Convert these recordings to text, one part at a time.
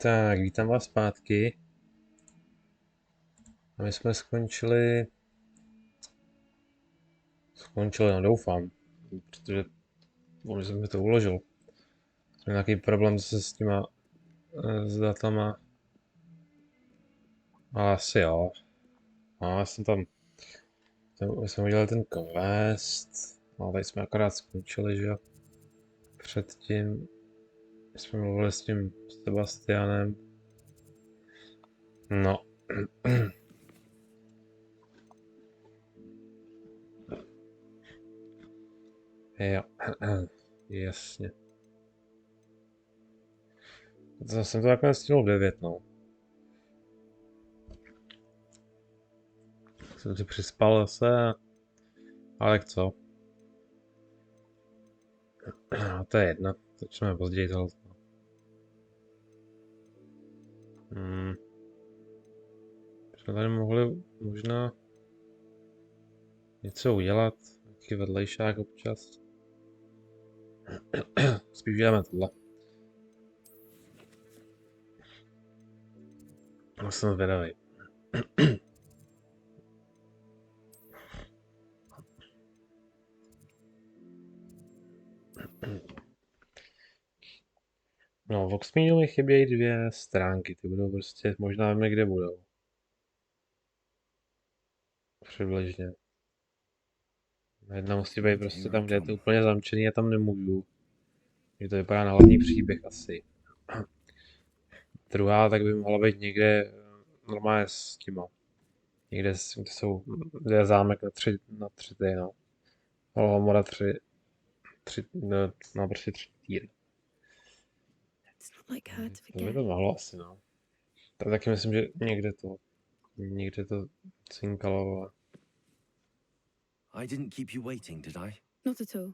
Tak, vítám vás zpátky. A my jsme skončili, no doufám, protože on jsem mi to uložil. Jsem nějaký problém zase s těma, s datama. Ale asi jo. A já jsem tam, jsem udělal ten quest. No, tady jsme akorát skončili, že jo. Předtím jsme mluvili s tím Sebastianem. No. Jo. Jasně. To jsem to nakonec stihnul v 9, no. Jsem si přispal zase, ale jak co? A to je jedna, začneme později tohle. Jsme tady mohli možná něco udělat, nějaký vedlejšák občas. Spíš děláme tohle. Já jsem zvědavý. No, v Oxmeadu mi chybějí 2 stránky, ty budou prostě, možná víme, kde budou. Přibližně. Jedna musí být prostě tam, kde je to úplně zamčený, já tam nemůžu. Že to vypadá na hlavní příběh asi. Druhá tak by mohla být někde normálně s těma. Někde kde je zámek na tři ty, no. Holomora 3, no prostě 3 týry. To by to mohlo asi, no. Tak taky myslím, že někde to cinkalo, ale... I didn't keep you waiting, did I? Not at all.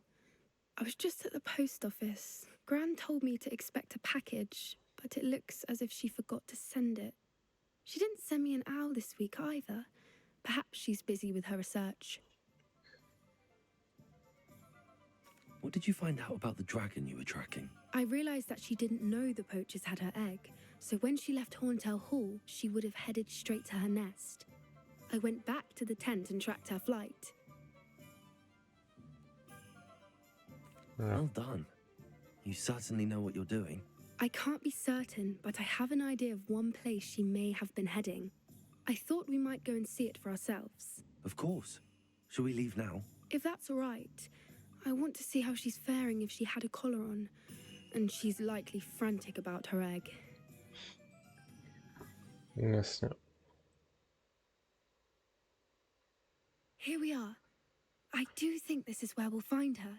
I was just at the post office. Gran told me to expect a package, but it looks as if she forgot to send it. She didn't send me an owl this week either. Perhaps she's busy with her research. What did you find out about the dragon you were tracking? I realized that she didn't know the poachers had her egg, so when she left Horntail Hall, she would have headed straight to her nest. I went back to the tent and tracked her flight. Well done. You certainly know what you're doing. I can't be certain, but I have an idea of one place she may have been heading. I thought we might go and see it for ourselves. Of course. Shall we leave now? If that's all right. I want to see how she's faring if she had a collar on. And she's likely frantic about her egg. Jasně. Here we are. I do think this is where we'll find her.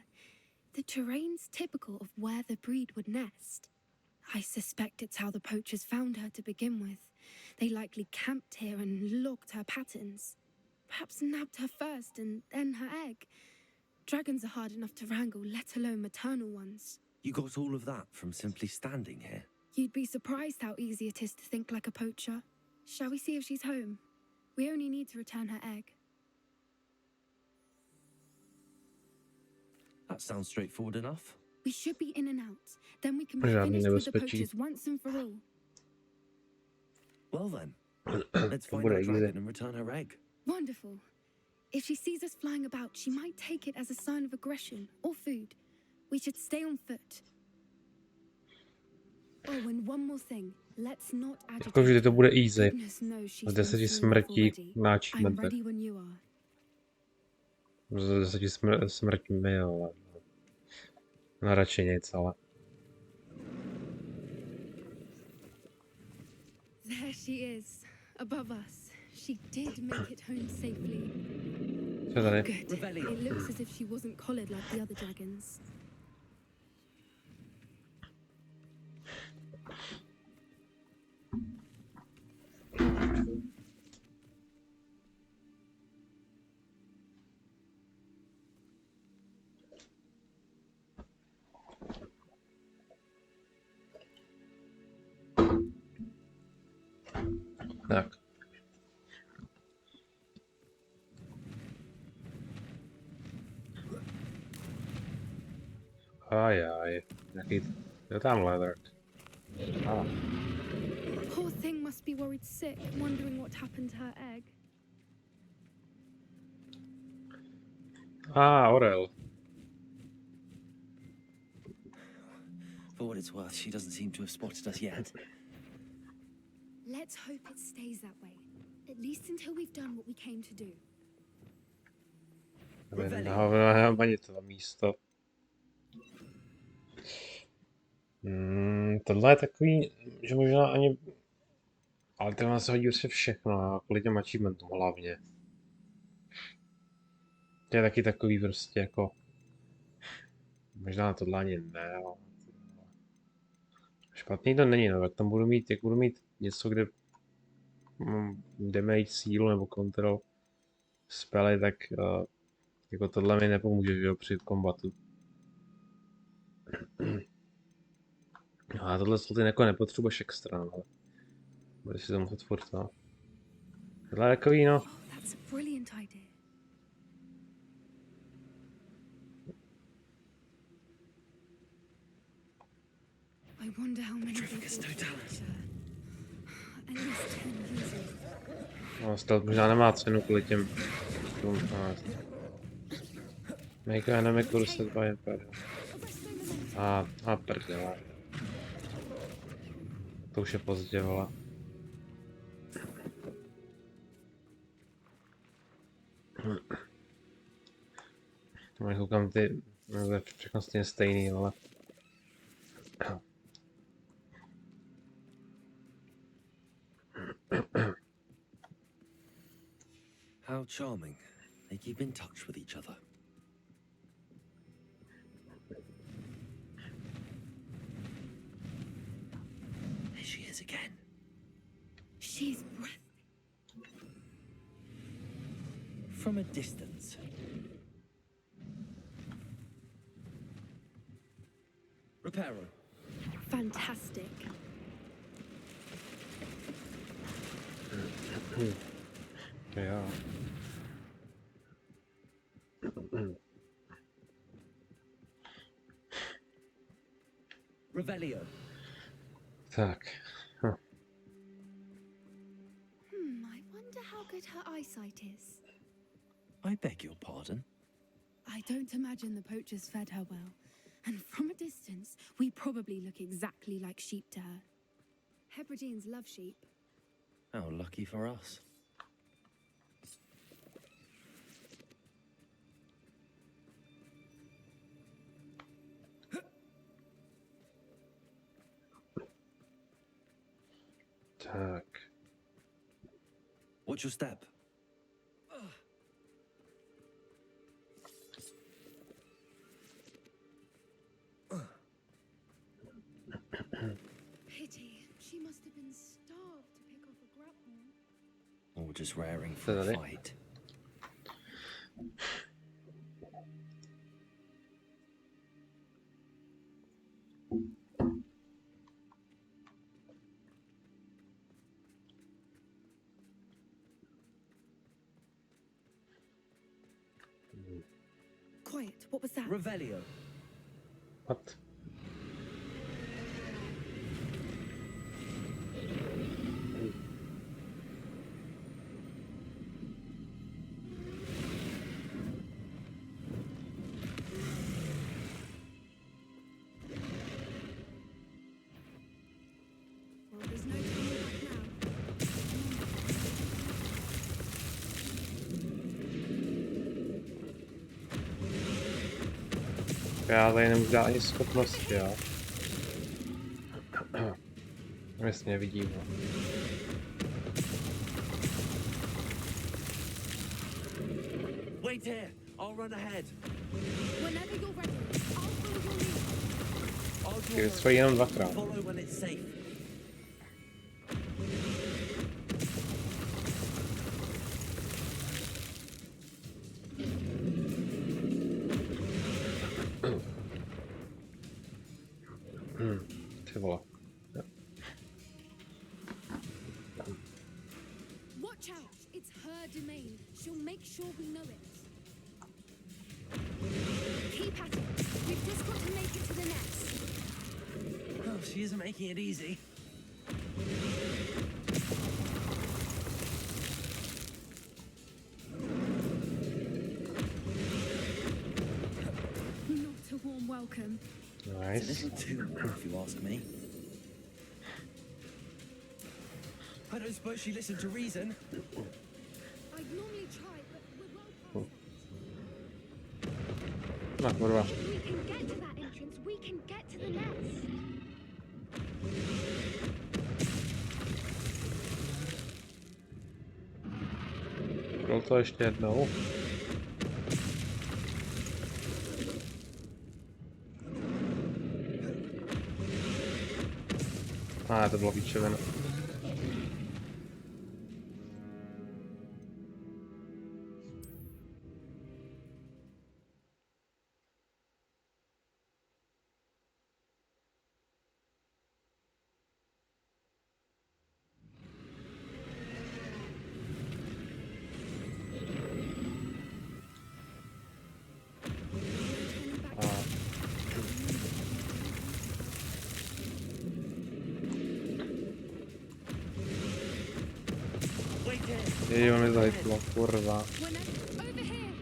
The terrain's typical of where the breed would nest. I suspect it's how the poachers found her to begin with. They likely camped here and logged her patterns. Perhaps nabbed her first and then her egg. Dragons are hard enough to wrangle, let alone maternal ones. You got all of that from simply standing here? You'd be surprised how easy it is to think like a poacher. Shall we see if she's home? We only need to return her egg. That sounds straightforward enough. We should be in and out. Then we can be Žádný finished with the nebezpečí. poachers once and for all. Well then, let's To find bude our easy. dragon and return her egg. Wonderful. If she sees us flying about, she might take it as a sign of aggression or food. We should stay on foot. Oh, and one more thing. Let's not agitate. Jako vždy to bude easy. Goodness knows she's Z been 10 through smrtí enough already. na I'm achievementech. ready when you are. Z 10 smrtí ale... No radši nic, ale... There she is, above us. She did make it home safely. Co je tady? Good. It looks as if she wasn't collared like the other dragons. Tak. Ajaj, nějaký... Jo, tamhle, tak. Poor thing must be worried sick, wondering what happened to her egg. Orel. For what it's worth, she doesn't seem to have spotted us yet. Let's hope it stays that way. At least until we've done what we came to do. Ani to místo. Tohle je takový, že možná ani... Ale to se hodí prostě všechno, kvůli těm achievementům hlavně. To je taky takový prostě jako... Možná tohle ani ne, ale... Špatný to není, no, jak tam budu mít něco, kde mám damage, sílu nebo control spely, tak jako tohle mi nepomůže, že jo, při kombatu. A tohle ty jako nepotřebuješ extra, no. Budeš si to muset furt, no. Tohle je takový, no. That's a brilliant idea. I wonder how many Trifficus totalis. At least 10 users. No, stealth možná nemá cenu kvůli těm... Make enemy cursed by Imperium. A prdele. To už je pozdě, vole. Koukám ty... Všechno stejný, ale... How charming. They keep in touch with each other. There she is again. She's breathtaking. From a distance. Reparo. Fantastic. Ja. Revelio. Tak. I wonder how good her eyesight is. I beg your pardon? I don't imagine the poachers fed her well. And from a distance, we probably look exactly like sheep to her. Hebrideans love sheep. How lucky for us. Tak. Watch your step. Pity. She must have been starved to pick off a grapple. Or just raring for a Sorry. fight. Quiet. What was that? Revelio. What? Well, there's no turning back now. Já tady nemůžu dát ani schopnosti, jo. Jasně, vidím ho. Wait here. I'll run ahead. Whenever you're ready, I'll follow your lead. I'll Ty draw vystřelí jenom dvakrát. follow when it's safe. Ty vole. Watch out. It's her domain. She'll make sure we know it. Keep at it. We've just got to make it to the nest. Oh, she isn't making it easy. It's a Nice. little too warm, if you ask me. I don't suppose she listened to reason. I'd normally try, but we're well past No kurwa. that. If we can get to that entrance, we can get to the nest. Byl to ještě jednou. To bylo výčeveno. Jej, on mi zahitlo, kurva. Over here.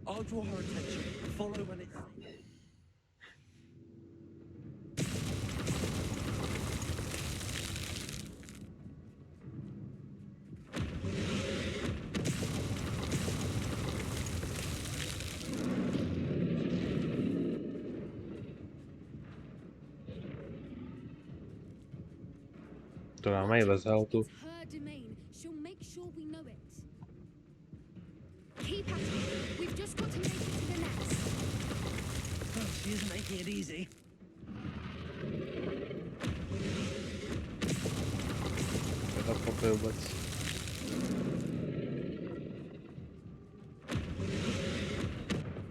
I'll draw her attention. Follow when it's... To dáme i bez heltu. It's her domain. She'll make sure we know it. Keep at it. We've just got to make it to the nest. Oh, she isn't making it easy. Je to pokoj vůbec.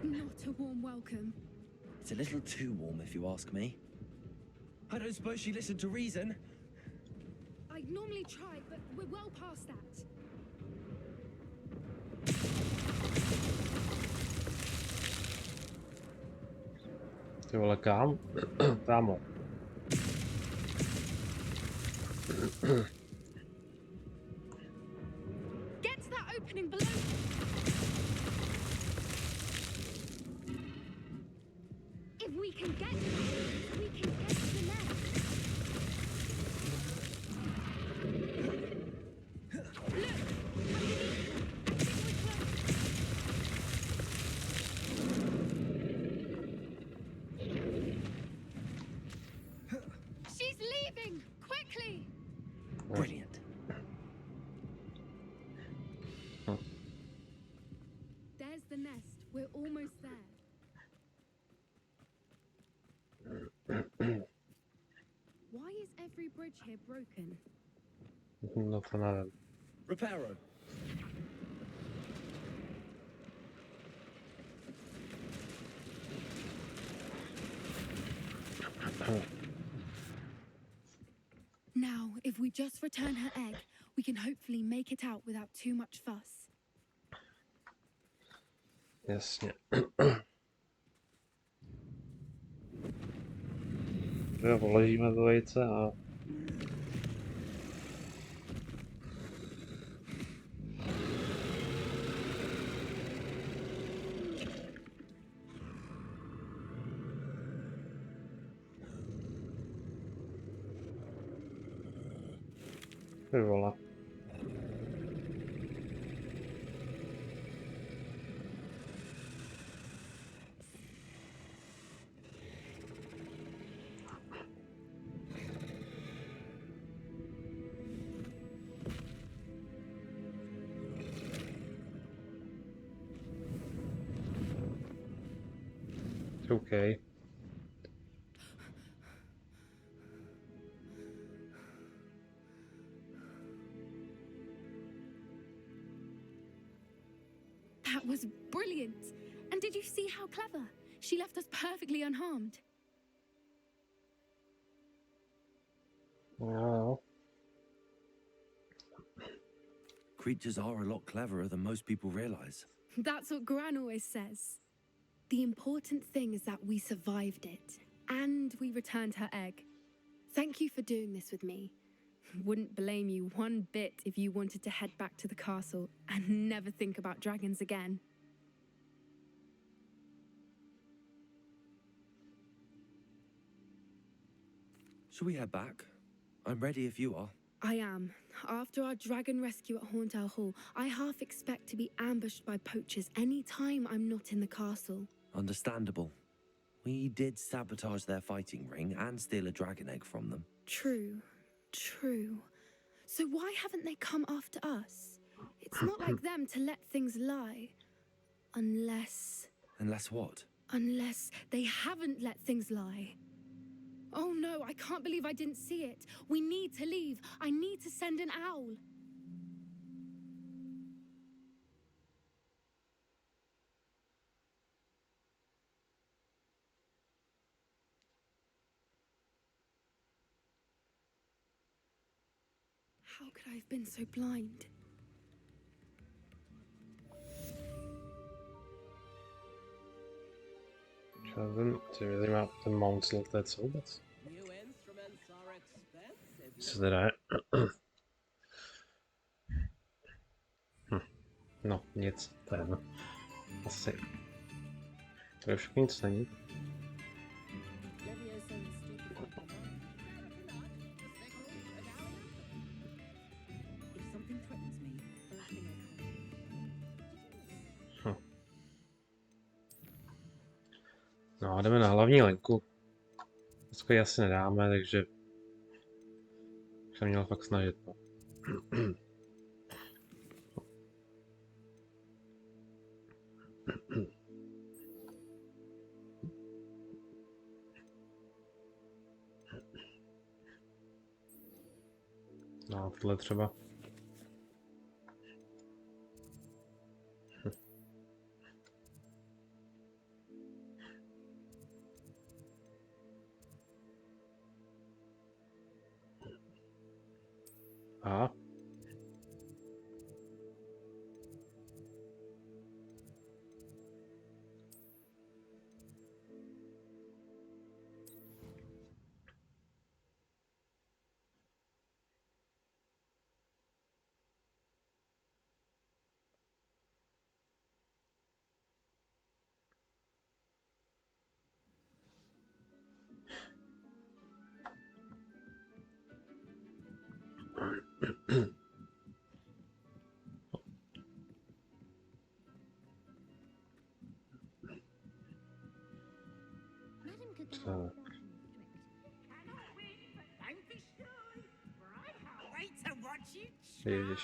Not a warm welcome. It's a little too warm, if you ask me. I don't suppose she listened to reason. I'd normally try, but we're well past that. Ty vole, kam? Támo. Get to that opening below. If we can get to that, we can get to the nest. Look, underneath her. I think we're close. She's leaving! Quickly! Brilliant. There's the nest. We're almost there. Why is every bridge here broken? No to nevím. Reparo. Now, if we just return her egg, we can hopefully make it out without too much fuss. Jasně. Jo, položíme to vejce a... Ty vole. Okay. That was brilliant! And did you see how clever? She left us perfectly unharmed. Wow. Creatures are a lot cleverer than most people realize. That's what Gran always says. The important thing is that we survived it, and we returned her egg. Thank you for doing this with me. Wouldn't blame you one bit if you wanted to head back to the castle and never think about dragons again. Shall we head back? I'm ready if you are. I am. After our dragon rescue at Hauntel Hall, I half expect to be ambushed by poachers any time I'm not in the castle. Understandable. We did sabotage their fighting ring and steal a dragon egg from them. True. True. So why haven't they come after us? It's not like them to let things lie. Unless Unless what? they haven't let things lie. Oh no, I can't believe I didn't see it. We need to leave. I need to send an owl. How could I have been so blind? Chciałbym really map the mount that's all but New instruments are expensive. co there. No, nic, ten. Asi. To już nic není. If something threatens me, first thing I No a jdeme na hlavní linku. Dneska ji asi nedáme, takže jsem měl fakt snažit. No. No, tohle třeba. A. Madam could So. cannot win, but don't be shy, for I can't wait to watch you try. Ježiš.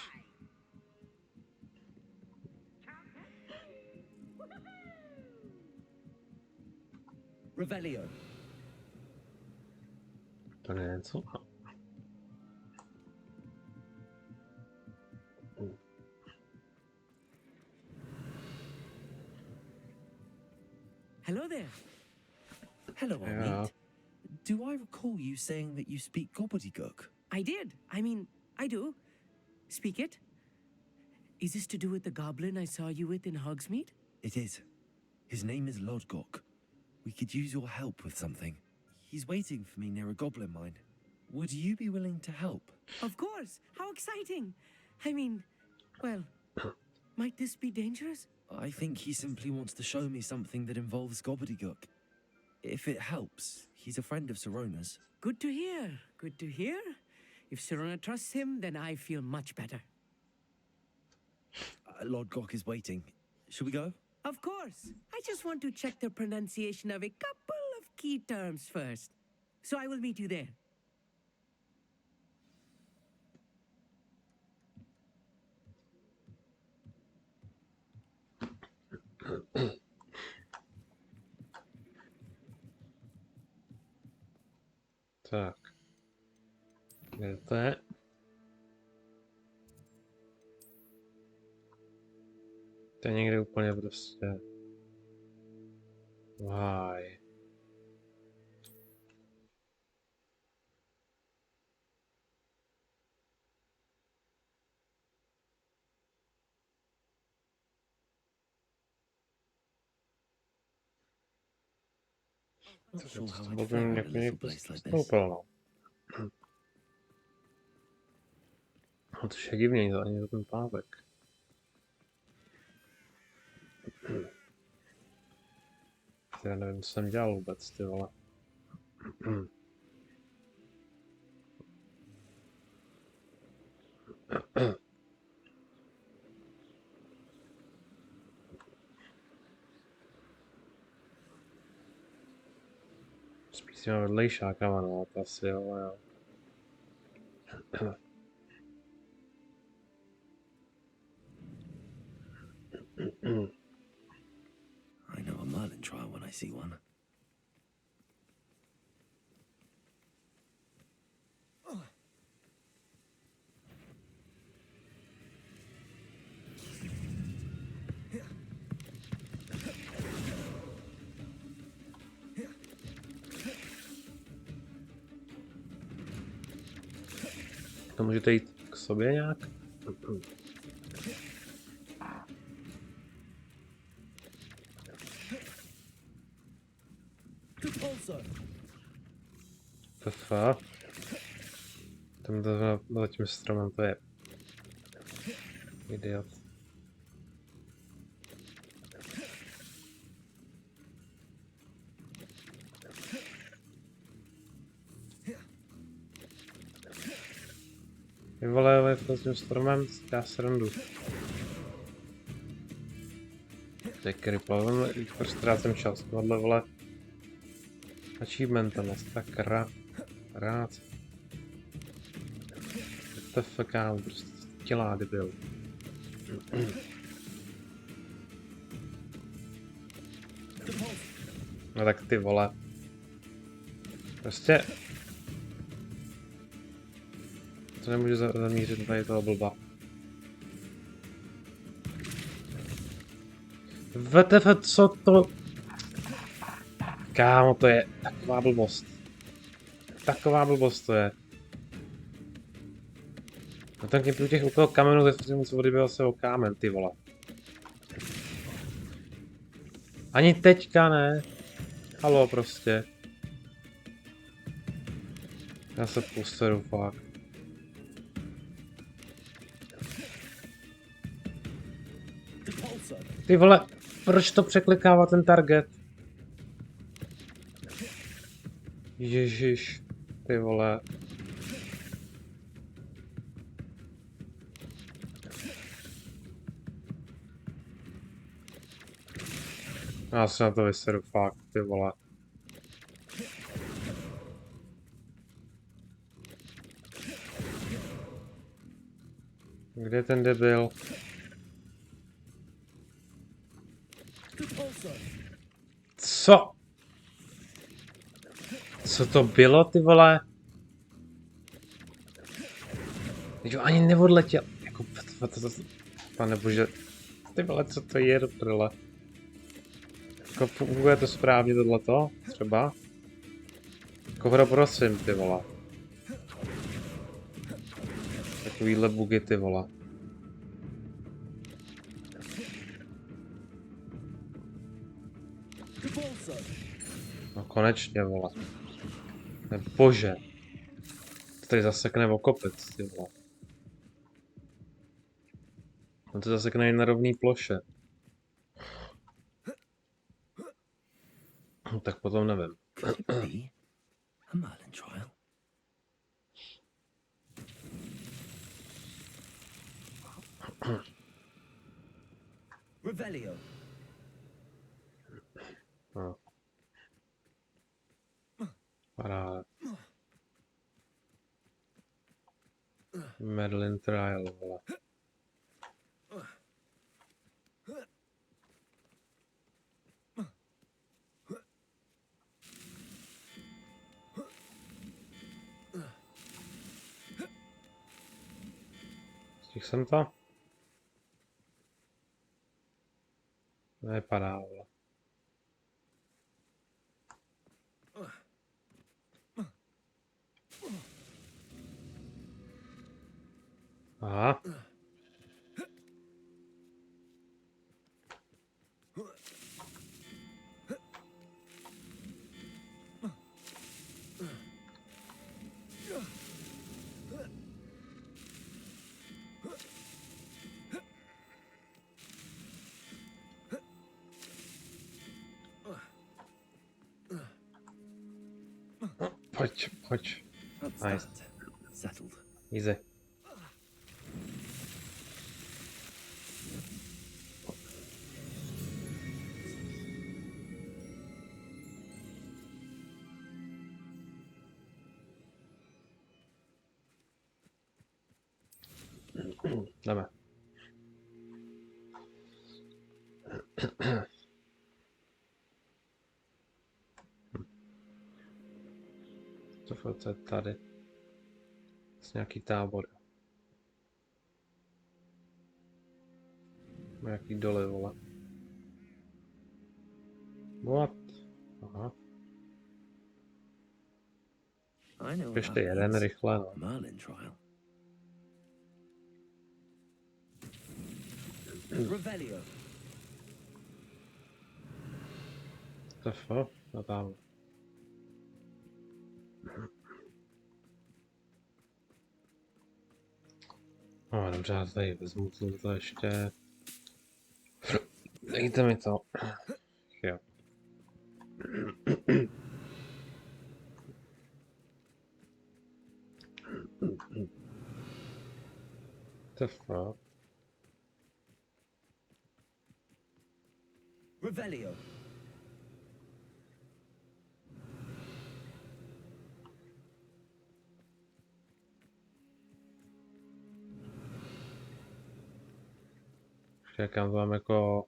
Revelio. To nie wiem co. Hello there. Hello, Yeah. Amit. Do I recall you saying that you speak gobbledygook? I did. I mean, I do. Speak it. Is this to do with the goblin I saw you with in Hogsmeade? It is. His name is Lodgok. We could use your help with something. He's waiting for me near a goblin mine. Would you be willing to help? Of course. How exciting. I mean, well, might this be dangerous? I think he simply wants to show me something that involves gobbledygook. If it helps, he's a friend of Sirona's. Good to hear. Good to hear. If Sirona trusts him, then I feel much better. Lodgok is waiting. Shall we go? Of course. I just want to check the pronunciation of a couple of key terms first. So I will meet you there. Tak. Kde to je? To je někde úplně prostě. Why? Not sure how To I'd fare bym in a little jako place like this. stoupil, no. No to je divný, to ani za ten pávek. Já nevím, co jsem dělal vůbec, ty vole. S těma vedlejšákama, no, to asi jo. I know a Merlin trial when I see one. To můžete jít k sobě nějak? Tfa. Tam za tím stromem to je. Idiot. Ty vole, ale s tím stromem já srandu. To je kripla, proč ztrácím čas, tohle vole. Achievementem, tak rád. TFK, prostě dělá debil. No tak ty vole. Prostě... To nemůžu zamířit tady toho blba. VTF, co to... Kámo, to je taková blbost. Taková blbost to je. No ten u těch u toho kamenu ze co odbyl se o kámen, ty vole. Ani teďka ne. Halo prostě. Já se posteru fakt. Ty vole, proč to překlikává ten target? Ježiš, ty vole. Já se na to vyseru fakt, ty vole. Kde je ten debil? Co? Co to bylo, ty vole? Jo, ani neodletěl. Jako, pane bože. Ty vole, co to je do prdele? Jako, funguje to správně tohleto? Třeba? Jako hro, prosím, ty vole. Takovýhle bugy, ty vole. No konečně, vole. Bože. To tady zasekne o kopec, ty vole. No to zasekne i na rovný ploše. No, tak potom nevím. Could it be a Merlin trial? Revelio. No. Paráda. Merlin trial, vole. Stihl jsem to? Nevypadá, vole. Aha. Pojď, pojď. That's Nice. that. Settled. Easy. Jdeme. Co je tady? Nějaký tábor. Nějaký doly, vole. What? Aha. I know what Ještě that jeden means. rychle, no. Merlin trial. Revelio. TF, no tam. No, dobře, já tady vezmu to ještě. Dejte mi to. Jo. TF. Revelio. Čekám, to mám jako...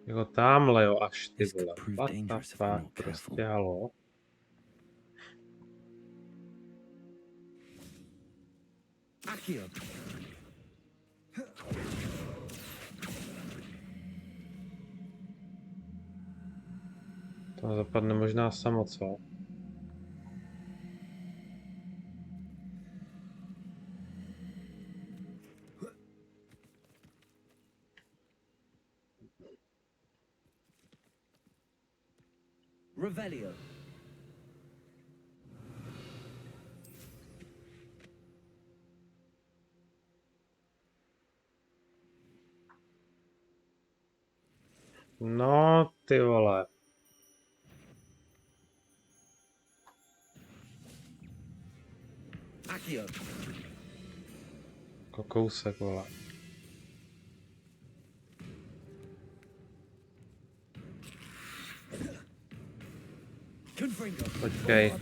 Jako tamhle, jo, až ty This could vole. prove What the dangerous if I'm fuck, not careful. prostě halo. Accio. To zapadne možná samo, co? Revelio. No, ty vole. Accio. Jako kousek, vole. Confringo. Počkej.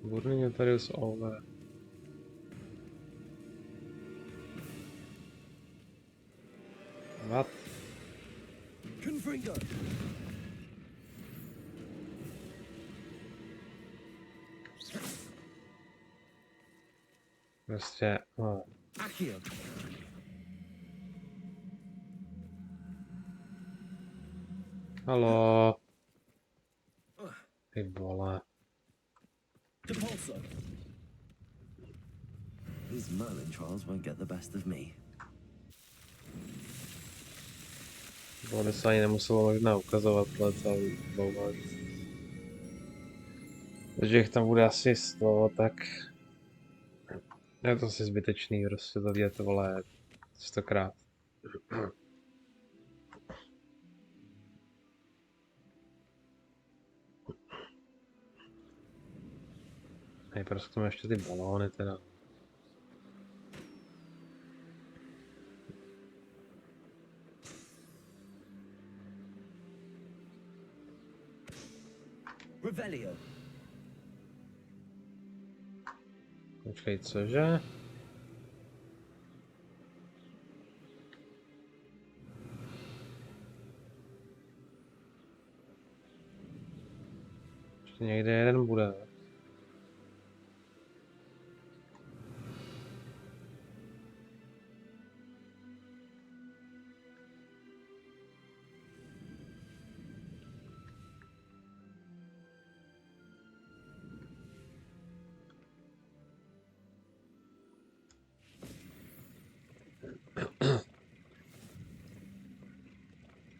Burning Notarius over. What? Confringo. Prostě, no. Accio. Halo. Ty vole. Depulso. These Merlin trials won't get the best of me. Bylo by se ani nemuselo možná ukazovat celý moment. Takže jich tam bude asi 100, tak... Je to asi zbytečný, prostě to vidět, vole, 100krát. Nejprve k tomu ještě ty balóny teda. Revelio. Počkej, cože? Ještě někde jeden bude, ne?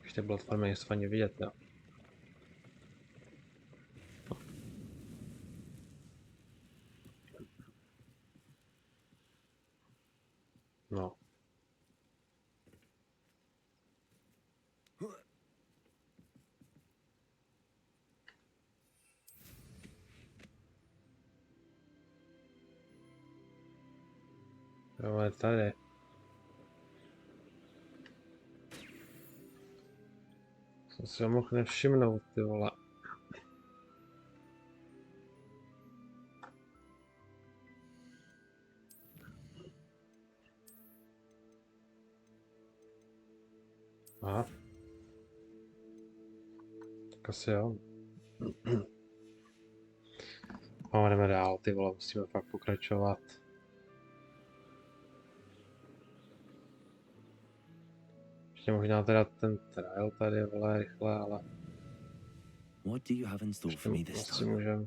Ještě platformy nejsou ani vidět, jo. No. Jo, je tady. To si ho mohl nevšimnout, ty vole. Aha. Tak asi jo. No, jdeme dál, ty vole, musíme fakt pokračovat. Ještě možná teda ten trial tady, vole, rychle, ale What do you have in store for me this asi time? můžem.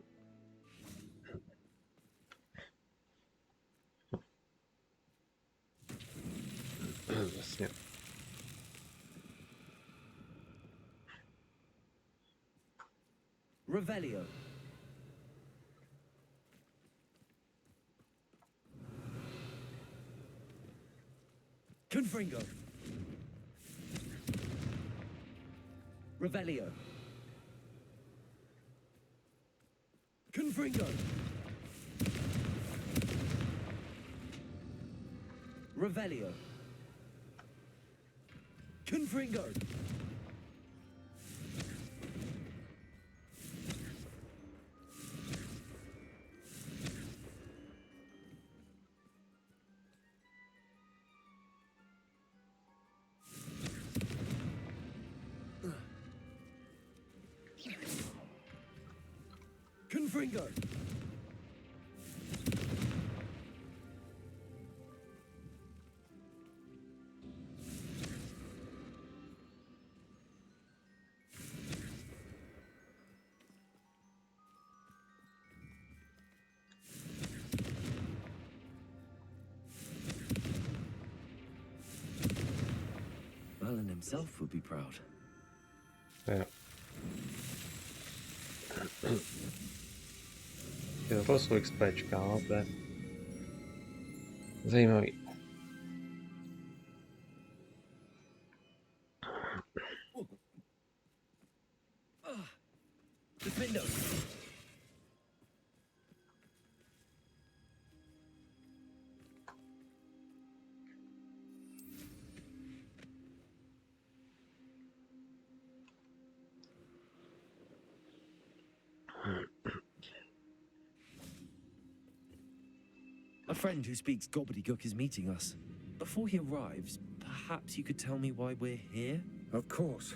Jasně. Revelio. Confringo. Revelio. Confringo. Revelio. Confringo. Confringo. Merlin himself would be proud. Jo. Jo, to jsou XPčka, no, to je zajímavý. Defendo. A friend who speaks gobbledygook is meeting us. Before he arrives, perhaps you could tell me why we're here? Of course.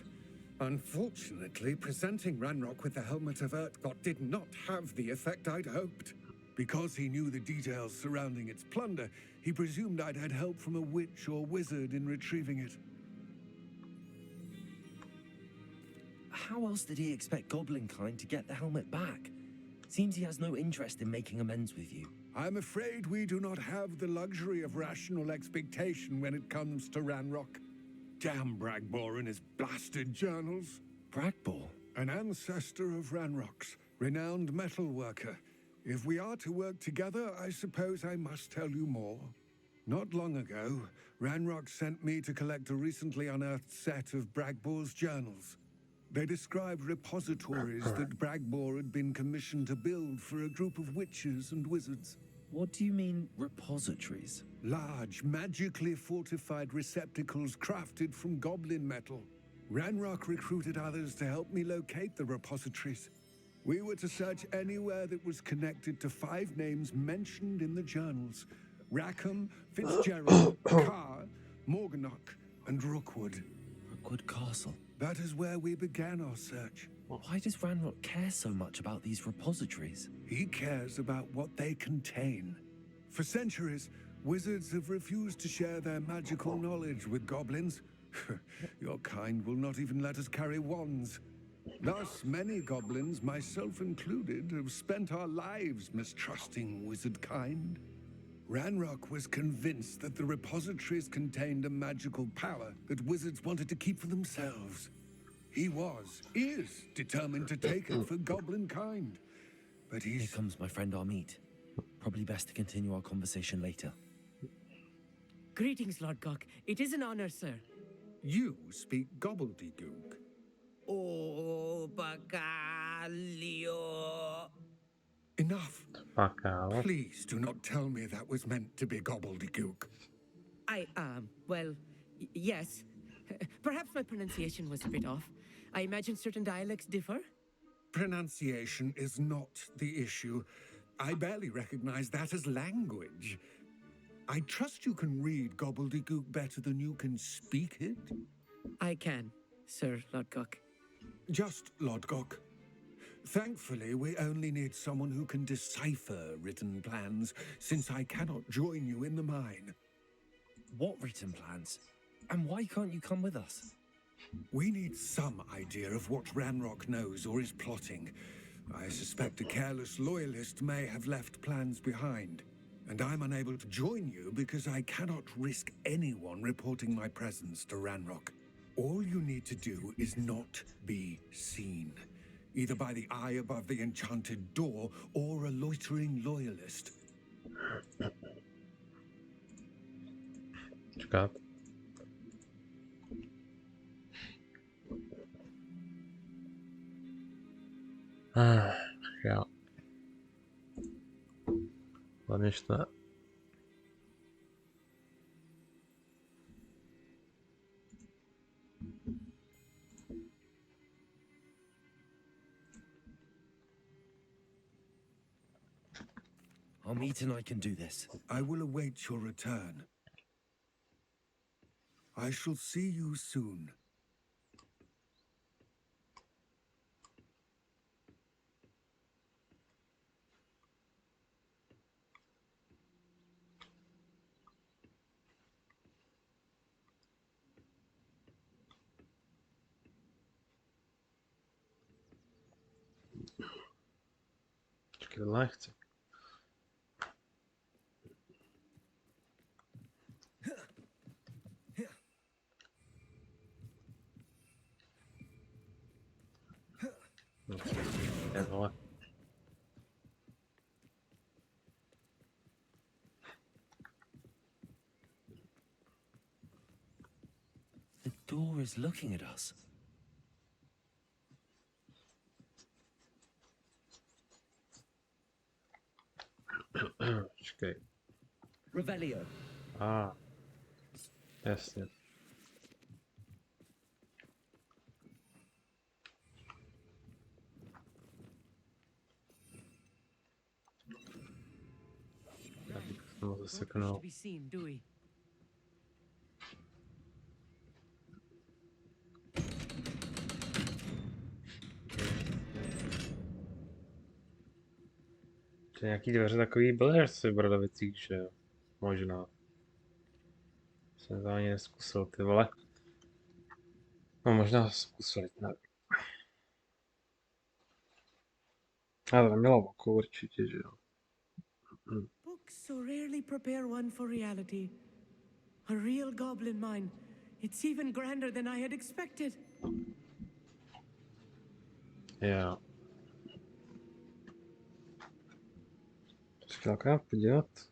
Unfortunately, presenting Ranrock with the Helmet of Urtkot did not have the effect I'd hoped. Because he knew the details surrounding its plunder, he presumed I'd had help from a witch or wizard in retrieving it. How else did he expect Goblinkind to get the helmet back? Seems he has no interest in making amends with you. I'm afraid we do not have the luxury of rational expectation when it comes to Ranrock. Damn Bragbor and his blasted journals. Bragbor? An ancestor of Ranrock's, renowned metal worker. If we are to work together, I suppose I must tell you more. Not long ago, Ranrock sent me to collect a recently unearthed set of Bragbor's journals. They described repositories that Bragbor had been commissioned to build for a group of witches and wizards. What do you mean, repositories? Large, magically fortified receptacles crafted from goblin metal. Ranrock recruited others to help me locate the repositories. We were to search anywhere that was connected to 5 names mentioned in the journals: Rackham, Fitzgerald, Carr, Morganach, and Rookwood. Rookwood Castle. That is where we began our search. Why does Ranrock care so much about these repositories? He cares about what they contain. For centuries, wizards have refused to share their magical knowledge with goblins. Your kind will not even let us carry wands. Thus, many goblins, myself included, have spent our lives mistrusting wizard kind. Ranrock was convinced that the repositories contained a magical power that wizards wanted to keep for themselves. He is determined to take it for goblin kind. But Here he's... comes my friend Armeet. Probably best to continue our conversation later. Greetings, Lord Gok. It is an honor, sir. You speak gobbledygook. Oh, Bacalio. Enough. Fuck out. Please do not tell me that was meant to be gobbledygook. Well, yes. Perhaps my pronunciation was a bit off. I imagine certain dialects differ? Pronunciation is not the issue. I barely recognize that as language. I trust you can read gobbledygook better than you can speak it? I can, Sir Lodgok. Just Lodgok. Thankfully, we only need someone who can decipher written plans, since I cannot join you in the mine. What written plans? And why can't you come with us? We need some idea of what Ranrock knows or is plotting. I suspect a careless loyalist may have left plans behind. And I'm unable to join you because I cannot risk anyone reporting my presence to Ranrock. All you need to do is not be seen, either by the eye above the enchanted door or a loitering loyalist. Čekat. Ja. Hlavne šta... Our meet and I can do this. I will await your return. I shall see you soon. Počkej, to nechci. No, je vole. The door is looking at us. Počkej. Revelio. Jasně. Já bych znovu Don't wish zaseknul. to be seen, do we? To nějaký dveře takový byly asi brodavicích, že jo? Možná. Jsem to ani neskusil, ty vole. No možná zkusil, ne. Ale to nemělo oko určitě, že jo. Books so rarely prepare one for reality. A real goblin mine. It's even grander than I had expected. Jo. Počkej, jak mám podívat?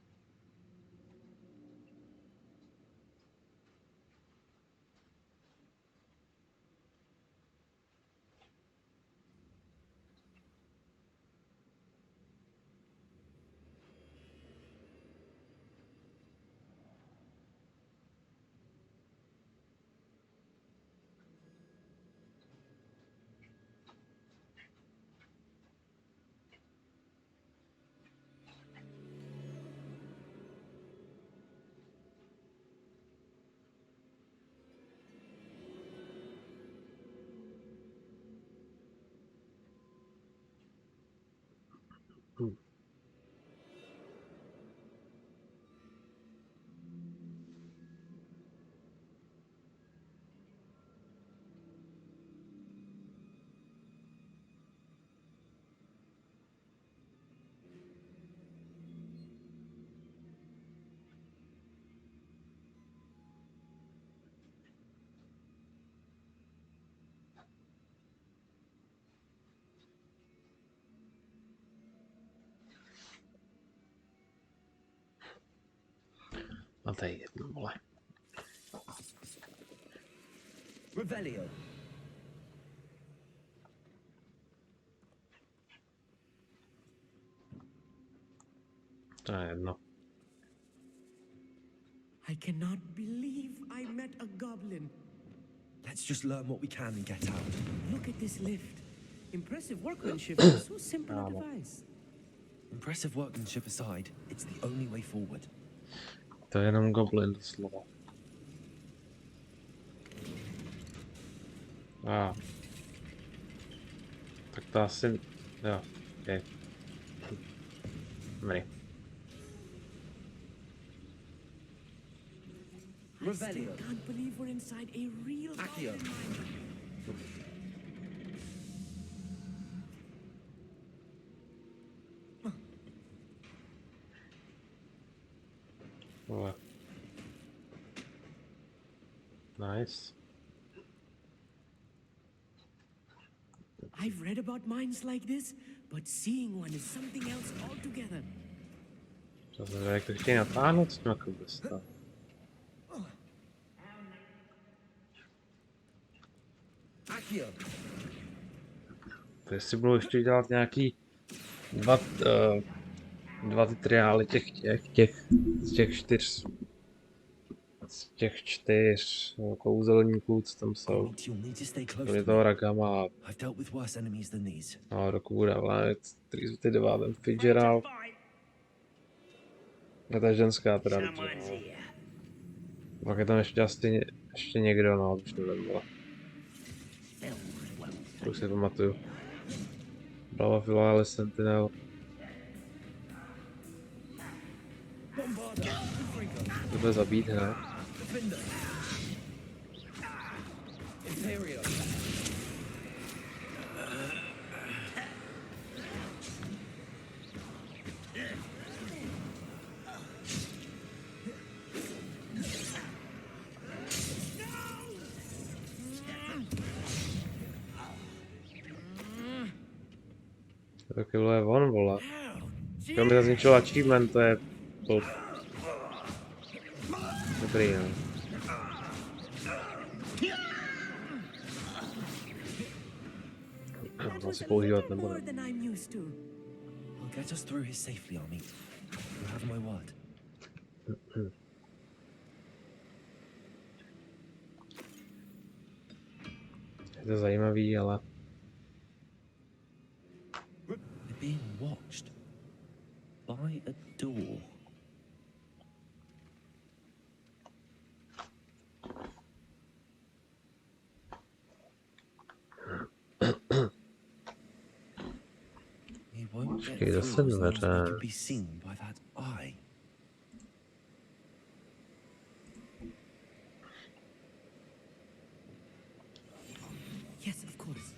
A to je jedno, vole. Revelio. To je jedno. I cannot believe I met a goblin. Let's just learn what we can and get out. Look at this lift. Impressive workmanship for so simple a device. Impressive workmanship aside, it's the only way forward. To je jenom goblin doslova. Tak to asi... Jo, okay. Dobrý. I still can't believe we're inside a real Accio. goblin mine. Vole. Nice. I've read about mines like this, but seeing one is something else altogether. To znamená, jak to chtějí natáhnout s těma kubista. Accio. To jestli budou ještě dělat nějaký dva ty triály z těch čtyř kouzelníků, co tam jsou. You'll need to stay close Kromě to toho me. Ragama I've dealt with worse enemies than these. a Rokuda, který jsou ty dva, ten Fitzgerald. A ta ženská teda, no. Pak je tam ještě někdo, no, už nevím, to už si pamatuju. Brava Filále Sentinel. To bude zabít, ne? To taky vole on, vole. Když mi zničil achievement, to je... Dobrý, no. Asi používat nebudem. We'll get us through his safely, Army. You have my word. Je to zajímavý, ale... We're being watched by a door. He won't get Počkej, through zase as long as we dveře. can be seen by that eye. Yes, of course.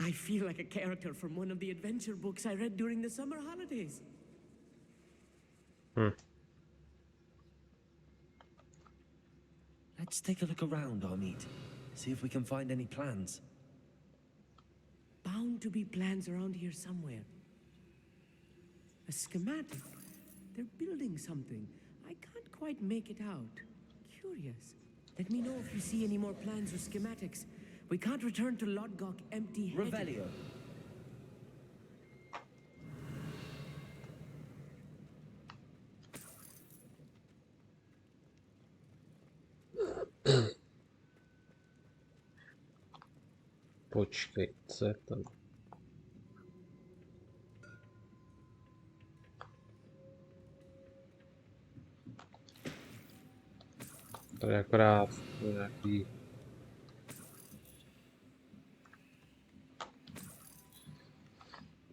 I feel like a character from one of the adventure books I read during the summer holidays. Let's take a look around, Armit. See if we can find any plans. Bound to be plans around here somewhere. A schematic. They're building something. I can't quite make it out. Curious. Let me know if you see any more plans or schematics. We can't return to Lodgok empty-handed. Revelio. Počkej, co je tam? Tady akorát nějaký...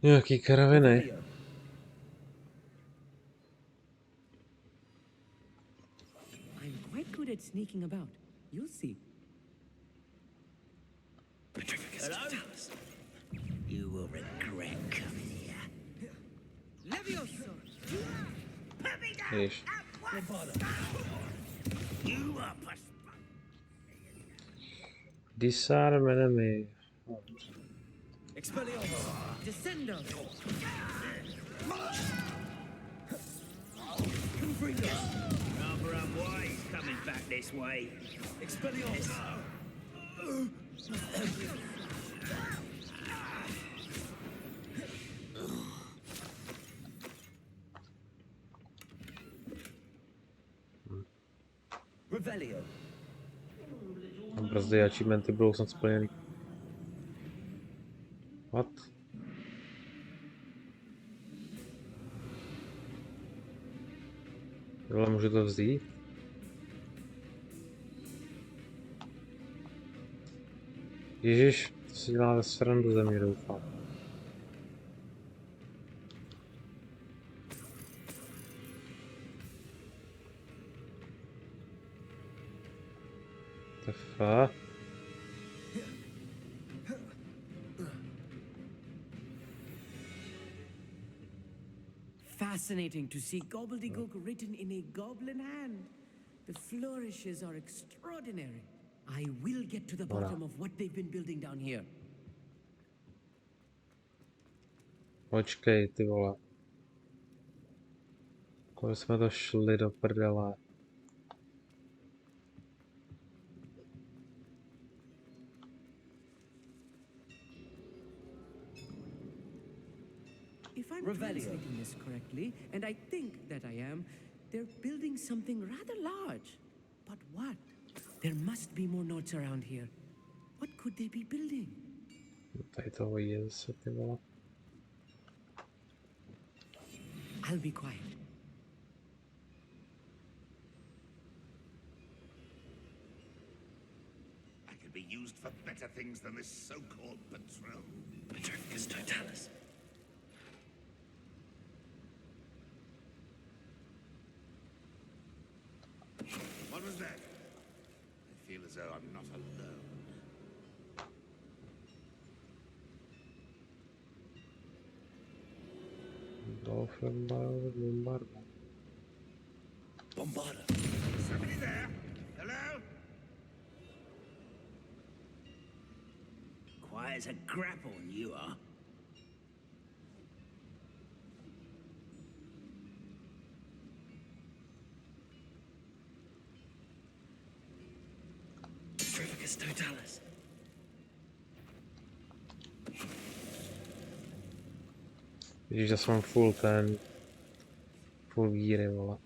Nějaký karaviny. I'm quite good at sneaking about. You'll see. You will regret coming here. Levioso! Put me down Jež. at once! You are Disarm enemy. Descendo! Rather unwise coming back this way. Expelliarmus! Revelio. Brzdy achievementy budou snad splněný. What? Tohle můžu to vzít? Ježiš, to se dělá ve srandu ze mě, doufám. Tefa. Fascinating to see gobbledygook written in a goblin hand. The flourishes are extraordinary. I will get to the bottom of what they've been building down here. Počkej, ty vole. Kolik jsme to šli do prdele. If I'm Revelio. translating this correctly, and I think that I am, they're building something rather large. But what? There must be more notes around here. What could they be building? Tady toho je zase, ty vole. I'll be quiet. I could be used for better things than this so-called patrol. Petrificus totalis. What was that? I feel as though I'm not alone. Bombarda. Somebody there? Hello? Quiet as a grapple, you are. Petrificus totalis. Ježiš, zase mám full víry, vole.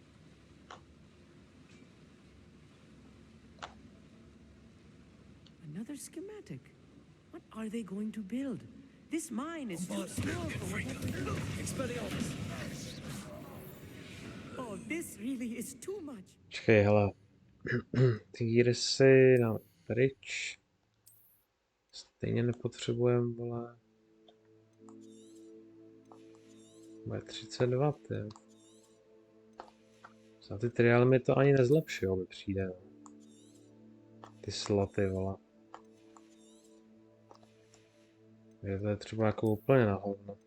Another schematic. What are they going to build? This mine is too small for what. Expelliarmus. Oh, this really is too much. Počkej, hele. Ty víry si dáme pryč. Stejně nepotřebujeme, vole. Bude 32, ty. Za ty triály mi to ani nezlepšilo, mi přijde. No. Ty sloty, vole. Je to je třeba jako úplně na hovno.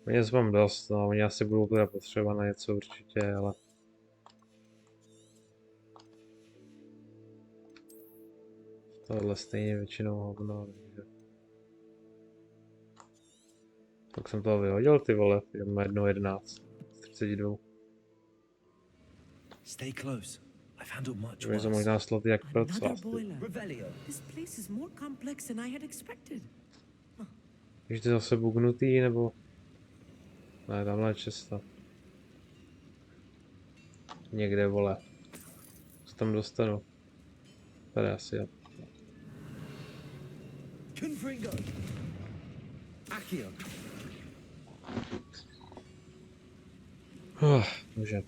Peněz mám dost, no, oni asi budou teda potřeba na něco určitě, ale... Tohle stejně většinou hovno, takže... Tak jsem toho vyhodil, ty vole, jenom 1:11 z 32. Stay close. I've handled much To jsou worse. možná sloty jak Another procvast. boiler. Revelio. This place is more complex than I had expected. Když ty zase bugnutý, nebo... Ne, tamhle je česta. Někde, vole. Co tam dostanu? Tady asi, jo. Confringo. Accio. Může.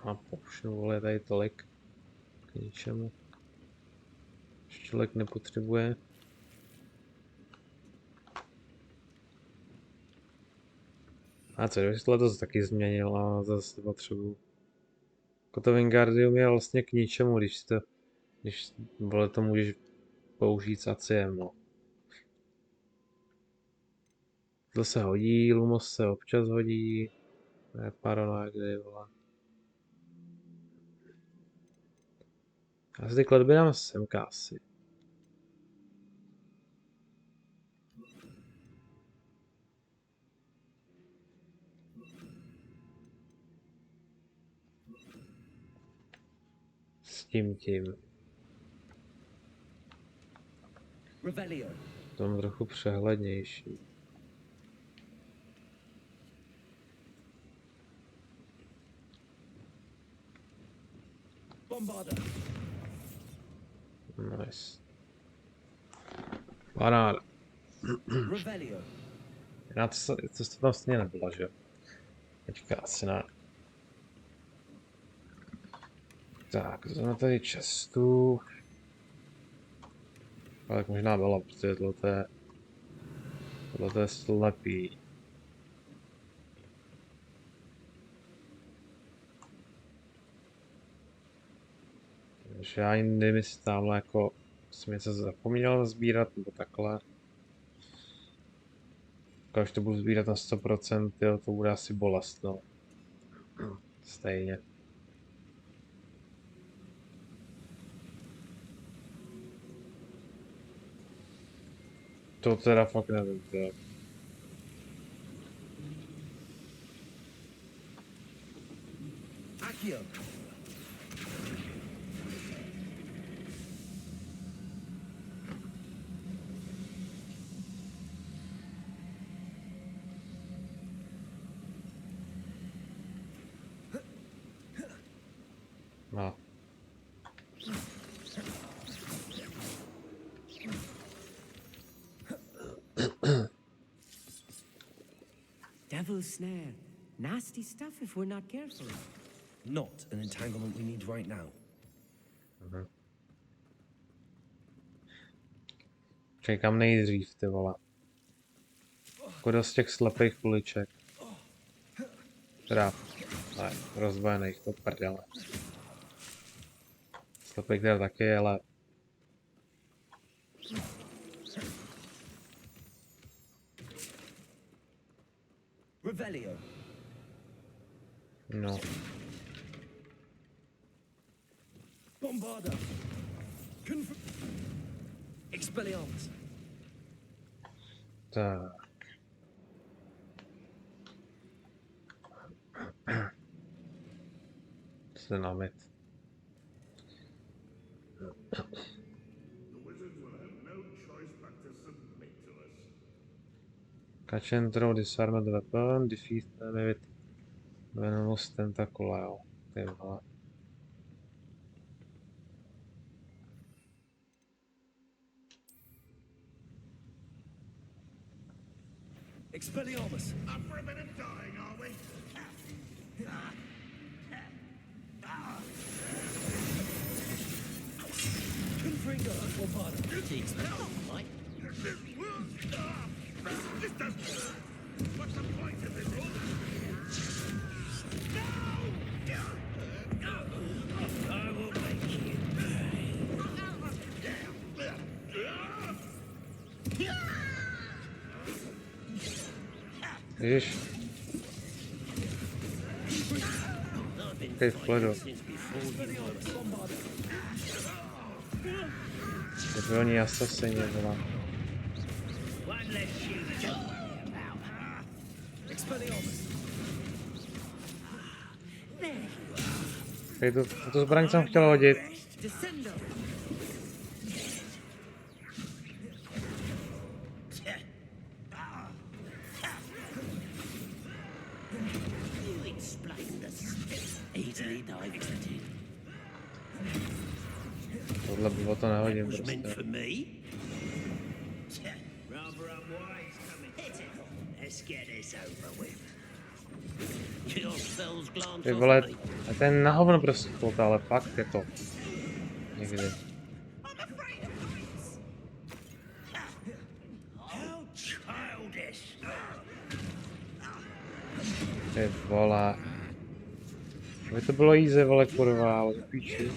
A pošnu, vole, tady tolik. K ničemu. Ještě člověk nepotřebuje. A co, když tohle to taky změnil a zase potřebuju. Jako to Wingardium je vlastně k ničemu, když vole to můžeš použít s ACM, no. To se hodí, Lumos se občas hodí. To je paranoia, kde vole. Já si ty kletby dám semka asi. S tím. Revelio. To mám trochu přehlednější. Bombarda. Nice. Paráda. Revelio. Já to tam stejně nebyla, že? Teďka asi ne. Tak, to máme tady čestu. Ale tak možná bylo, protože tohle je slepý. Takže já ani nevím, jestli tamhle jako jsem něco zapomněl sbírat, nebo takhle. Když to budu sbírat na 100%, jo, to bude asi bolest, no. Stejně. To teda fakt nevím, to je. Accio. No. Devil's snare. Nasty stuff if we're not careful. Not an entanglement we need right now. Čekám nejdřív, ty vole. Kodo z těch slepých kuliček. Teda, ne, rozbajených, to prdele. Slepých teda taky, ale... Revelio. No. Bombarda. Expelliarmus. Tak. Dynamit. The wizards will have no choice but to submit to us. Catch and throw disarmed weapon, defeat enemy with venomous tentacle, jo. Ty vole. Expelliarmus. Up for a bit of dying, are we? Confringo. Bombarda. This doesn't... What's the point of this all? I will make you Ježiš. Okej, v klidu. To bylo oni asasini, vole. One less shoe to worry about. Expelliarmus. Okej, to zbraň jsem chtěl hodit. Descendo. You explain the stuff. Easily diverted. Tohle bylo to nehodím Was meant prostě. for me? Rather unwise coming. Let's get this over with. Your spells glance Ty off vole, me. a to je na hovno prostě to, ale fakt je to. Někdy. I'm afraid of heights. How childish. Ty vole. Aby to bylo easy, vole, kurva, ale to píči.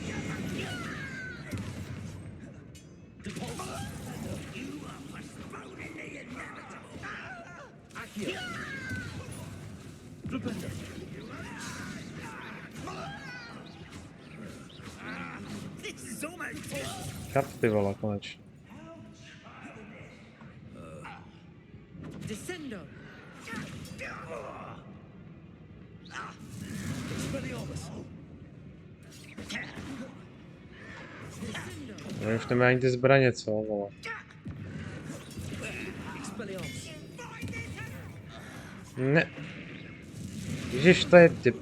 Kap ty vole, konečně. Descendo. Oni už nemají ani ty zbraně, co vole. Ne. Ježiš, to je typ.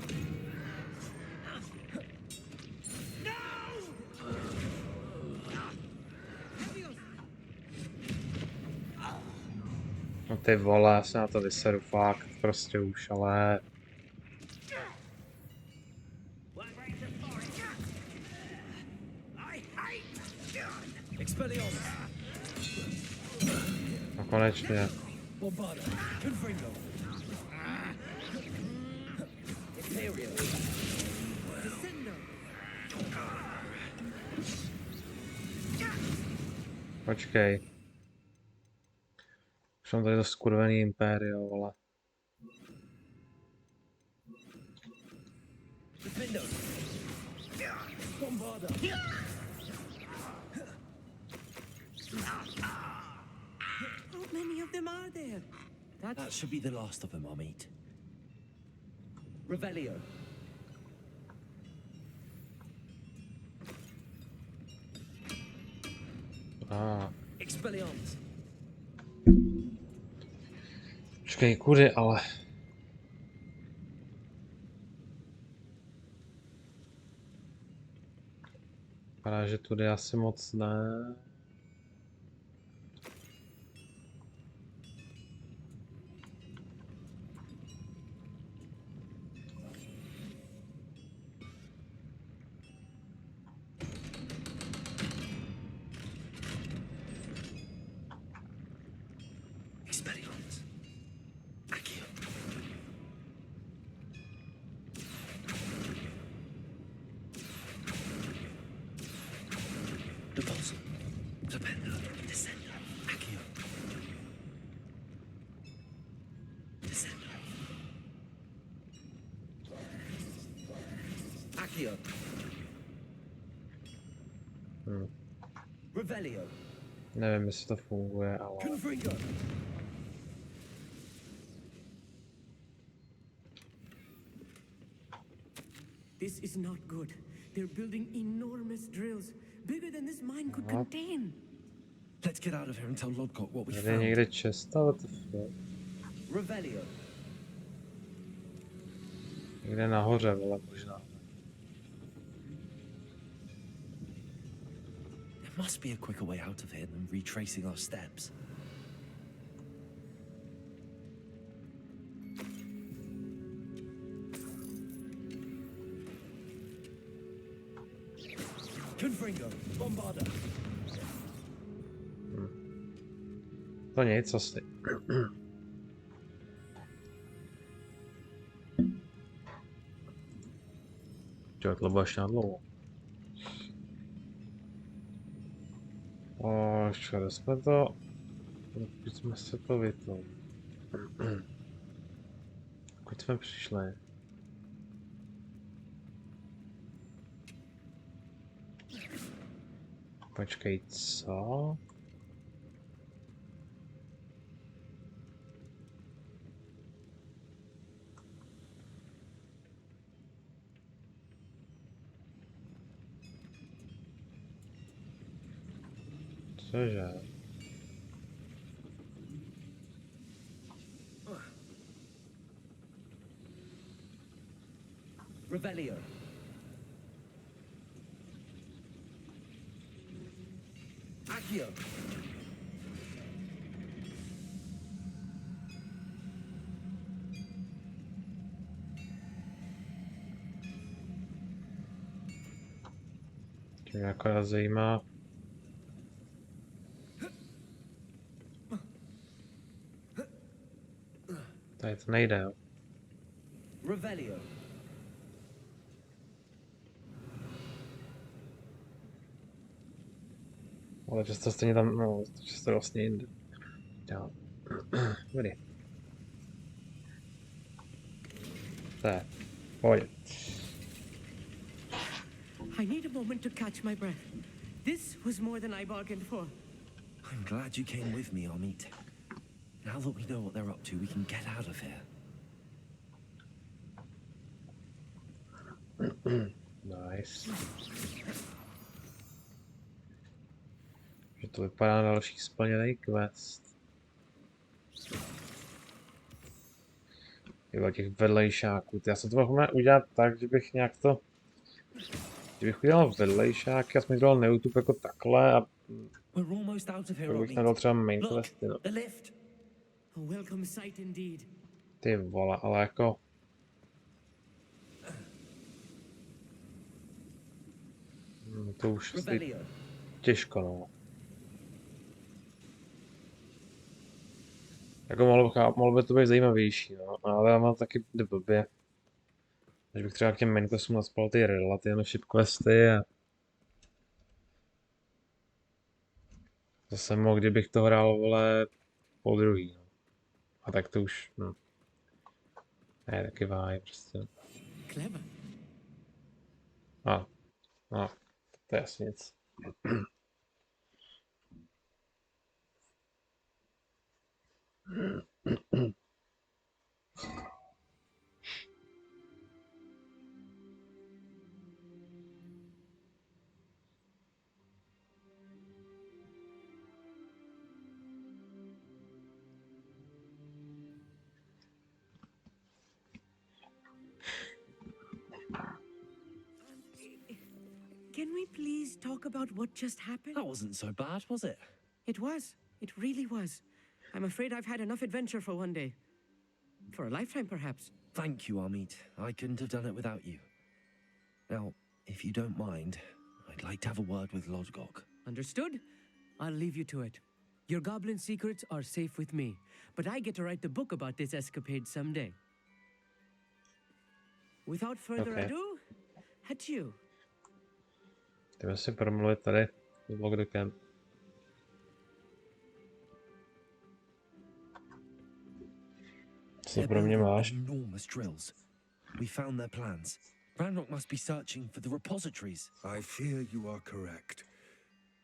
No ty vole, já se na to vyseru fakt, prostě už, ale... No konečně. Počkej. Už mám tady to skurvený império, vole. How many of them are there? That should be the last of them I'll meet. Revelio. Expelliarmus. Počkej, kudy, ale... Vypadá, že tudy asi moc ne. Expelliarmus. Accio. Repulsor. Flipendo. Descendo. Accio. Descendo. Accio. Revelio. Nevím, jestli to funguje, ale... Confringo. This is not good. They're building enormous drills, bigger than this mine could contain. Let's get out of here and tell Lodgok what we Tady je found. někde česta, what the fuck? Revelio. Někde nahoře, vole, možná. There must be a quicker way out of here than retracing our steps. Confringo. Bombarda. To nic, asi. Čo, to bylo až na dlouho. Škoda jsme to... Pokud jsme se to vytlo. Pokud jsme přišli. Počkej, co? Cože? Revelio. Accio. To mě akorát zajímá. Tady to nejde, jo. Revelio. Ale často stejně tam, no, často vlastně jinde. Jo. Vody. To je. Pojď. I need a moment to catch my breath. This was more than I bargained for. I'm glad you came with me, Amit. Now that we know what they're up to, we can get out of here. Nice. Že to vypadá na další splněný quest. Jo, těch vedlejšáků. Já jsem to mohl udělat tak, že bych nějak to... Kdybych udělal vedlejšáky, já jsem dělal na YouTube jako takhle a... We're almost out of here, Pak bych nedal třeba main Look, questy, no. the lift. A welcome sight indeed. Ty vole, ale jako... To už těžko, no. Jako mohlo by to být zajímavější, no. Ale já mám taky blbě. Když bych třeba k těm main questům naspal ty relativship questy a... Zase mohl, kdybych to hrál, vole, po druhý, no. A tak to už, no. Ne, taky váj, prostě. Clever. A, to je asi nic. Can we please talk about what just happened? That wasn't so bad, was it? It was. It really was. I'm afraid I've had enough adventure for one day. For a lifetime, perhaps. Thank you, Amit. I couldn't have done it without you. Now, if you don't mind, I'd like to have a word with Lodgok. Understood? I'll leave you to it. Your goblin secrets are safe with me, but I get to write the book about this escapade someday. Without further Okay. ado, adieu. Jdeme si promluvit tady s Logdokem. Co pro mě máš? Enormous drills. We found their plans. Ranrock must be searching for the repositories. I fear you are correct.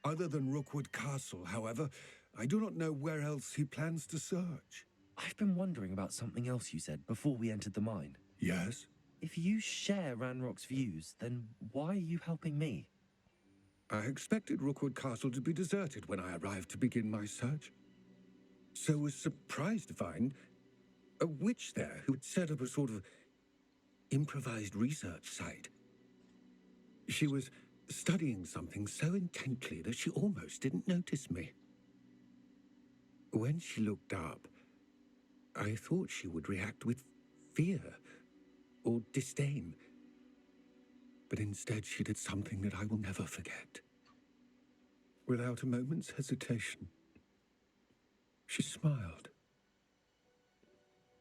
Other than Rookwood Castle, however, I do not know where else he plans to search. I've been wondering about something else you said before we entered the mine. Yes? If you share Ranrock's views, then why are you helping me? I expected Rookwood Castle to be deserted when I arrived to begin my search. So was surprised to find a witch there who had set up a sort of improvised research site. She was studying something so intently that she almost didn't notice me. When she looked up, I thought she would react with fear or disdain. But instead she did something that I will never forget. Without a moment's hesitation, she smiled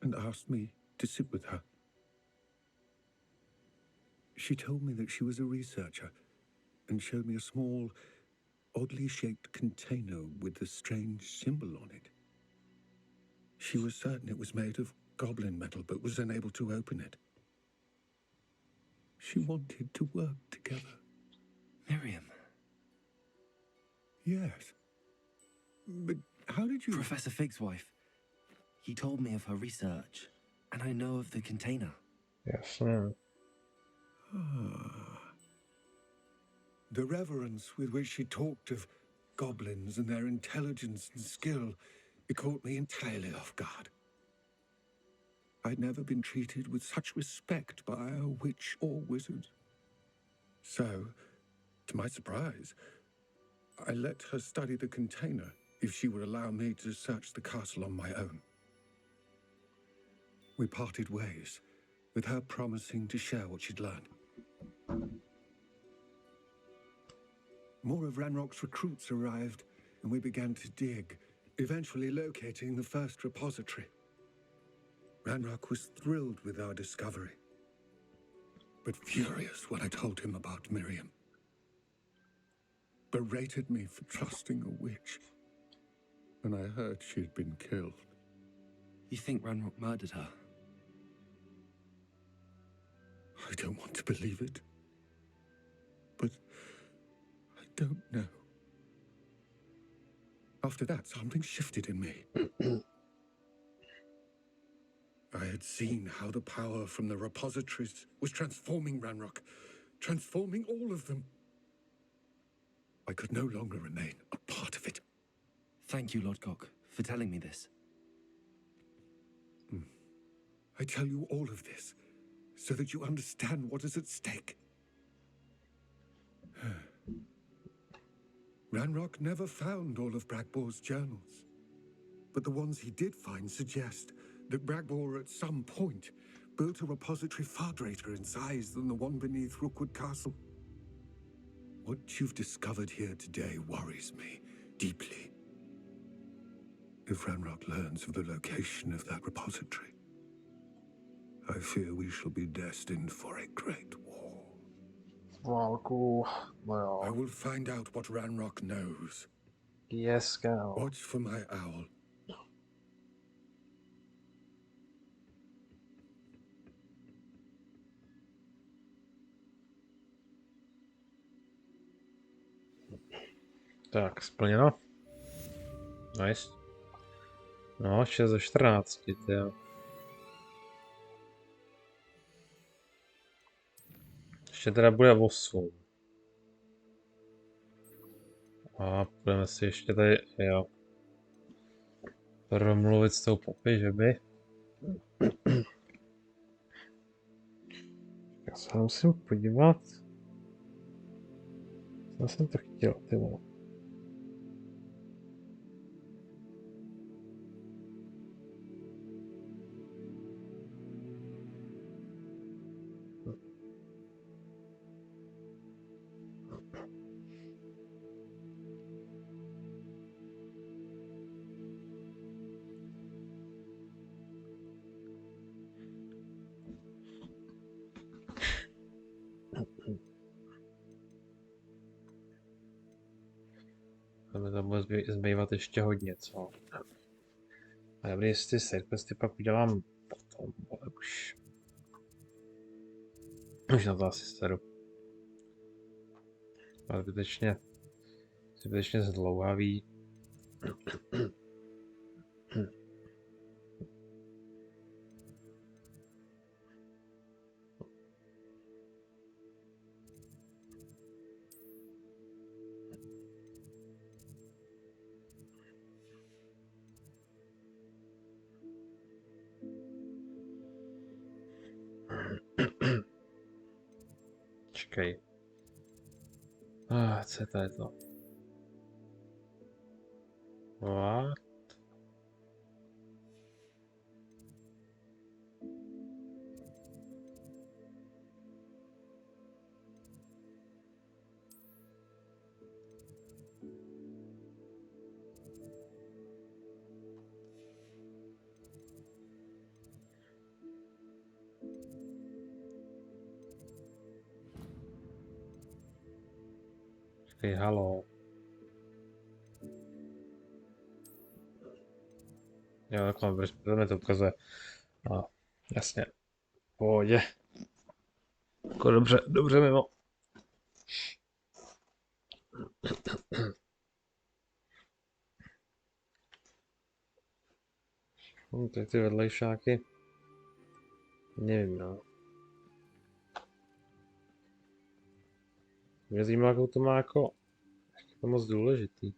and asked me to sit with her. She told me that she was a researcher and showed me a small, oddly shaped container with a strange symbol on it. She was certain it was made of goblin metal, but was unable to open it. She wanted to work together. Miriam. Yes. But how did you... Professor Fig's wife. He told me of her research, and I know of the container. Yes. The reverence with which she talked of goblins and their intelligence and skill, it caught me entirely off guard. I'd never been treated with such respect by a witch or wizard. So, to my surprise, I let her study the container if she would allow me to search the castle on my own. We parted ways, with her promising to share what she'd learned. More of Ranrock's recruits arrived, and we began to dig, eventually locating the first repository. Ranrock was thrilled with our discovery, but furious when I told him about Miriam. Berated me for trusting a witch, and I heard she had been killed. You think Ranrock murdered her? I don't want to believe it, but don't know. After that, something shifted in me. I had seen how the power from the repositories was transforming Ranrock, transforming all of them. I could no longer remain a part of it. Thank you, Lodgok, for telling me this. I tell you all of this so that you understand what is at stake. Ranrock never found all of Bragbor's journals, but the ones he did find suggest that Bragbor at some point built a repository far greater in size than the one beneath Rookwood Castle. What you've discovered here today worries me deeply. If Ranrock learns of the location of that repository, I fear we shall be destined for a great war. Válku, no I jo. will find out what Ranrock knows. Yes, kámo. Watch for my owl. Tak, splněno. Nice. No, 6 ze 14, jo. Ještě teda bude 8. A budeme si ještě tady, jo, promluvit s tou popy, že by. Já se musím podívat. Co jsem to chtěl, ty vole. Tam bude zbývat ještě hodně, co? A dobrý, jestli sidequesty pak udělám potom, ale už na to asi seru. Ale zbytečně zdlouhavý. Čekej. Co je tady to? What? Čekej, halo. Jo, takhle, mi to ukazuje. A, jasně. Pohodě. Jako dobře mimo. Tady ty vedlejšáky. Nevím, no. Mě zajímá, jakou to má jako moc důležitý.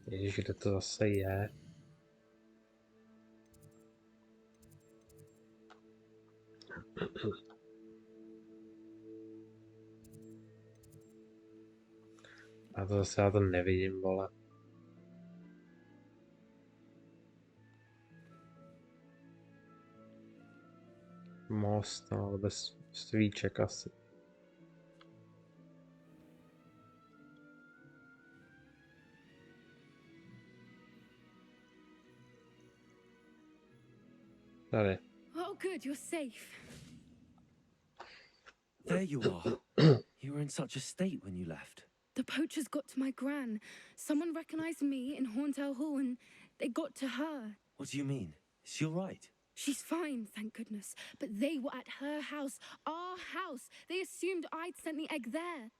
Ježíš, kde to zase je? A to zase já to nevidím, vole. Most, no, ale bez stvíček asi. Tady. Oh, good, you're safe. There you are. You were in such a state when you left. The poachers got to my gran. Someone recognized me in Horntail Hall and they got to her. What do you mean? Is she all right? She's fine, thank goodness. But they were at her house, our house. They assumed I'd sent the egg there.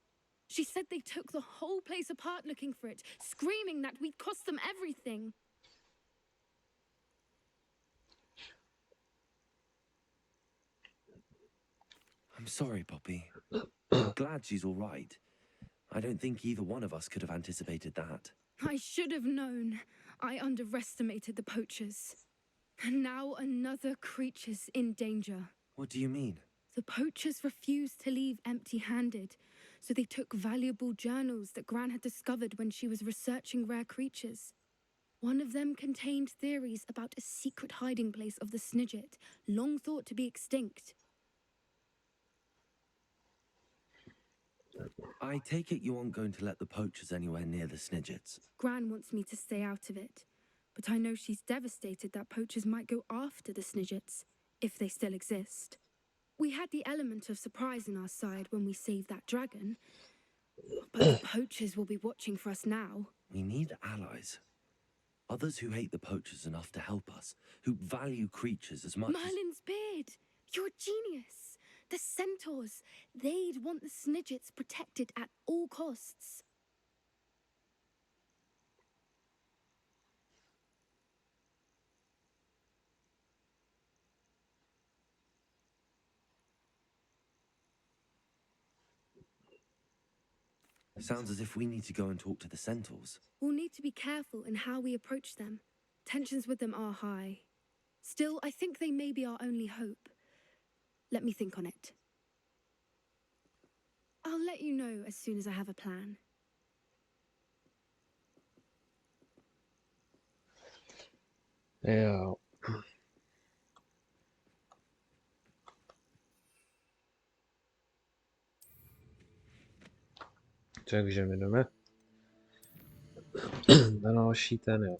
She said they took the whole place apart looking for it, screaming that we'd cost them everything. I'm sorry, Poppy. I'm glad she's all right. I don't think either one of us could have anticipated that. I should have known. I underestimated the poachers. And now another creature's in danger. What do you mean? The poachers refused to leave empty-handed, so they took valuable journals that Gran had discovered when she was researching rare creatures. One of them contained theories about a secret hiding place of the Snidget, long thought to be extinct. I take it you aren't going to let the poachers anywhere near the Snidgets. Gran wants me to stay out of it, but I know she's devastated that poachers might go after the Snidgets, if they still exist. We had the element of surprise on our side when we saved that dragon, but the poachers will be watching for us now. We need allies. Others who hate the poachers enough to help us, who value creatures as much as... Merlin's beard! You're a genius! The centaurs! They'd want the Snidgets protected at all costs. Sounds as if we need to go and talk to the centaurs. We'll need to be careful in how we approach them. Tensions with them are high. Still, I think they may be our only hope. Let me think on it. I'll let you know as soon as I have a plan. Jo. Takže my jdeme na další ten, jo.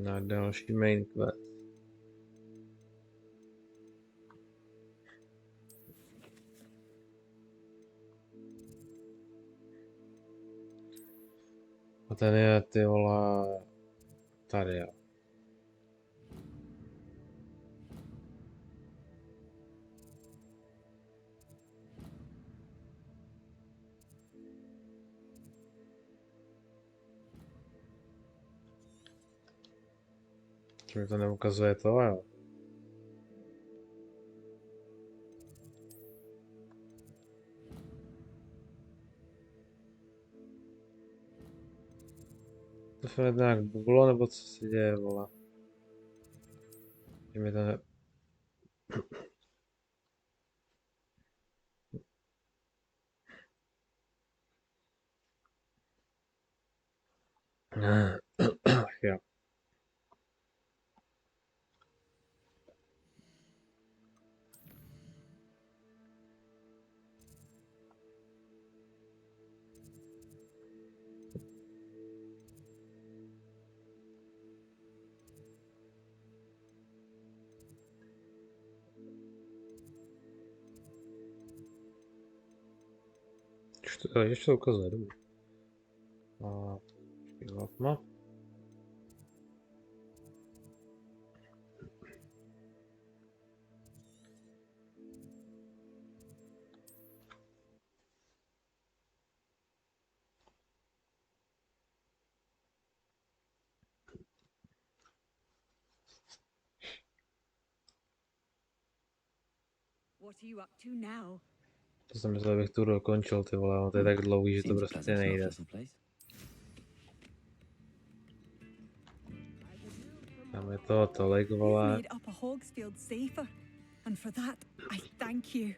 Na další main quest. A ten je, ty vole, tady, jo. Mi to neukazuje to, jo. To se nějak buglo, nebo co se děje, vole. Že mi to ne... jo. Ještě to ukazuje, dobrý. A špívatma. What are you up to now? To jsem myslel, abych tu dokončil, ty vole, ale to je tak dlouhý, že to prostě nejde. Tam je to tolik, vole. Made up a Hogsfield safer, and for that I thank you.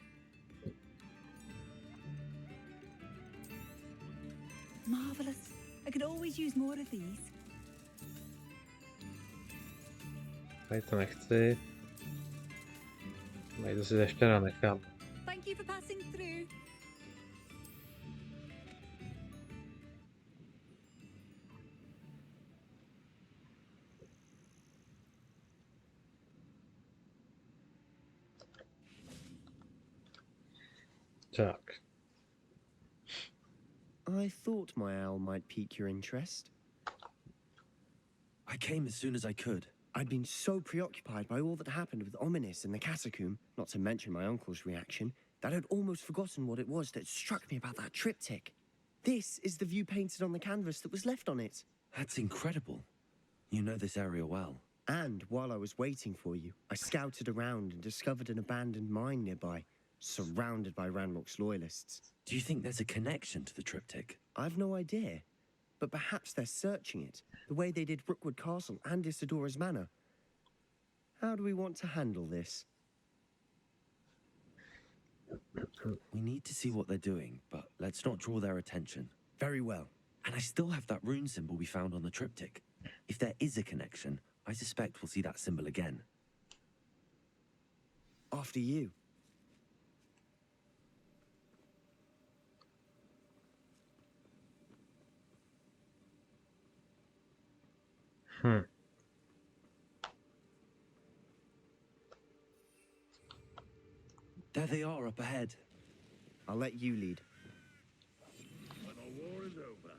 Marvelous. I could always use more of these. Tady to nechci. Tady to si ještě nechám. Thank you for passing through. Tak. I thought my owl might pique your interest. I came as soon as I could. I'd been so preoccupied by all that happened with Ominis and the catacomb, not to mention my uncle's reaction, that I'd almost forgotten what it was that struck me about that triptych. This is the view painted on the canvas that was left on it. That's incredible. You know this area well. And while I was waiting for you, I scouted around and discovered an abandoned mine nearby, surrounded by Ranrock's loyalists. Do you think there's a connection to the triptych? I've no idea, but perhaps they're searching it, the way they did Rookwood Castle and Isidora's Manor. How do we want to handle this? We need to see what they're doing, but let's not draw their attention. Very well. And I still have that rune symbol we found on the triptych. If there is a connection, I suspect we'll see that symbol again. After you. There they are up ahead. I'll let you lead. When the war is over,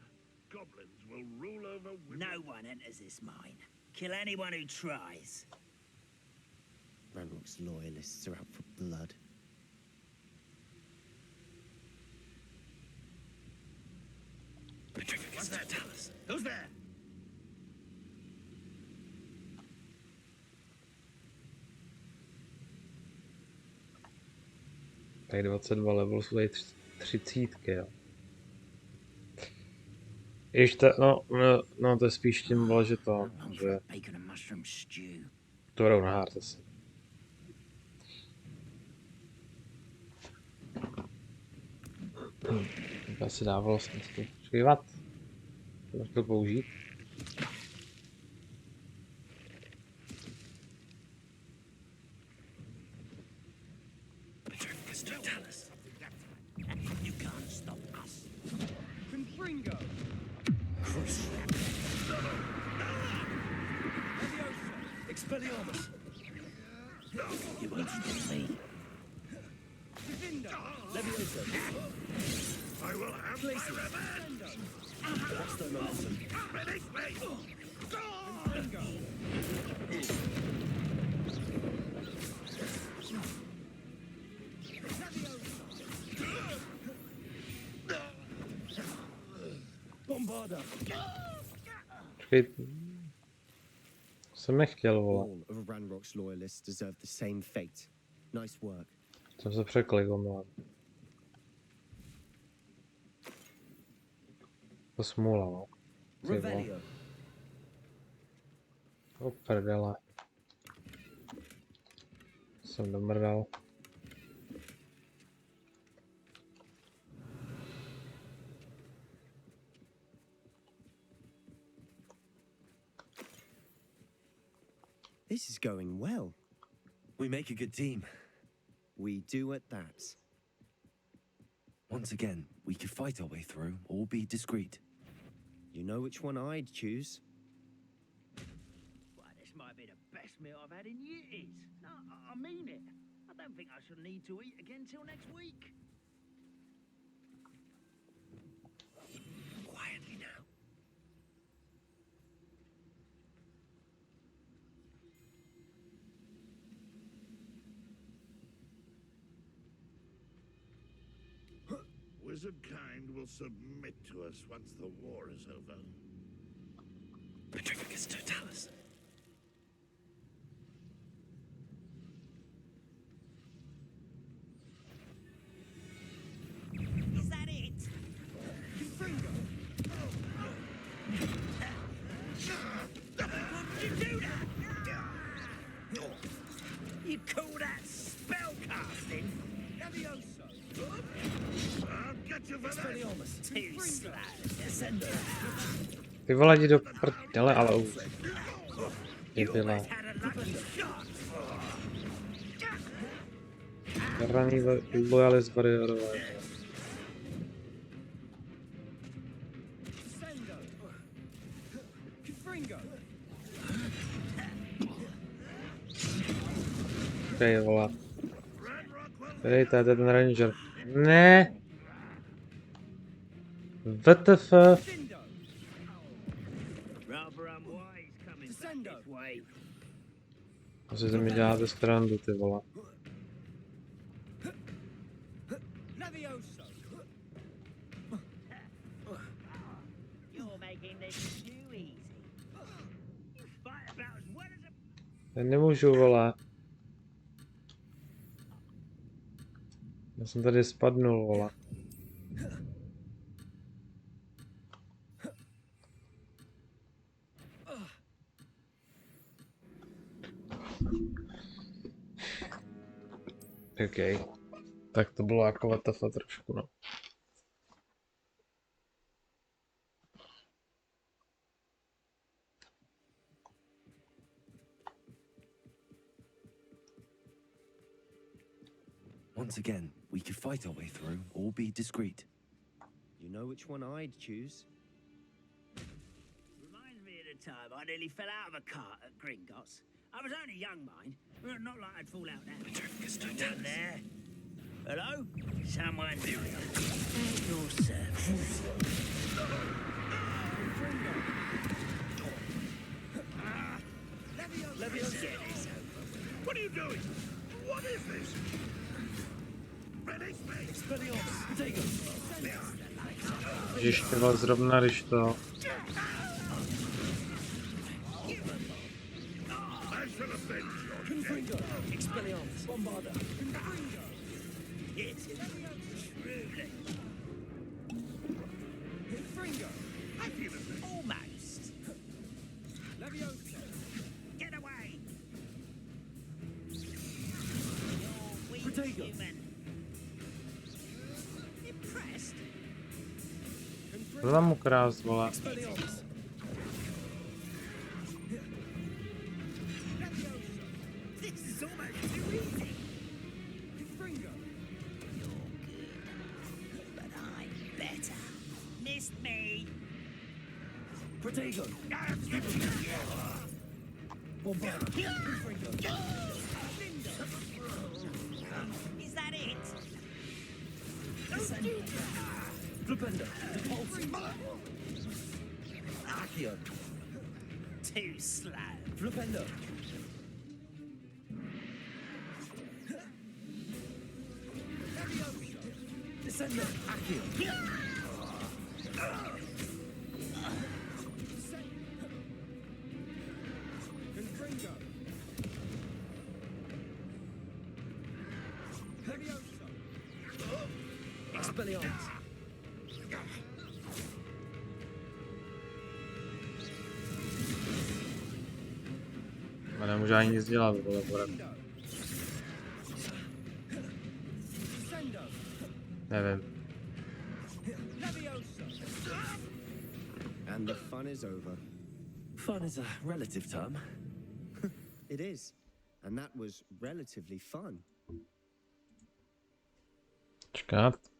goblins will rule over wizards. No one enters this mine. Kill anyone who tries. Ranrock's loyalists are out for blood. What's that? Tell us. Who's there? Tak 22 level jsou tady 30, jo. Ještě, no to je spíš tím, vole, že to, že Bacon and mushroom stew. to jdou na hard asi. To asi dávalo smysl. Počkej, what? To chtěl použít. You can't stop us. Confringo! Expelliarmus! You won't stop me. Levioso! I will have my revenge! What's their momentum? Release me! Bombarda! Počkej. Jsem nechtěl, vole. All of Ranrock's loyalists deserve the same fate. Nice work. Jsem se překlikl, to smůla, no. Ty vole. Revelio! O prdele. Jsem domrdal. This is going well. We make a good team. We do at that. Once again, we could fight our way through or be discreet. You know which one I'd choose? Well, this might be the best meal I've had in years. No, I mean it. I don't think I shall need to eat again till next week. Quietly now. Wizard kind will submit to us once the war is over. Petrificus Totalis. Is that it? Confringo! You do that? You call that spellcasting? Levioso! I'll get you for that! Expelliarmus! Too slow. Descendo. Ty vole, jdi do prdele, ale už. Ty You vole. always had a lucky shot. Raný lojalist variorové. Descendo! Confringo! Okej, vole. Hej, to je ten ranger. Ne! WTF? Findo! Rather unwise Always coming back this way. Asi se mi děláte strandu, ty vole. Levioso! You're making this too easy. You fight about as well as a... Já nemůžu, vole. Já jsem tady spadnul, vole. OK. Tak to bylo jako WTF trošku, no. Once again, we could fight our way through or be discreet. You know which one I'd choose? Reminds me of the time I nearly fell out of a cart at Gringotts. I was only young, mind. Well, not like I'd fall out now. Anyone there? Hello? Someone do it. At your service. Let's get this over with. What are you doing? What is this? Release me! Ježiš, ty vole, zrovna když to... I shall avenge your death. Expelliarmus! Bombarda! It's truly. Fringo! I feel it. Almost. Levioso! Get away! You're weak, Protego. human. Impressed? To tam ukrást, vole. Expelliarmus! This is almost too easy. Fringo! You're good, but I'm better. Missed me. Protego! Bombarda! Fringo! Is that it? Flipendo! Depulse! Accio! Too slow. Flipendo! Descendo! Accio! Confringo! Levioso! Expelliarmus! A nemůžu ani nic dělat, vole, pořád. Descendo! Nevím. Levioso! And the fun is over. Fun is a relative term. It is. And that was relatively fun. Čekat.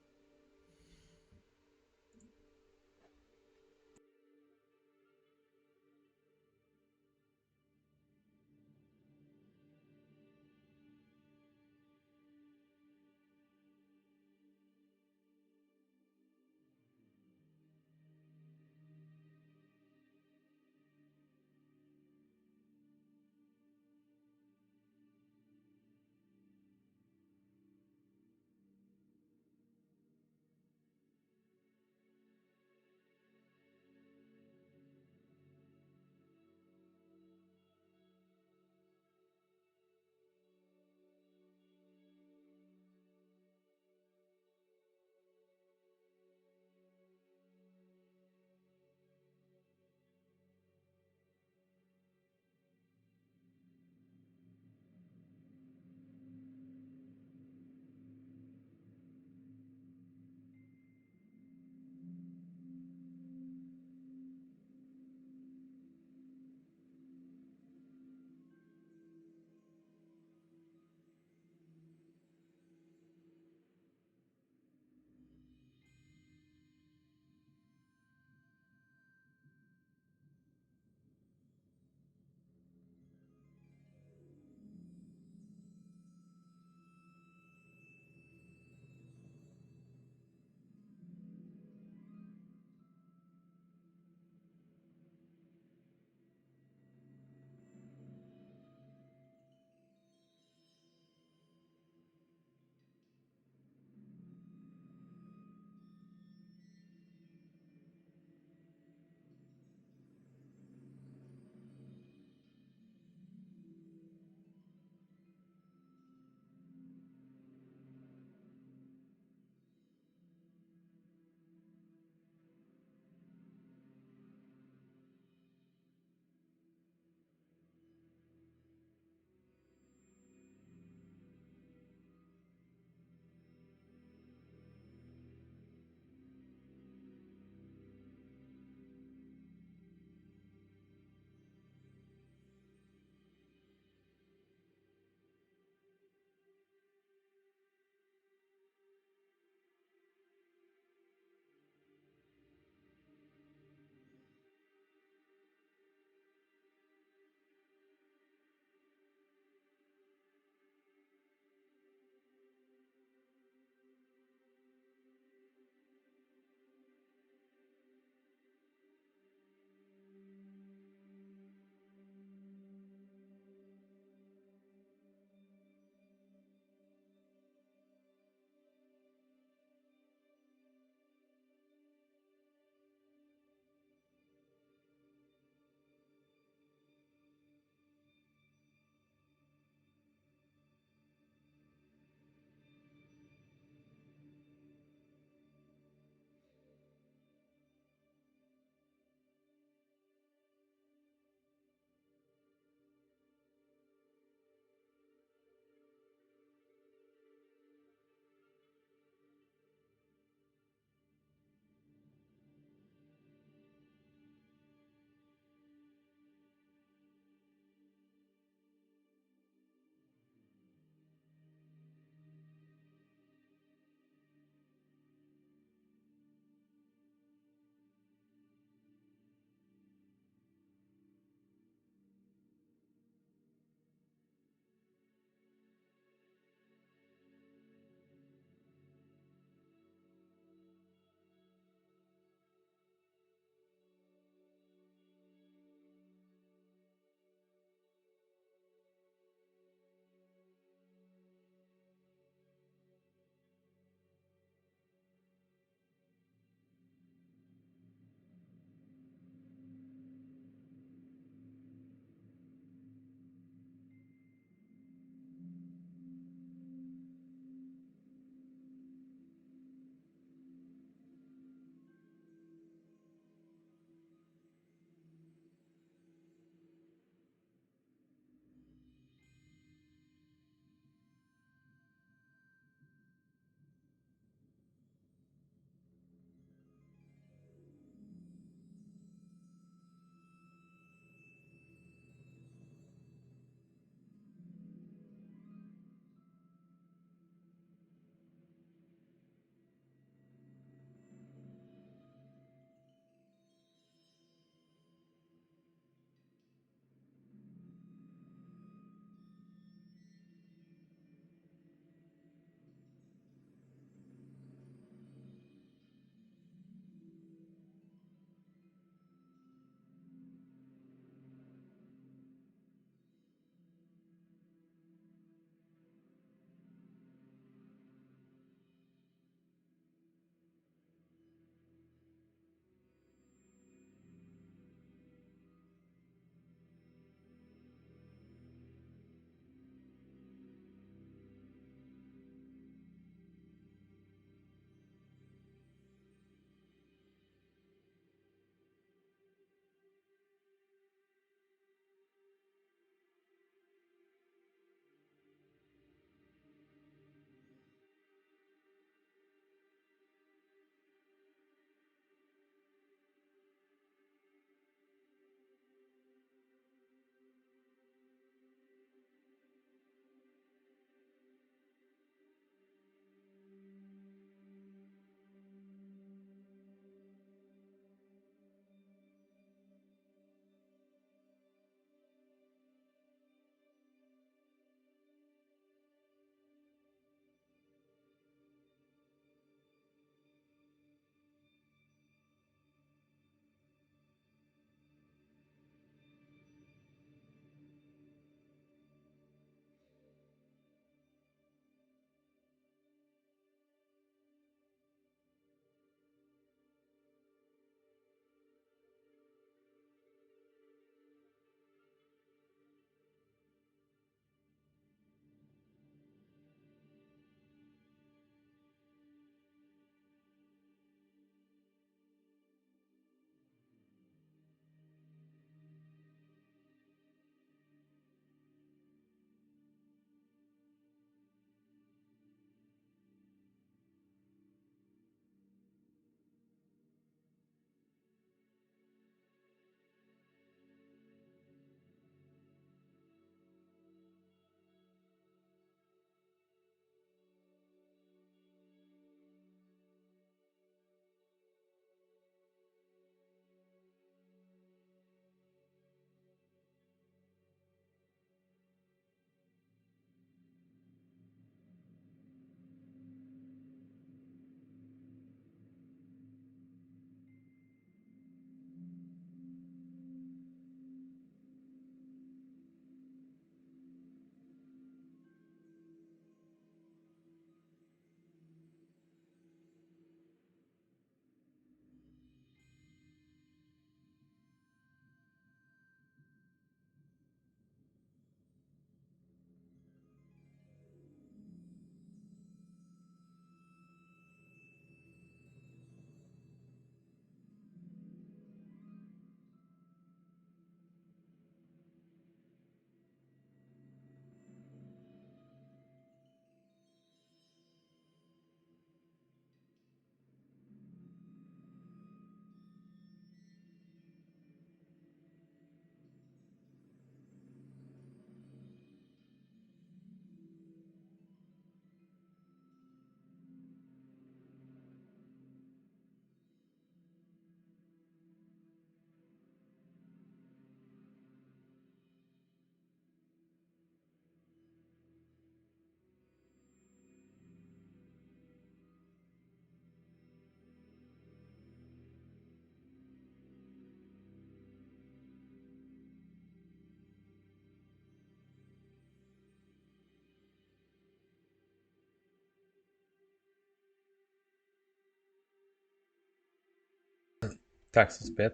Tak jsem zpět.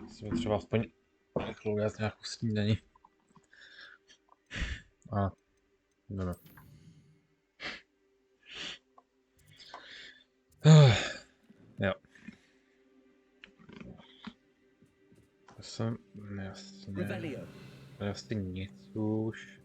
Jsem třeba aspoň rychlou udělat nějakou snídaní. A, jdeme. Jo. To jsem, jasně, asi nic už.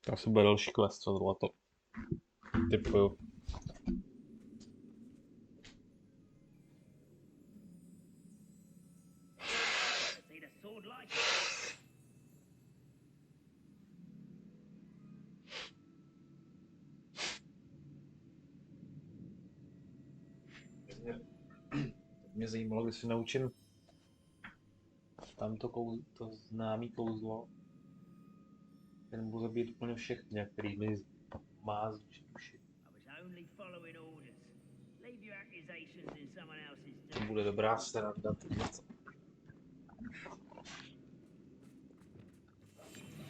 To asi bude další quest, co tohleto. Typuju. See the sword like it. Mě zajímalo, když si naučím tamto to známý kouzlo. Ten budu zabít úplně všechny, který mi má zničit duši. I was only following orders. Leave your accusations in someone else's To doing. bude dobrá sranda.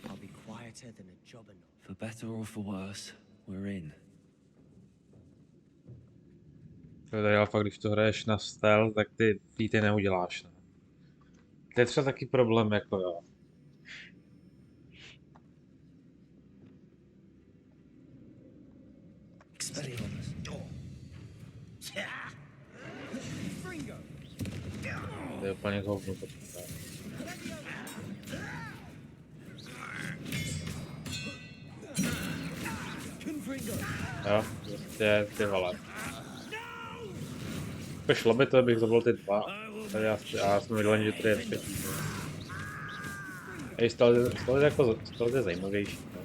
I'll be quieter than a jobberknoll. For better or for worse, we're in. Tady ale fakt, když to hraješ na stealth, tak ty featy neuděláš. Ne? To je třeba taky problém, jako jo. Expelliarmus. To je úplně hovno. Jo, prostě ty vole. Šlo by to, abych zabil ty dva. Tady já jsem viděl, že tady je třetí. Ej, stealth je zajímavější. No.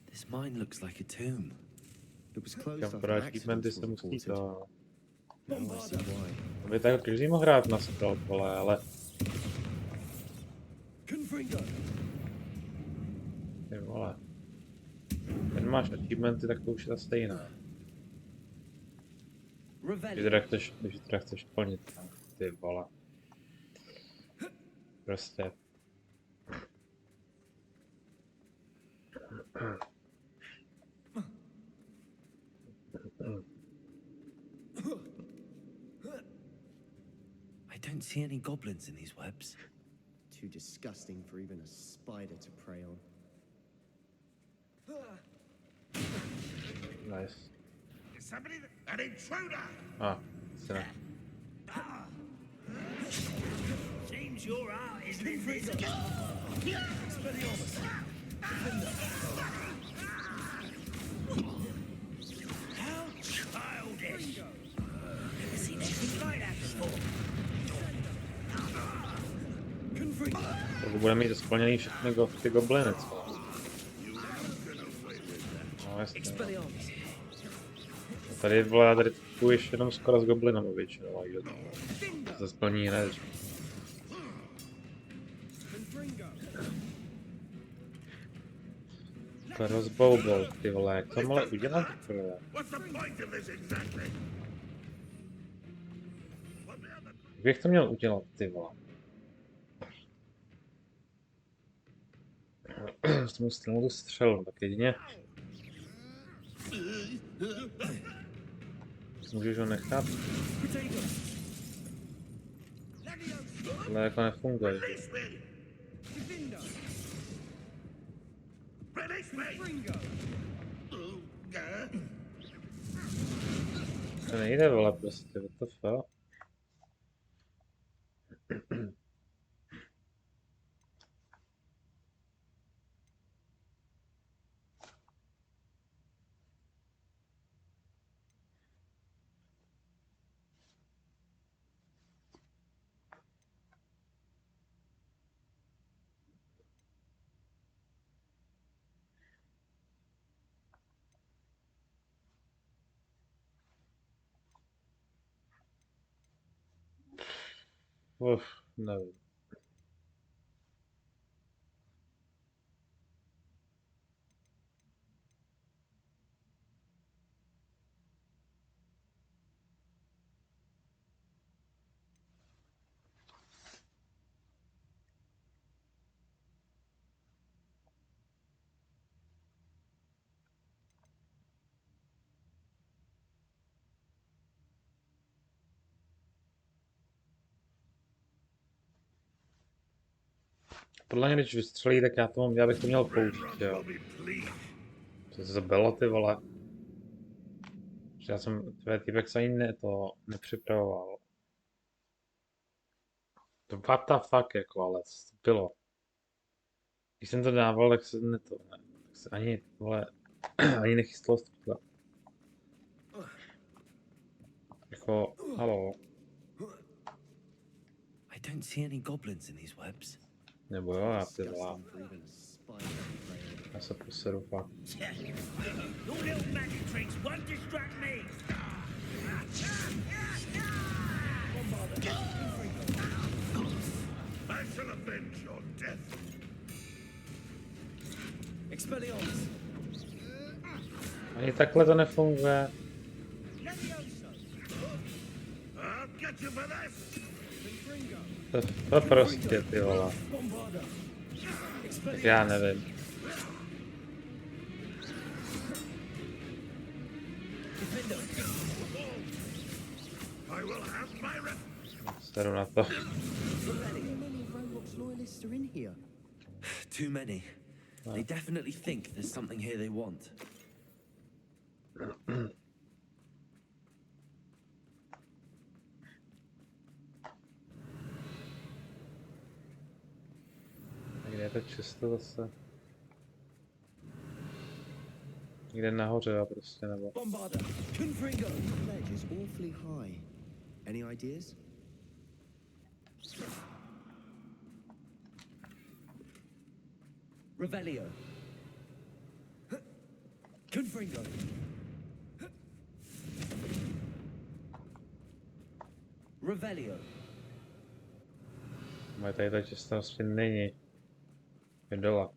This mine looks like a tomb. It was closed Kam off pro an achievementy accident se was musí reported. to... Now I see why. Aby tak každý mohl hrát na stealth, vole, ale... Ty vole. Když máš achievementy, tak to už je ta stejná. Když teda chceš plnit, ty vole. Prostě. I don't see any goblins in these webs. Too disgusting for even a spider to prey on. Nice. Is somebody an intruder? Ah, asi ne. Seems your art isn't in this. How childish! Never seen anything like that before. To bude mít splněný všechny ty gobliny, co? No jasně. No. Tady vole, tady půjdeš jenom skoro s goblinama většinou, takže to se splní hned. Crossbow, ty vole, jak to mohla udělat, ty vole? What's the point of this exactly? What the other... Jak bych to měl udělat, ty vole? S tomu stranou tu střelu, tak jedině... Můžeš ho nechat? Ale jako nefunguje. Release me! Release me! To nejde, vole, prostě, what the fuck? Uf, nevím. Podle mě, když vystřelí, tak já bych to měl použít, jo. Co se to bylo, ty vole? Že já jsem tvé týpek se ani to nepřipravoval. To what the fuck, jako, ale co to bylo? Když jsem to dával, tak se ne to, ne, tak se ani, vole, ani nechystalo střílet. Jako, halo. I don't see any goblins in these webs. Nebo jo, já ty vole. Já se poseru fakt. Your little magic tricks won't distract me. I shall avenge your death. Expelliarmus! Ani takhle to nefunguje. I'll get you for this. To prostě, ty vole. Tak já nevím. I will have my Seru na to. Loyalists are in here. Too many. They definitely think there's something here they want. Kde je to čisto zase? Někde nahoře, jo, prostě, nebo... Bombarda! Confringo! The ledge is awfully high. Any ideas? Revelio! Confringo! Revelio! Ale tady to čisto vlastně není. Je dole.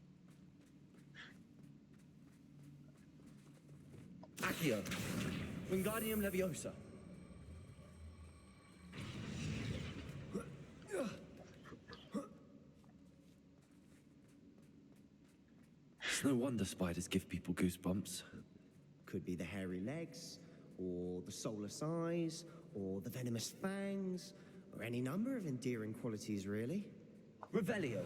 Accio! Wingardium Leviosa! It's no wonder spiders give people goosebumps. Could be the hairy legs, or the soulless eyes, or the venomous fangs, or any number of endearing qualities, really. Revelio!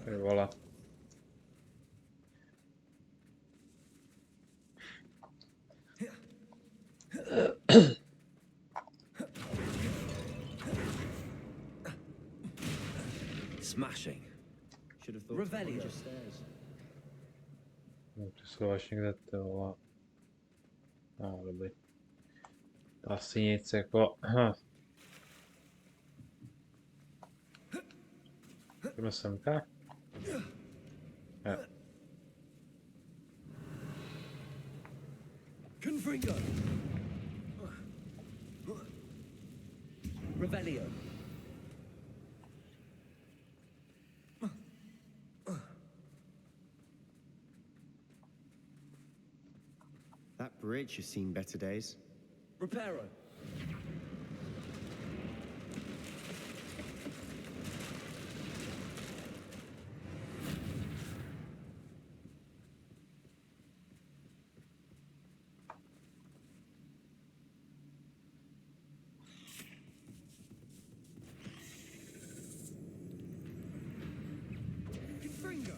Ty vole. Smashing. Should have thought Revelio. just stairs. No, ty jsou až někde, ty vole. No, dobrý. To asi nic jako... Jdeme semka? Jo. Confringo! Revelio! That bridge has seen better days. Reparo! Confringo.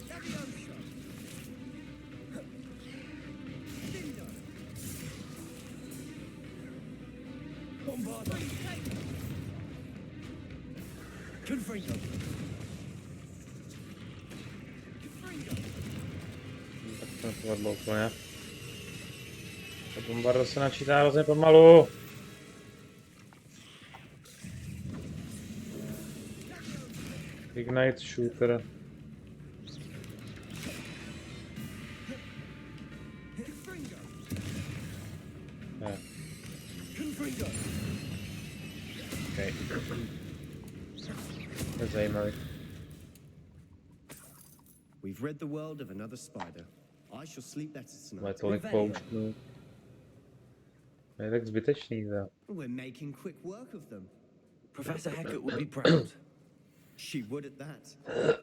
Leviosa. Lindo. Bombarda! Confringo! Confringo. Tak to nepovedlo úplně. Ta bombarda se načítá hrozně pomalu. Ignite shooter. Confringo. Ne, Confringo! okay. To je zajímavý. We've rid the world of another spider. I shall sleep better Má tonight. tolik pouštů. Je tak zbytečný, to. We're making quick work of them. Professor Hecat would be proud. She would at that.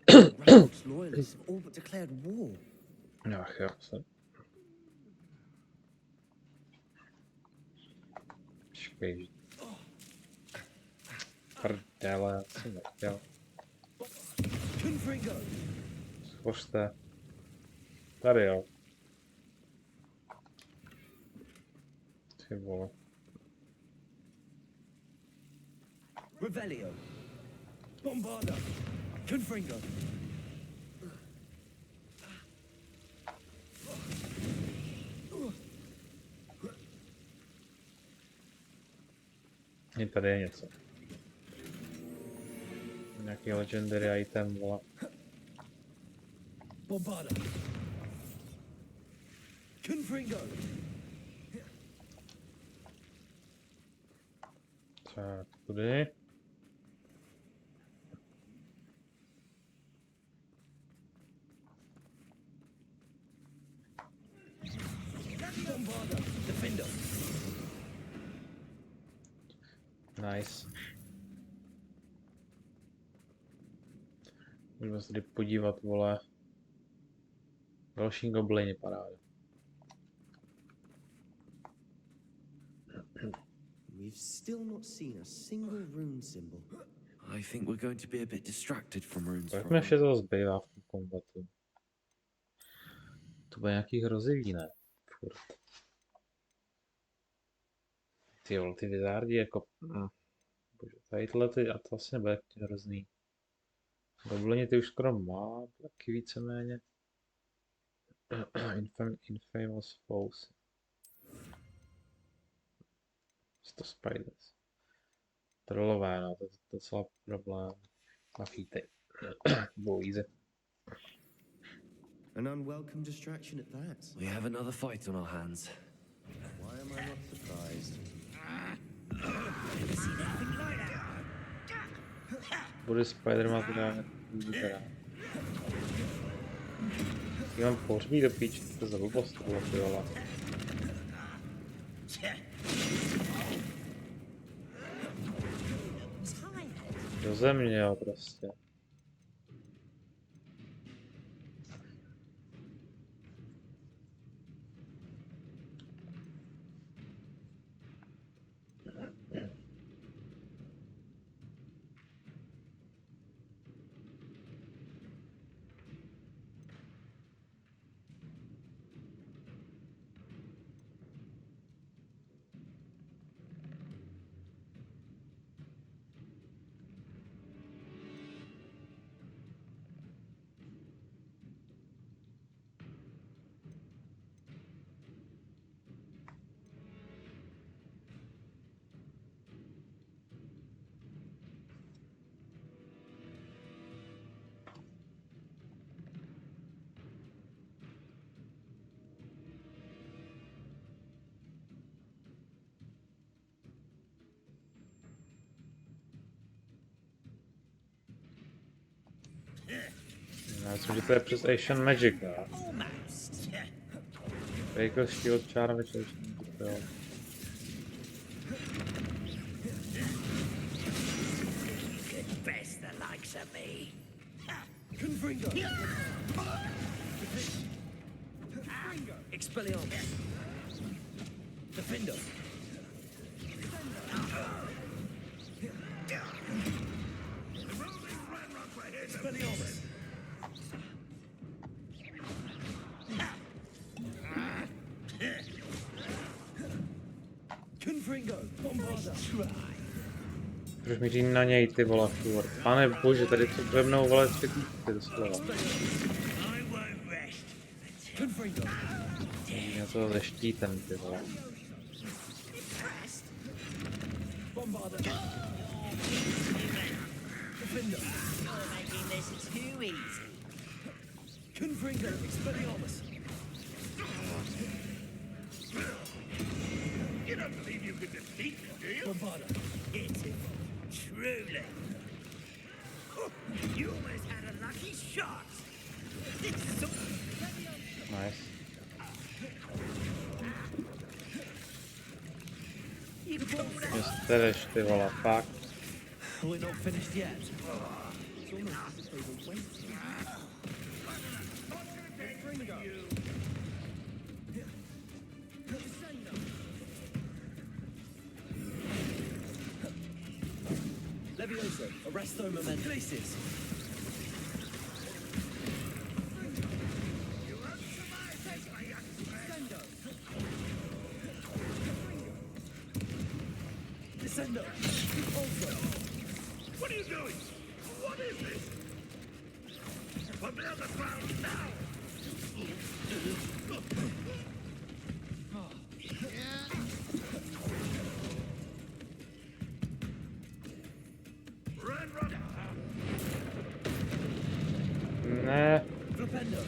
Hogwarts loyalists have all but declared war. Ach jo, se. Počkej. Prdele, já jsem nechtěl. Schořte. Tady jo. Ty vole. Revelio. Bombarda. Confringo. I tady je něco. Nějaký legendary item, vole. Bombarda. Confringo. Tak, tudy. Bombarda. Defender. Nice. Můžeme se tady podívat, vole. Další goblini, paráda. We've still not seen a single rune symbol. I think we're going to be a bit distracted from runes. Jak mi ještě to zbývá v tom kombatu? To bude nějaký hrozivý, ne? Furt. Ty vole, ty vizardi jako... Bože, tadyhle ty, a to asi nebude hrozný. Goblini ty už skoro má, taky víceméně. Infamous foes. 100 spiders. Trollové, no, to je docela problém. Mafíty. Boys. An unwelcome distraction at that. We have another fight on our hands. Why am I not surprised? Never seen anything like that. Bude Spider-Man vypadá. Já mám pohřbí do píči, to za blbost bylo, ty vole. Do země, jo, prostě. Já myslím, že to je přes Asian Magic, ne? Almost. Vehicle Shield Charm Asian Magic, jo. Could best the likes of me. Confringo. Expelliarmus. Defender. Expelliarmus. Confringo. Bombarda. Proč míří na něj, ty vole, furt. Pane bože, tady to ve mnou, vole, světlíky, to slova. I won't rest. Confringo. Něco se štítem, ty vole. Bombarda. Defender. You're making this too easy. Confringo. Expelliarmus. You don't believe you can defeat me, do you? Bombarda. Pitiful. Truly. You almost had a lucky shot. This sort Nice. Jdeš ty vole, fakt. We're not finished yet. It's almost as if they were waiting. Fringo. Levioso, arresto momentum. Glacis. Descendo. Also. What are you doing? What is this? Put me on the ground now! Run, run! Ne, Flipendo.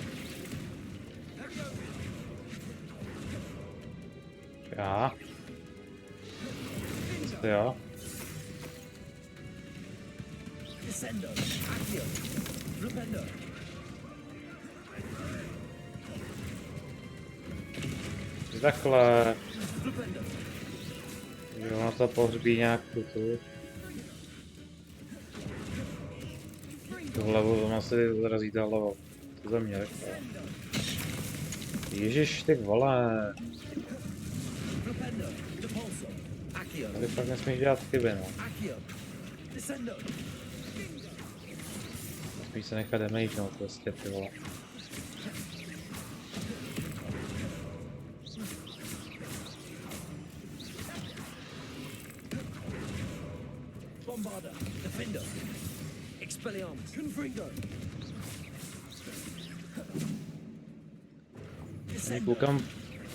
já. Jo. Descendo. Accio. Flipendo. Takhle. Flipendo. Že ono to pohřbí nějak tu. Tu hlavu, ono si zrazí ta hlava. To za mě řekl. Ježiš, ty vole. Flipendo. Depulso. Accio. Tady fakt nesmíš dělat chyby, no. Accio. Descendo. Nesmíš se nechat damagenout prostě, ty vole. Bombarda. Defendo. Expelliarmus. Confringo. Descendo. Koukám,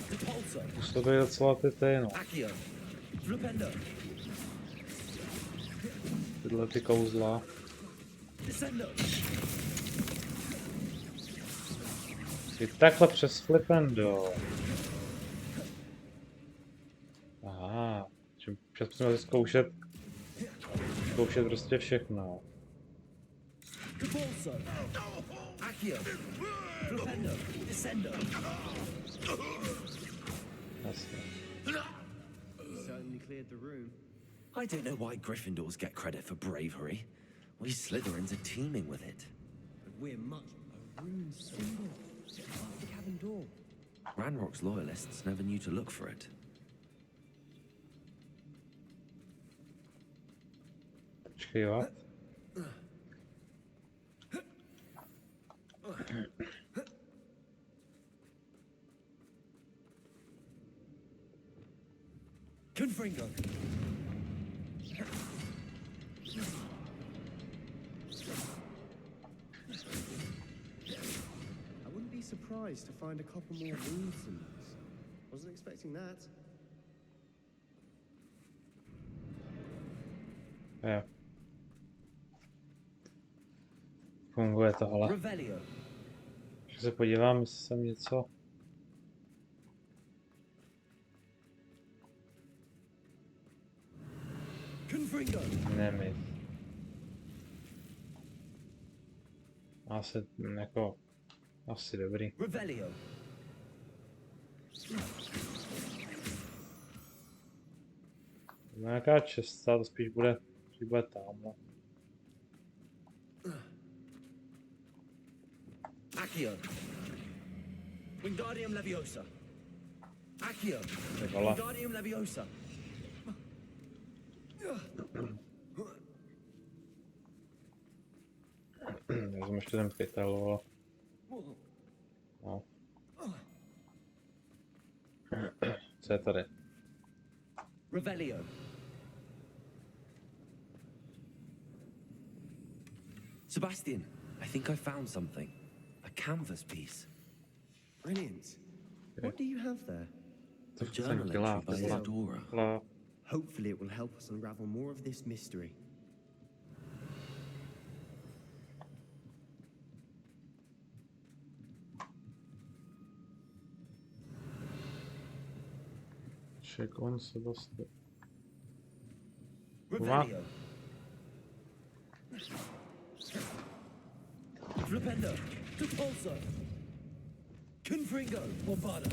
Depulso. působí docela ty, no. Accio. Flipendo. Tyhle ty kouzla. Descendo. Ty takhle přes flipendo. Aha, že přes musíme zkoušet prostě všechno. Depulso. Accio. Flipendo. Descendo. Jasně. Certainly cleared the room. I don't know why Gryffindors get credit for bravery. We Slytherins are teeming with it. But we're much a rune symbol. Above the cabin door. Ranrock's loyalists never knew to look for it. Počkej, what? Confringo. I wouldn't be surprised to find a couple more rune symbols. Wasn't expecting that. Jo. Funguje tohle. Revelio. Když se podívám, jestli jsem něco... Confringo. Nemysl. Asi jako... Asi dobrý. Revelio. Nějaká česta, to spíš bude tamhle. Accio. Wingardium Leviosa. Accio. Ty vole. Wingardium Leviosa. Vezmu ještě ten pytel, vole. No. Co je tady? Revelio. Sebastian, I think I found something. A canvas piece. Brilliant. What do you have there? To A jsem journal dělá, entry by ty vole. Theodora. Hopefully it will help us unravel more of this mystery. Check on Sebastian. Revelio. Flipendo. Depulso. Confringo. Bombarda.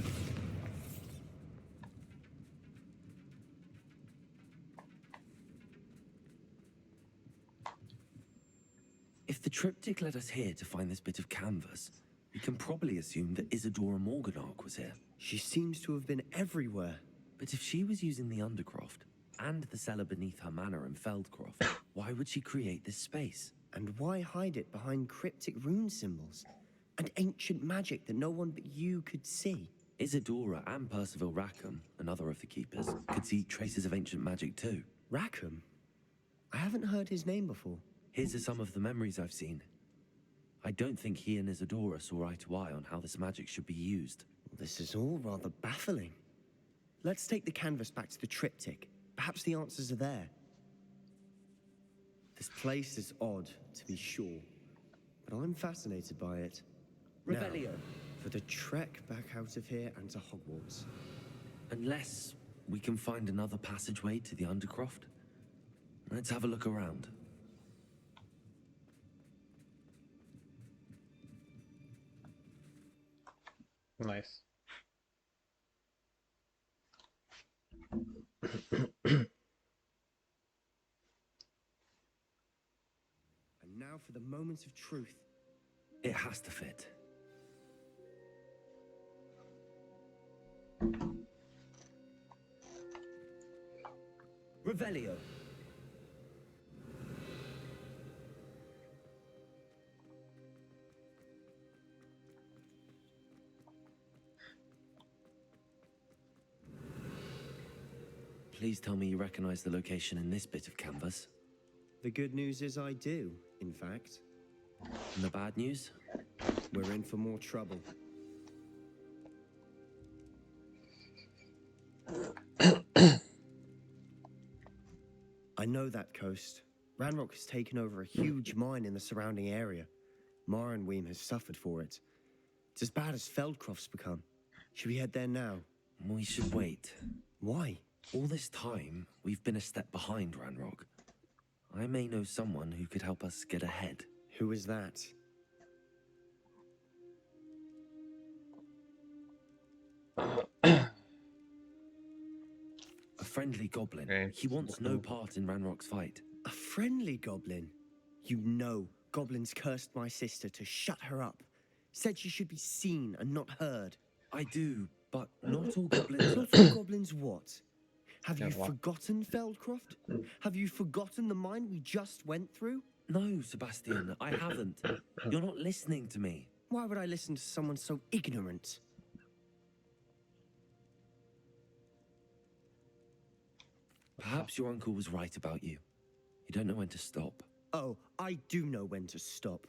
If the triptych led us here to find this bit of canvas, we can probably assume that Isadora Morganach was here. She seems to have been everywhere. But if she was using the Undercroft and the cellar beneath her manor in Feldcroft, why would she create this space? And why hide it behind cryptic rune symbols? And ancient magic that no one but you could see? Isadora and Percival Rackham, another of the keepers, could see traces of ancient magic too. Rackham? I haven't heard his name before. His are some of the memories I've seen. I don't think he and Isadora saw eye to eye on how this magic should be used. This is all rather baffling. Let's take the canvas back to the triptych. Perhaps the answers are there. This place is odd, to be sure, but I'm fascinated by it. Revelio. Now, for the trek back out of here and to Hogwarts. Unless we can find another passageway to the Undercroft. Let's have a look around. Nice. And now for the moment of truth. It has to fit. Revelio. Please tell me you recognize the location in this bit of canvas. The good news is I do, in fact. And the bad news? We're in for more trouble. I know that coast. Ranrock has taken over a huge mine in the surrounding area. Marenweem has suffered for it. It's as bad as Feldcroft's become. Should we head there now? We should wait. Why? All this time, we've been a step behind Ranrock. I may know someone who could help us get ahead. Who is that? A friendly goblin. Okay. He wants no part in Ranrock's fight. A friendly goblin? You know, goblins cursed my sister to shut her up. Said she should be seen and not heard. I do, but not all goblins. Not all goblins what? Have Yeah, you what? forgotten Feldcroft? Have you forgotten the mine we just went through? No, Sebastian, I haven't. You're not listening to me. Why would I listen to someone so ignorant? Perhaps your uncle was right about you. You don't know when to stop. Oh, I do know when to stop.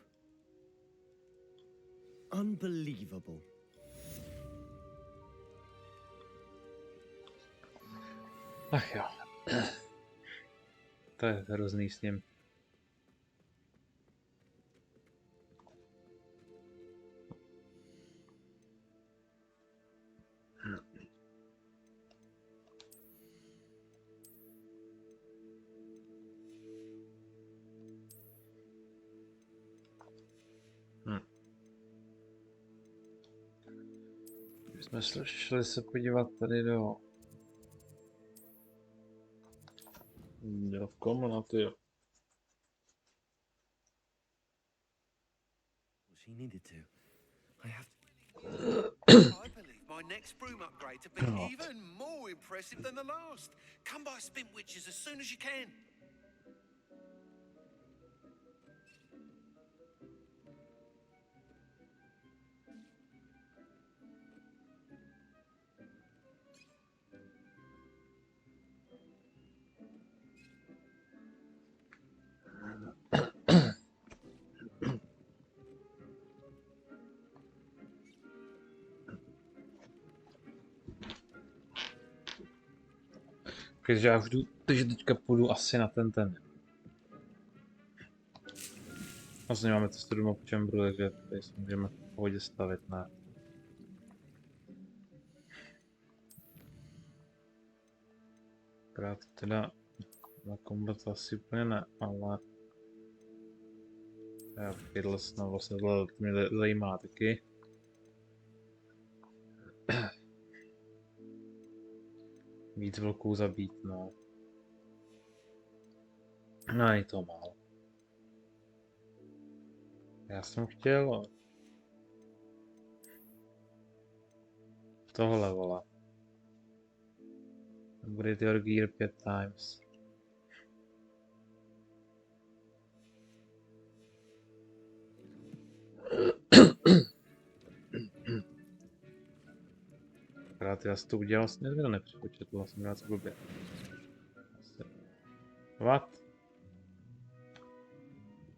Unbelievable. Ach jo. To je hrozný s ním. Jsme šli se podívat tady do komnaty. She needed to. I have I believe my next broom upgrade to be God. even more impressive than the last. Come by Spin Witches as soon as you can. Takže já už jdu, takže teďka půjdu asi na ten. Vlastně máme cestu domů po Čembru, takže tady si můžeme v pohodě stavit, ne? Krát teda na kombat asi úplně ne, ale já pědl snad vlastně to mě zajímá taky. Víc vlků zabít, no. No, je to málo. Já jsem chtěl tohle, vole. Upgrade your gear 5 times. Akorát já si to udělal, vlastně to nepřepočetl, jsem rád co blbě. What?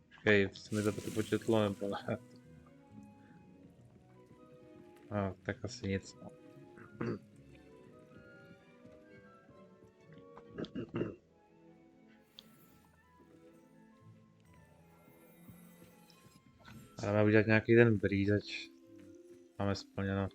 Počkej, to mi to přepočetlo, nebo ne? Tak asi nic, no. A jdeme udělat nějaký ten brýzač. Máme splněno.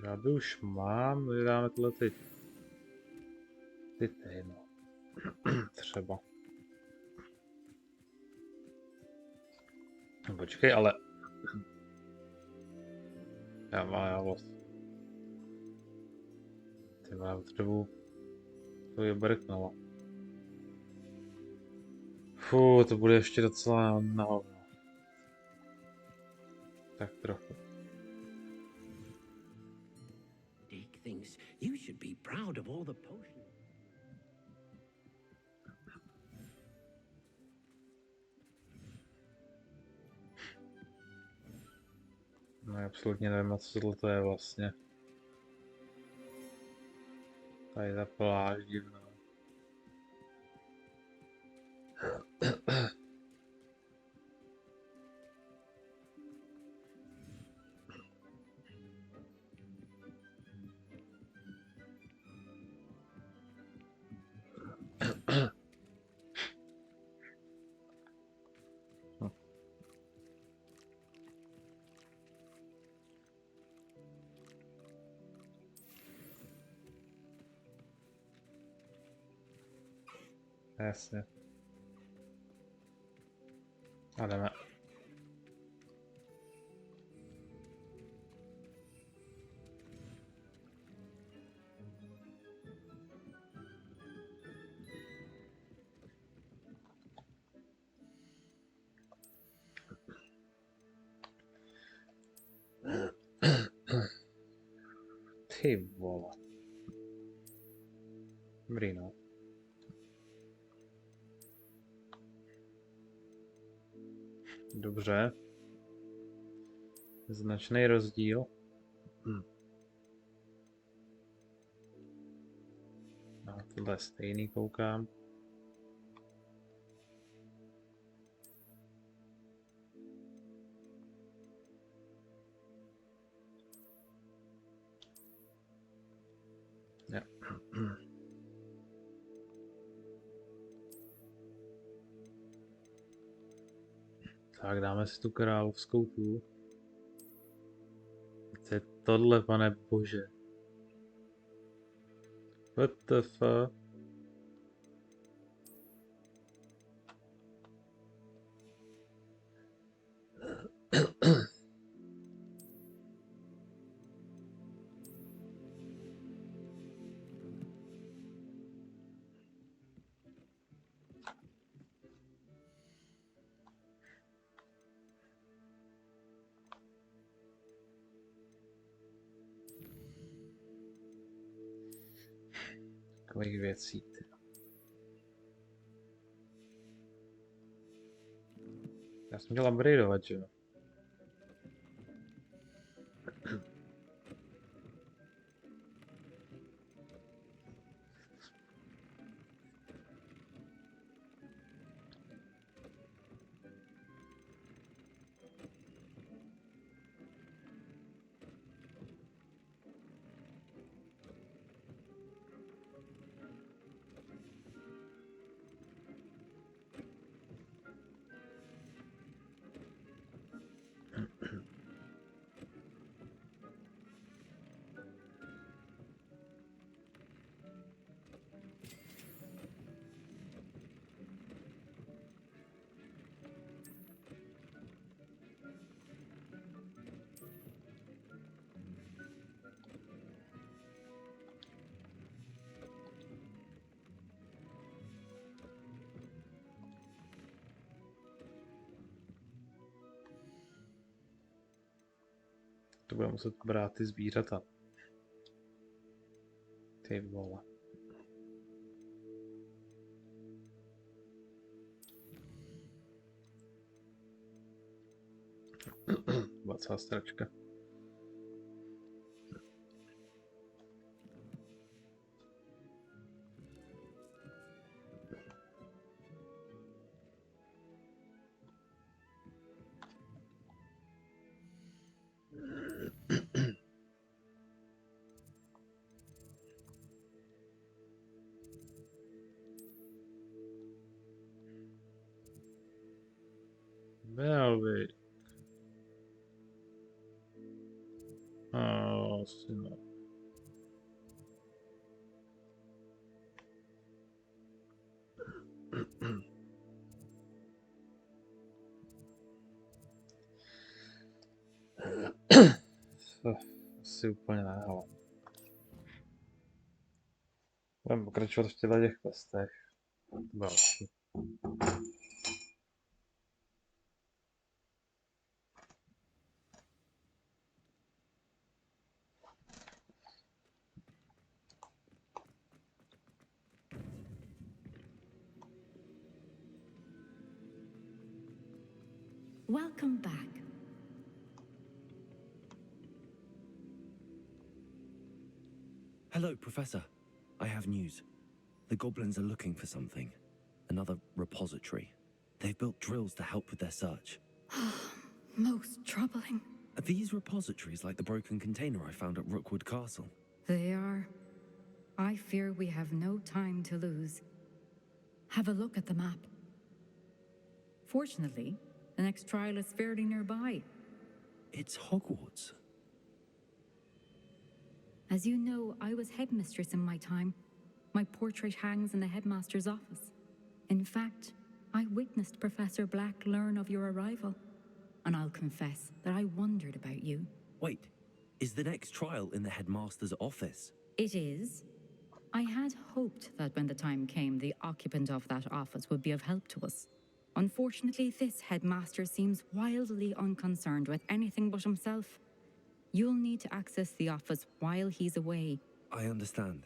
Žáby už mám, vydáme tyhle ty no. Třeba. Počkej, ale... Já vlastně... Ty vole, potřebuji... To je brknalo. To bude ještě docela nahovno. Tak trochu. Dick thinks you should be proud of all the potions. No, já absolutně nevím, co tohle to je vlastně. Tady ta pláž divná. Jasně. A jdeme. Ty vole. Dobrý, no. Dobře. Značný rozdíl. No, tohle je stejný, koukám. Jo. Tak dáme si tu královskou tu. Co je tohle, pane bože? What the fuck? Kolik věcí, ty. Já jsem chtěl upgradeovat, že jo? to bude muset brát ty zvířata. Ty vole. Vacá stračka. Velvy. Asi ne. Asi úplně ne, ale. Budeme pokračovat v těch questech. Další. Welcome back. Hello, Professor. I have news. The goblins are looking for something. Another repository. They've built drills to help with their search. Most troubling. Are these repositories like the broken container I found at Rookwood Castle? They are. I fear we have no time to lose. Have a look at the map. Fortunately, the next trial is fairly nearby. It's Hogwarts. As you know, I was headmistress in my time. My portrait hangs in the headmaster's office. In fact, I witnessed Professor Black learn of your arrival. And I'll confess that I wondered about you. Wait, is the next trial in the headmaster's office? It is. I had hoped that when the time came, the occupant of that office would be of help to us. Unfortunately, this headmaster seems wildly unconcerned with anything but himself. You'll need to access the office while he's away. I understand.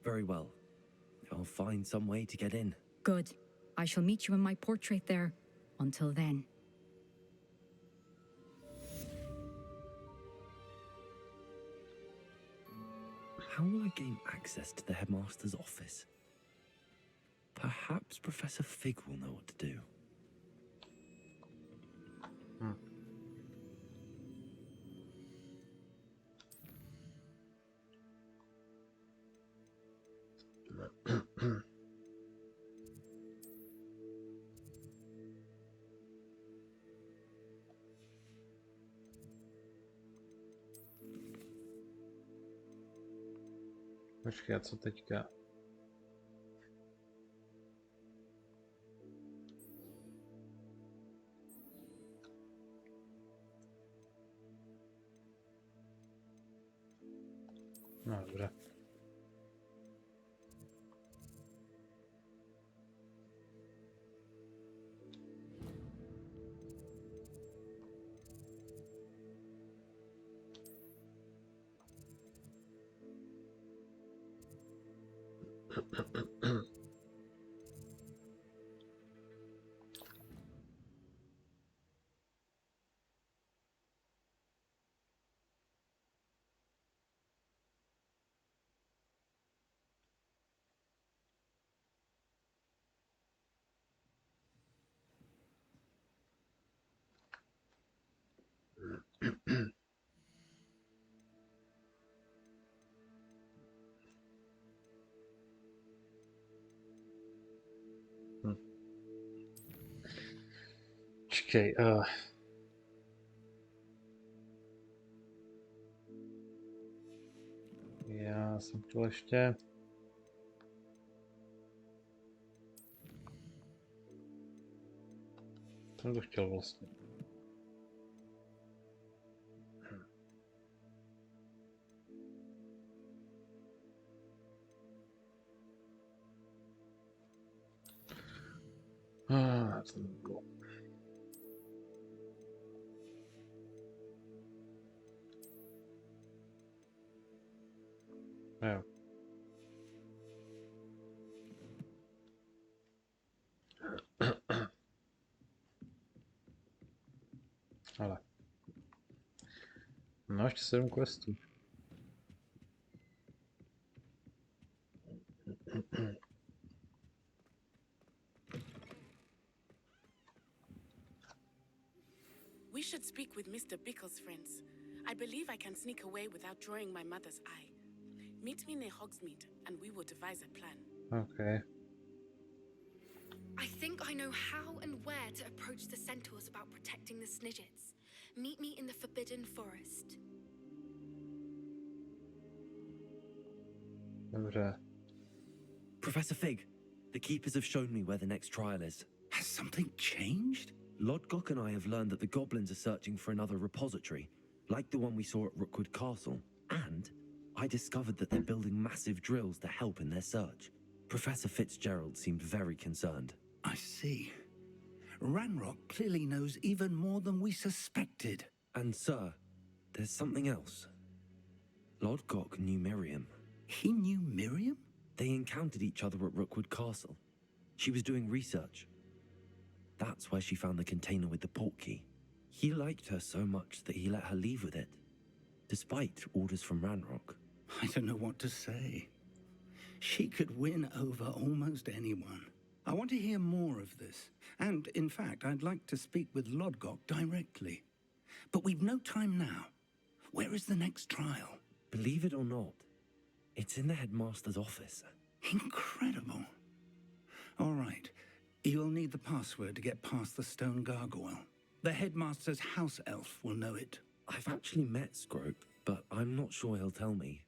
Very well. I'll find some way to get in. Good. I shall meet you in my portrait there. Until then. How will I gain access to the headmaster's office? Perhaps Professor Fig will know what to do. Počkej, a co teďka? No, dobře. Počkej, já jsem chtěl ještě... Co jsem to chtěl vlastně? To nebylo. Ale. No, ještě 7 questů. We should speak with Mr. Bickle's friends. I believe I can sneak away without drawing my mother's eye. Meet me near Hogsmeade, and we will devise a plan. Okay. I think I know how and where to approach the centaurs about protecting the Snidgets. Meet me in the Forbidden Forest. Dobře. Professor Fig, the Keepers have shown me where the next trial is. Has something changed? Lodgok and I have learned that the goblins are searching for another repository, like the one we saw at Rookwood Castle. And I discovered that they're building massive drills to help in their search. Professor Fitzgerald seemed very concerned. I see. Ranrock clearly knows even more than we suspected. And sir, there's something else. Lodgok knew Miriam. He knew Miriam? They encountered each other at Rookwood Castle. She was doing research. That's where she found the container with the portkey. He liked her so much that he let her leave with it, despite orders from Ranrock. I don't know what to say. She could win over almost anyone. I want to hear more of this. And, in fact, I'd like to speak with Lodgok directly. But we've no time now. Where is the next trial? Believe it or not, it's in the headmaster's office. Incredible. All right. You'll need the password to get past the stone gargoyle. The headmaster's house elf will know it. I've actually met Scrope, but I'm not sure he'll tell me.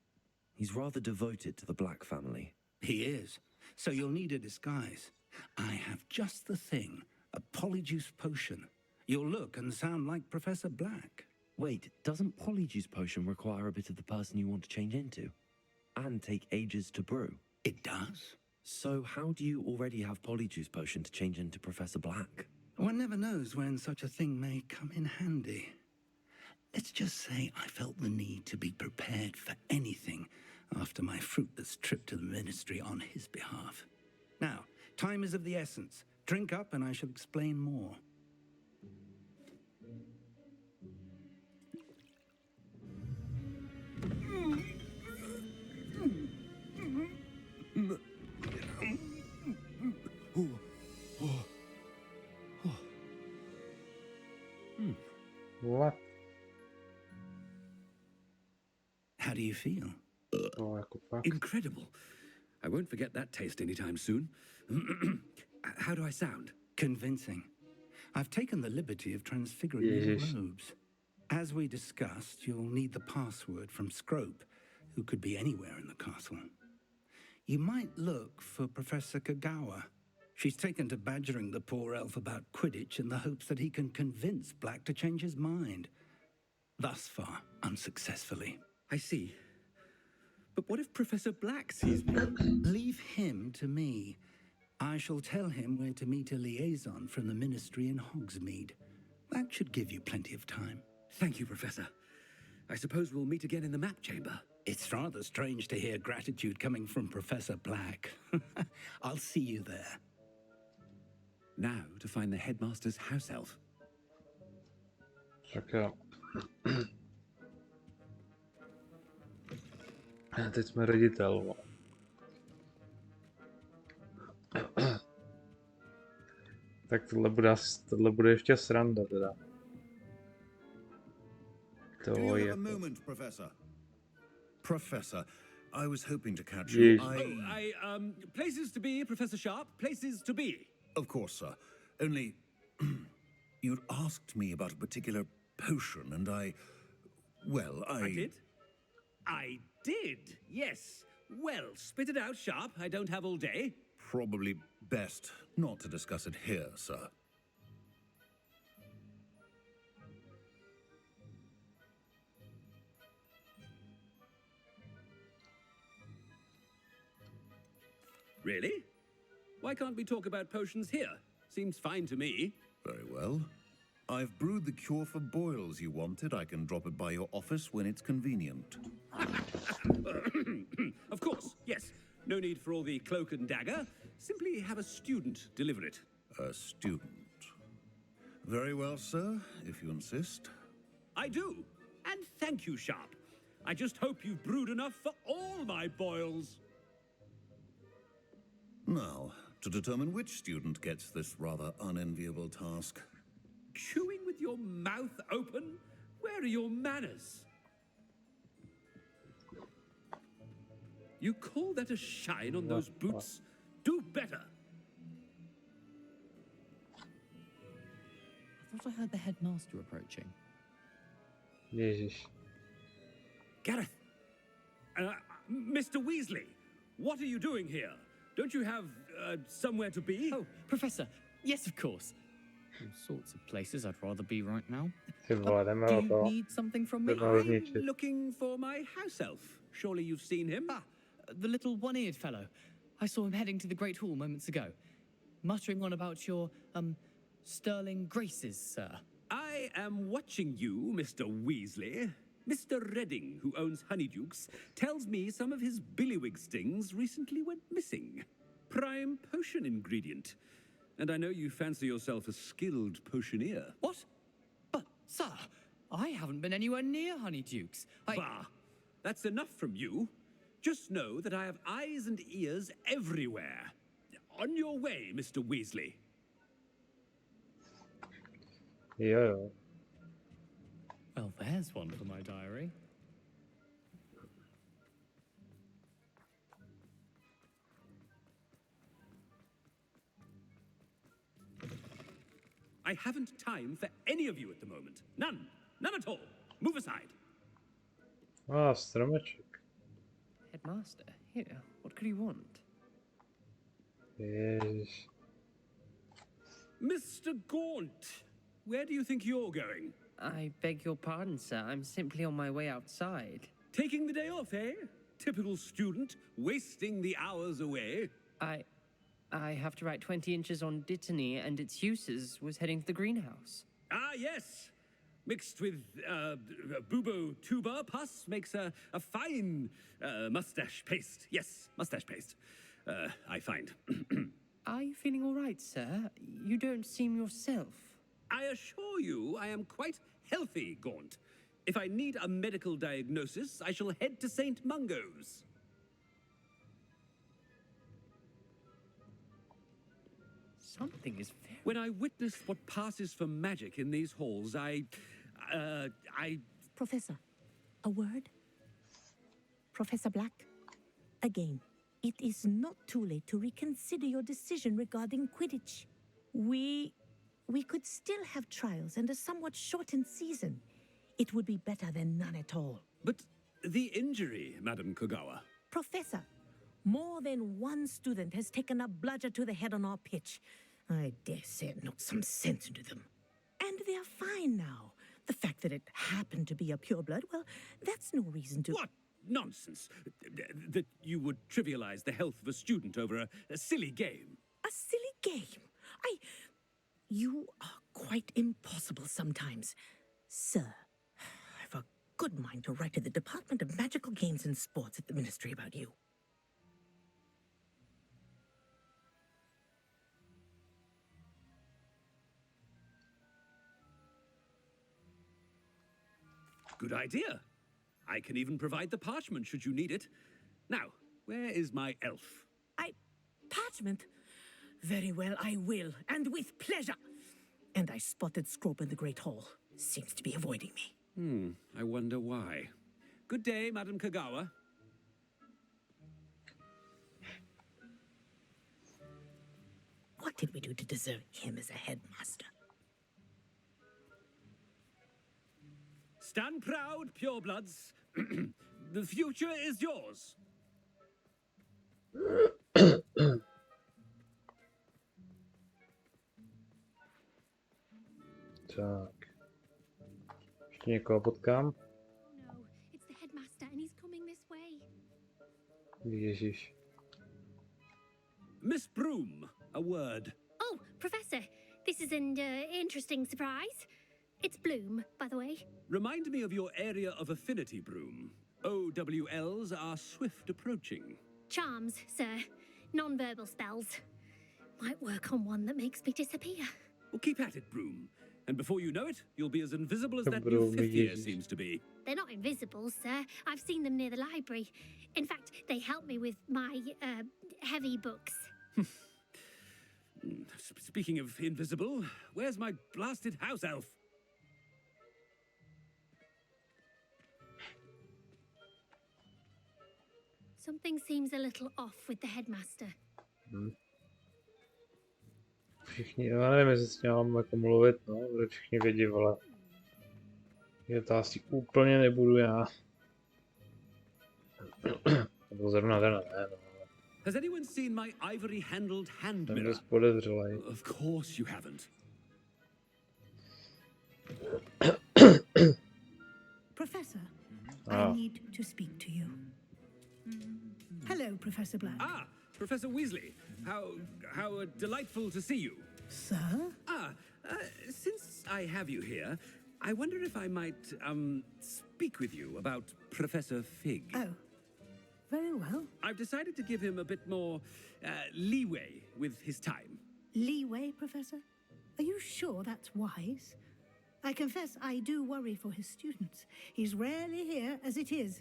He's rather devoted to the Black family. He is. So you'll need a disguise. I have just the thing. A polyjuice potion. You'll look and sound like Professor Black. Wait, doesn't Polyjuice Potion require a bit of the person you want to change into? And take ages to brew? It does. So how do you already have Polyjuice Potion to change into Professor Black? One never knows when such a thing may come in handy. Let's just say I felt the need to be prepared for anything after my fruitless trip to the ministry on his behalf. Now, time is of the essence. Drink up and I shall explain more. What? How do you feel? Oh, jako fakt. Incredible. I won't forget that taste anytime soon. How do I sound? Convincing. I've taken the liberty of transfiguring your robes. As we discussed, you'll need the password from Scrope, who could be anywhere in the castle. You might look for Professor Kagawa. She's taken to badgering the poor elf about Quidditch in the hopes that he can convince Black to change his mind. Thus far, unsuccessfully. I see. But what if Professor Black sees me? Leave him to me. I shall tell him where to meet a liaison from the ministry in Hogsmeade. That should give you plenty of time. Thank you, Professor. I suppose we'll meet again in the map chamber. It's rather strange to hear gratitude coming from Professor Black. I'll see you there. Now to find the headmaster's house elf. Tak jo. A teď jsme ředitel. Tak tohle bude ještě sranda teda. Do you To have je... a moment, Professor? Professor, I was hoping to catch Yes. you. Places to be, Professor Sharp. Places to be. Of course, sir. Only, you'd asked me about a particular potion, and I did? I did, yes. Well, spit it out, Sharp. I don't have all day. Probably best not to discuss it here, sir. Really? Why can't we talk about potions here? Seems fine to me. Very well. I've brewed the cure for boils you wanted. I can drop it by your office when it's convenient. Of course, yes. No need for all the cloak and dagger. Simply have a student deliver it. A student. Very well, sir, if you insist. I do. And thank you, Sharp. I just hope you've brewed enough for all my boils. Now, to determine which student gets this rather unenviable task. Chewing with your mouth open? Where are your manners? You call that a shine on those boots? Do better. I thought I heard the headmaster approaching. Jezus. Gareth! Mr. Weasley, what are you doing here? Don't you have somewhere to be? Oh, Professor, yes, of course. All sorts of places I'd rather be right now. Se vuole, me Do lo you so. need something from me? I'm looking for my house elf. Surely you've seen him? Ah, the little one-eared fellow. I saw him heading to the Great Hall moments ago, muttering on about your, sterling graces, sir. I am watching you, Mr. Weasley. Mr. Redding, who owns Honeydukes, tells me some of his billywig stings recently went missing. Prime potion ingredient. And I know you fancy yourself a skilled potioneer. What? But, sir, I haven't been anywhere near Honeydukes. Bah! That's enough from you. Just know that I have eyes and ears everywhere. On your way, Mr. Weasley. Yeah. Well, there's one for my diary. I haven't time for any of you at the moment. None. None at all. Move aside. Ah, stromyczek. Headmaster, here, what could he want? Jezus. Mr. Gaunt, where do you think you're going? I beg your pardon, sir. I'm simply on my way outside. Taking the day off, eh? Typical student, wasting the hours away. I have to write 20 inches on Dittany and its uses was heading to the greenhouse. Ah, yes. Mixed with bubo tuber pus makes a fine mustache paste. Yes, mustache paste. I find. Are you feeling all right, sir? You don't seem yourself. I assure you I am quite healthy, Gaunt. If I need a medical diagnosis, I shall head to St. Mungo's. Something is very... When I witness what passes for magic in these halls, I... Professor, a word? Professor Black, again, it is not too late to reconsider your decision regarding Quidditch. We could still have trials and a somewhat shortened season. It would be better than none at all. But the injury, Madam Kogawa. Professor, more than one student has taken a bludger to the head on our pitch. I dare say it knocked some sense into them. And they're fine now. The fact that it happened to be a pureblood, well, that's no reason to... What nonsense! That you would trivialize the health of a student over a silly game. A silly game? You are quite impossible sometimes. Sir, I've a good mind to write to the Department of Magical Games and Sports at the Ministry about you. Good idea. I can even provide the parchment should you need it. Now, where is my elf? Parchment? Very well, I will, and with pleasure. And I spotted Scrope in the Great Hall. Seems to be avoiding me. I wonder why. Good day, Madam Kogawa. What did we do to deserve him as a headmaster? Stand proud, purebloods. The future is yours. Tak. Ještě někoho potkám? No, it's the headmaster and he's coming this way. Ježiš. Miss Broom, a word. Oh, Professor, this is an interesting surprise. It's Bloom, by the way. Remind me of your area of affinity, Broom. OWLs are swift approaching. Charms, sir. Non-verbal spells. Might work on one that makes me disappear. Well, keep at it, Broom. And before you know it, you'll be as invisible as that new Broom, fifth year Jezus. seems to be. They're not invisible, sir. I've seen them near the library. In fact, they help me with my, heavy books. Speaking of invisible, where's my blasted house elf? Something seems a little off with the headmaster. Všichni, já nevím, jestli s ním mám jako mluvit, no, protože všichni vědí, vole. Je to asi úplně nebudu já. Nebo zrovna ten, ne, no. Has anyone seen my ivory-handled hand Jsem mirror? dost podezřelej. Of course you haven't. Professor, Ah. I need to speak to you. Hello, Professor Black. Ah, Professor Weasley. How delightful to see you. Sir? Since I have you here, I wonder if I might, speak with you about Professor Fig. Oh, very well. I've decided to give him a bit more, leeway with his time. Leeway, Professor? Are you sure that's wise? I confess I do worry for his students. He's rarely here as it is.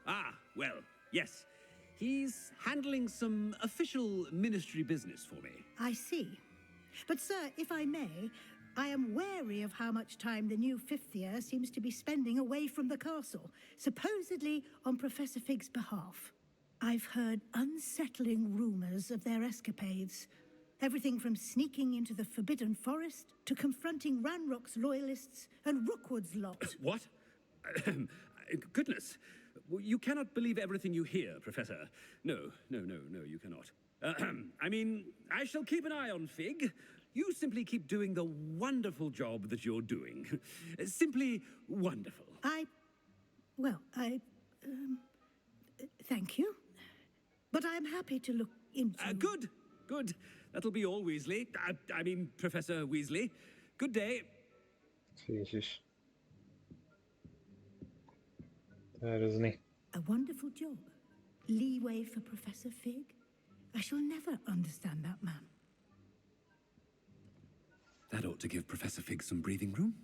Ah, well, yes. He's handling some official ministry business for me. I see. But, sir, if I may, I am wary of how much time the new fifth year seems to be spending away from the castle, supposedly on Professor Fig's behalf. I've heard unsettling rumors of their escapades. Everything from sneaking into the Forbidden Forest to confronting Ranrock's loyalists and Rookwood's lot. What? Goodness. You cannot believe everything you hear, Professor. No, you cannot. I mean, I shall keep an eye on Fig. You simply keep doing the wonderful job that you're doing. Simply wonderful. Thank you. But I'm happy to look into... Good. That'll be all, Weasley. I mean, Professor Weasley. Good day. Ježiš. To je hrozný. A wonderful job. Leeway for Professor Fig. I shall never understand that man. That ought to give Professor Fig some breathing room.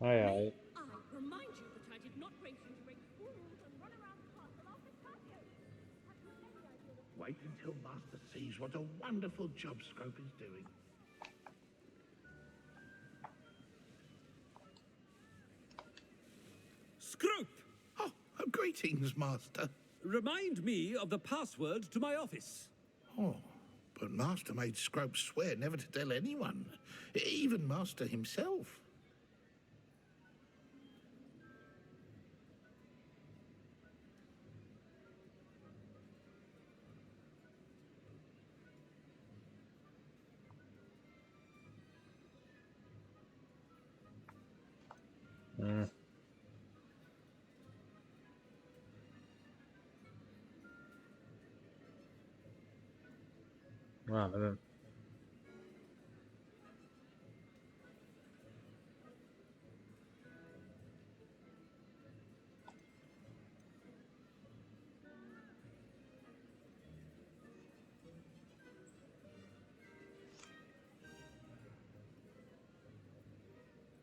Aye, aye. I remind you that I did not race you to break rules and run around the castle after curfew. Have you any idea what... Wait until Master sees what a wonderful job Scrope is doing. Scrope! Oh, greetings, Master. Remind me of the password to my office. Oh, but Master made Scrope swear never to tell anyone, even Master himself. Já nevím.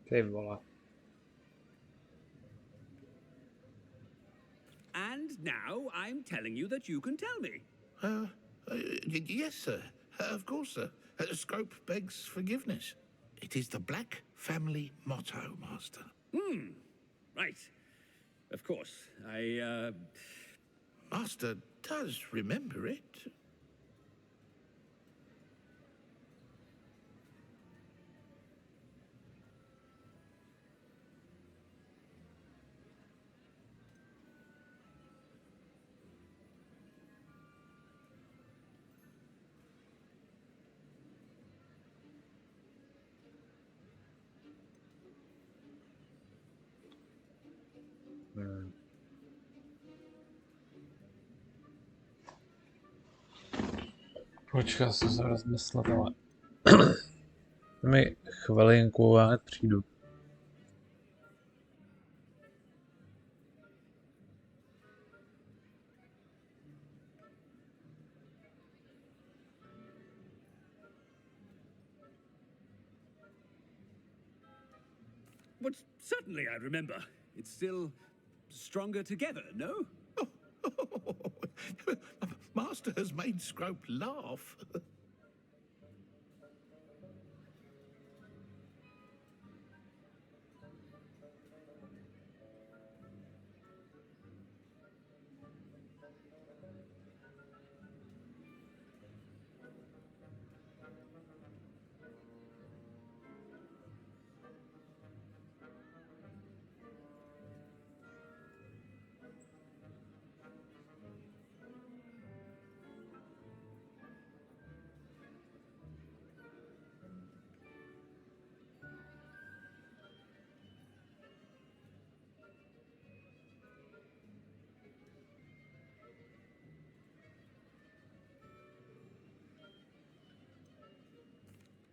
Ty vole. And now I'm telling you that you can tell me. Yes, sir. Of course, sir. Scrope begs forgiveness. It is the Black family motto, Master. Right. Of course. Master does remember it. Počkej, se to rozmyslet, ale... mi chvilinku, já hned přijdu. But certainly I remember. It's still stronger together, no? Master has made Scrope laugh.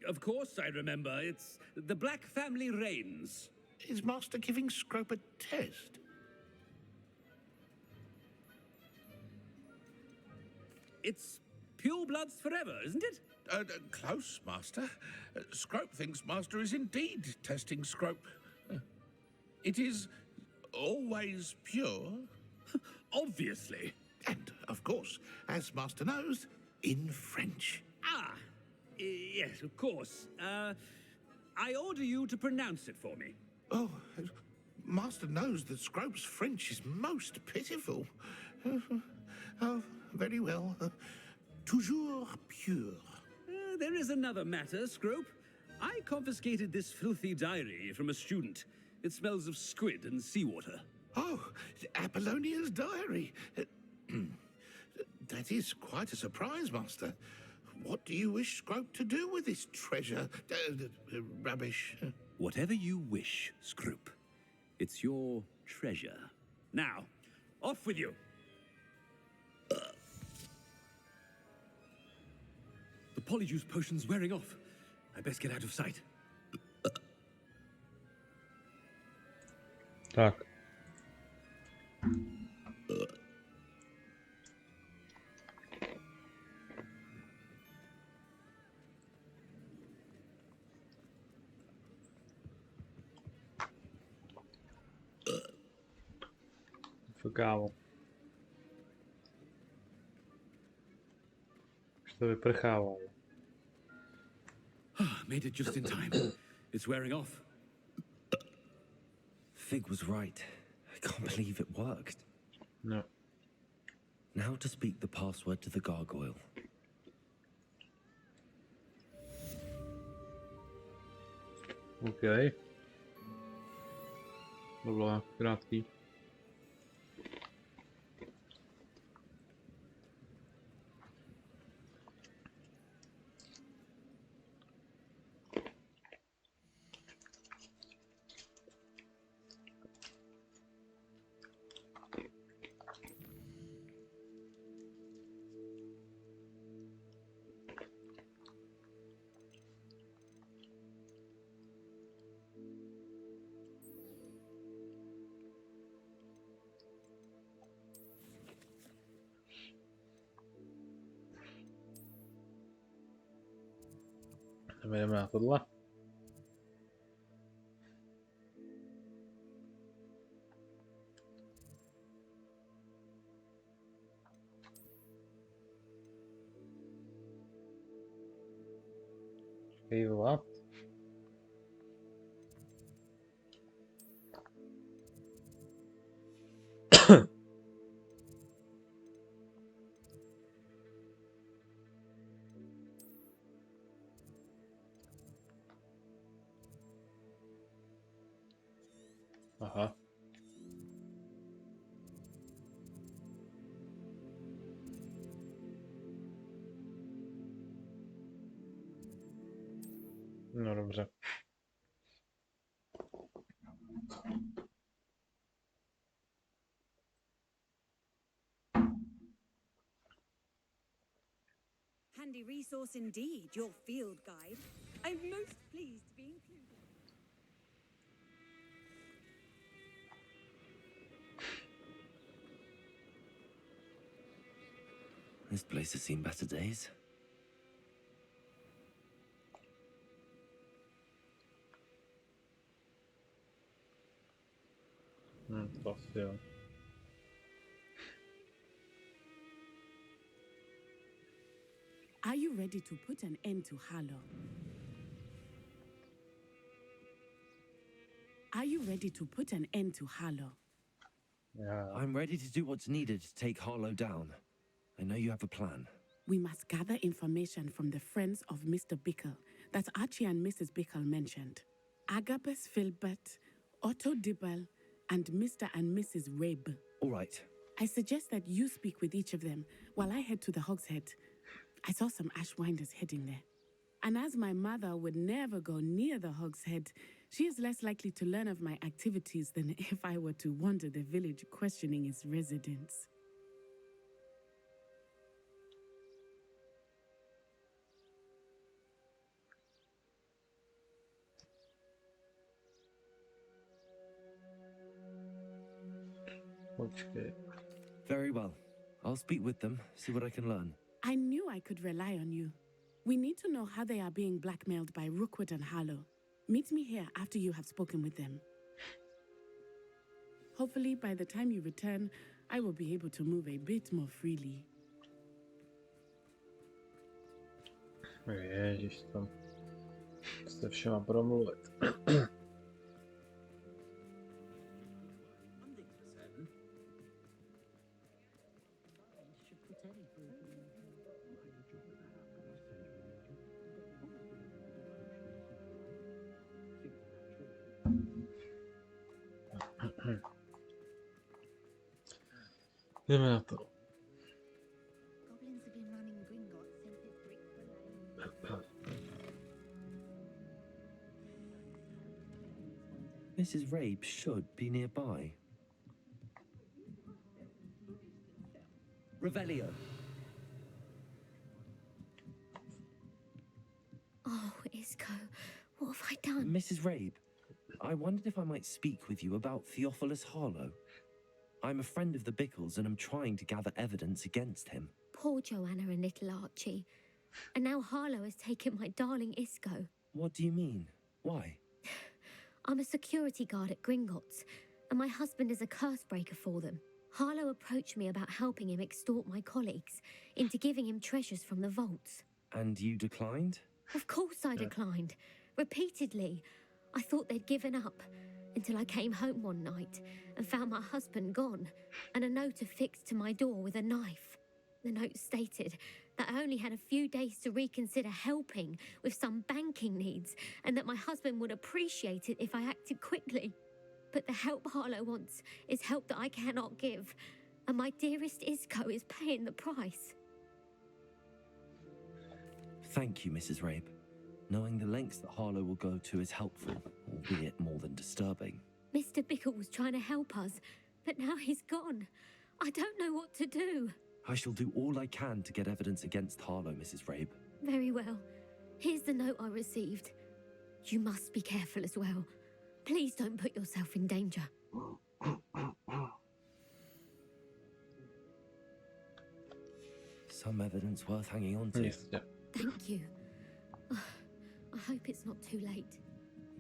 Of course I remember. It's the Black family reigns. Is Master giving Scrope a test? It's pure bloods forever, isn't it? Close, Master. Scrope thinks Master is indeed testing Scrope. It is always pure. Obviously. And, of course, as Master knows, in French. Ah, yes, of course. I order you to pronounce it for me. Oh, Master knows that Scrope's French is most pitiful. Oh, very well. Toujours pure. There is another matter, Scrope. I confiscated this filthy diary from a student. It smells of squid and seawater. Oh, Apollonia's diary. That is quite a surprise, Master. What do you wish Scrope to do with this treasure? Rubbish. Whatever you wish, Scrope. It's your treasure. Now, off with you. The polyjuice potion's wearing off. I best get out of sight. Tak. Kámo. Už to vyprchávalo. Made it just in time. It's wearing off. Fig was right. I can't believe it worked. No. Now to speak the password to the gargoyle. OK. To bylo krátký. Jdeme na tohle. What? Aha. No dobře. handy resource indeed, your field guide. I'm most pleased to be included. This place has seen better days. Trofeo. Are you ready to put an end to Harlow? Are you ready to put an end to Harlow? Yeah. I'm ready to do what's needed to take Harlow down. I know you have a plan. We must gather information from the friends of Mr. Bickle that Archie and Mrs. Bickle mentioned. Agabus Filbert, Otto Dibble, and Mr. and Mrs. Rabe. All right. I suggest that you speak with each of them while I head to the Hogshead. I saw some Ashwinders heading there. And as my mother would never go near the Hogshead, she is less likely to learn of my activities than if I were to wander the village questioning its residents. Počkej. Very well. I'll speak with them, see what I can learn. I knew I could rely on you. We need to know how they are being blackmailed by Rookwood and Harlow. Meet me here after you have spoken with them. Hopefully, by the time you return, I will be able to move a bit more freely. Ježiš, tam se všema promluvit. Jdeme na to. Goblins have been running Gringotts since its bricks were laid. Mrs. Rabe should be nearby. Revelio. Oh, Isco, what have I done? Mrs. Rabe, I wondered if I might speak with you about Theophilus Harlow. I'm a friend of the Bickles and I'm trying to gather evidence against him. Poor Joanna and little Archie. And now Harlow has taken my darling Isco. What do you mean? Why? I'm a security guard at Gringotts, and my husband is a curse breaker for them. Harlow approached me about helping him extort my colleagues into giving him treasures from the vaults. And you declined? Of course I declined. Repeatedly. I thought they'd given up, until I came home one night and found my husband gone, and a note affixed to my door with a knife. The note stated that I only had a few days to reconsider helping with some banking needs, and that my husband would appreciate it if I acted quickly. But the help Harlow wants is help that I cannot give, and my dearest Isco is paying the price. Thank you, Mrs. Rabe. Knowing the lengths that Harlow will go to is helpful, albeit more than disturbing. Mr. Bickle was trying to help us, but now he's gone. I don't know what to do. I shall do all I can to get evidence against Harlow, Mrs. Rabe. Very well. Here's the note I received. You must be careful as well. Please don't put yourself in danger. Some evidence worth hanging on to. Yes, yeah. Thank you. I hope it's not too late.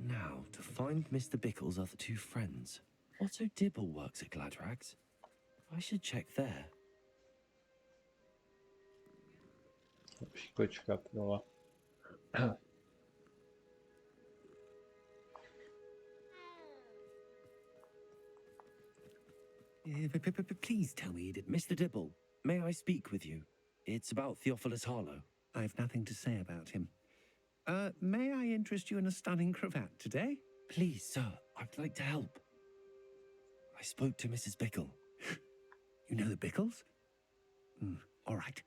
Now, to find Mr. Bickle's other two friends. Otto Dibble works at Gladrags. I should check there. Počkat, vole. Please tell me that Mr. Dibble, may I speak with you? It's about Theophilus Harlow. I've nothing to say about him. May I interest you in a stunning cravat today? Please, sir, I'd like to help. I spoke to Mrs. Bickle. You know the Bickles? All right.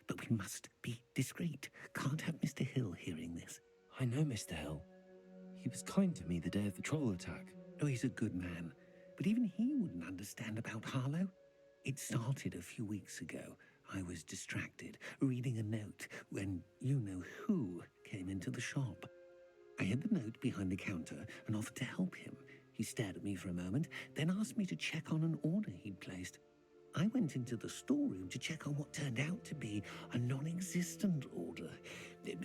But we must be discreet. Can't have Mr. Hill hearing this. I know Mr. Hill. He was kind to me the day of the troll attack. Oh, he's a good man. But even he wouldn't understand about Harlow. It started a few weeks ago I was distracted, reading a note, when you-know-who came into the shop. I hid the note behind the counter and offered to help him. He stared at me for a moment, then asked me to check on an order he'd placed. I went into the storeroom to check on what turned out to be a non-existent order.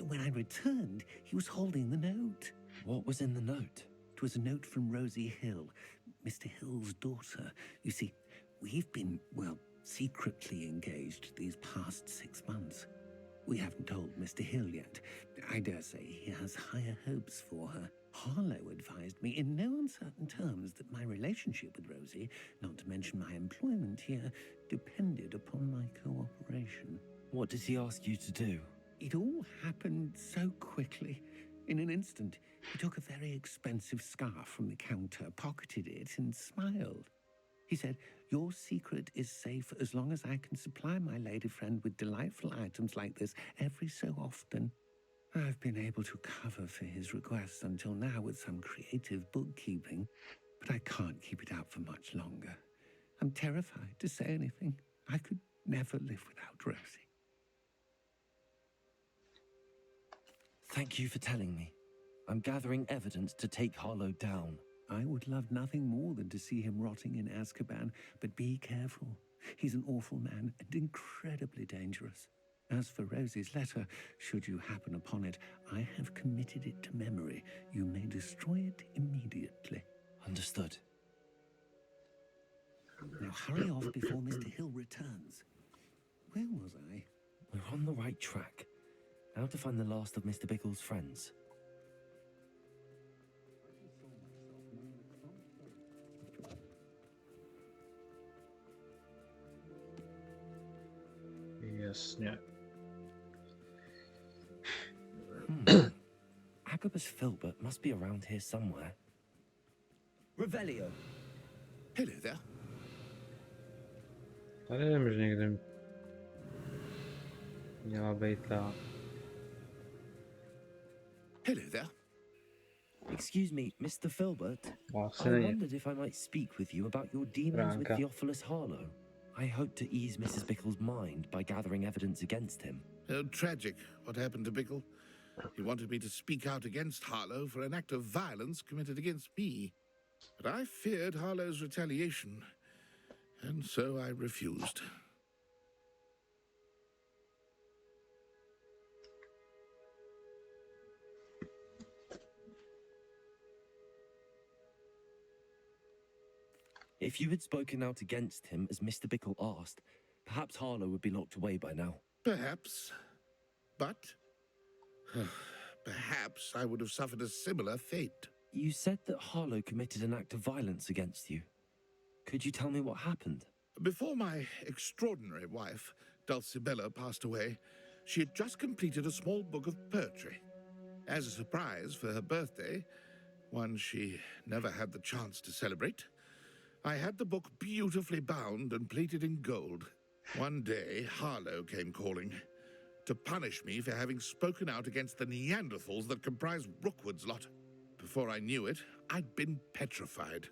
When I returned, he was holding the note. What was in the note? It was a note from Rosie Hill, Mr. Hill's daughter. You see, we've been, well, secretly engaged these past 6 months. We haven't told Mr. Hill yet. I dare say he has higher hopes for her. Harlow advised me in no uncertain terms that my relationship with Rosie, not to mention my employment here, depended upon my cooperation. What did he ask you to do? It all happened so quickly. In an instant, he took a very expensive scarf from the counter, pocketed it, and smiled. He said, "Your secret is safe as long as I can supply my lady friend with delightful items like this every so often." I've been able to cover for his requests until now with some creative bookkeeping, but I can't keep it out for much longer. I'm terrified to say anything. I could never live without Rosie. Thank you for telling me. I'm gathering evidence to take Harlow down. I would love nothing more than to see him rotting in Azkaban, but be careful. He's an awful man and incredibly dangerous. As for Rosie's letter, should you happen upon it, I have committed it to memory. You may destroy it immediately. Understood. Now hurry off before Mr. Hill returns. Where was I? We're on the right track. Now to find the last of Mr. Bickle's friends. Jasně. Agabus Filbert must be around here somewhere. Revelio. Hello there. Tady nevím, že někde měla být ta... Hello there. Excuse me, Mr. Filbert. Asi I není. wondered if I might speak with you about your dealings with Bránka. Theophilus Harlow. I hope to ease Mrs. Bickle's mind by gathering evidence against him. Oh, tragic what happened to Bickle. He wanted me to speak out against Harlow for an act of violence committed against me. But I feared Harlow's retaliation, and so I refused. If you had spoken out against him as Mr. Bickle asked, perhaps Harlow would be locked away by now. Perhaps. But perhaps I would have suffered a similar fate. You said that Harlow committed an act of violence against you. Could you tell me what happened? Before my extraordinary wife, Dulcibella, passed away, she had just completed a small book of poetry. As a surprise for her birthday, one she never had the chance to celebrate, I had the book beautifully bound and plated in gold. One day, Harlow came calling to punish me for having spoken out against the Neanderthals that comprise Rookwood's lot. Before I knew it, I'd been petrified,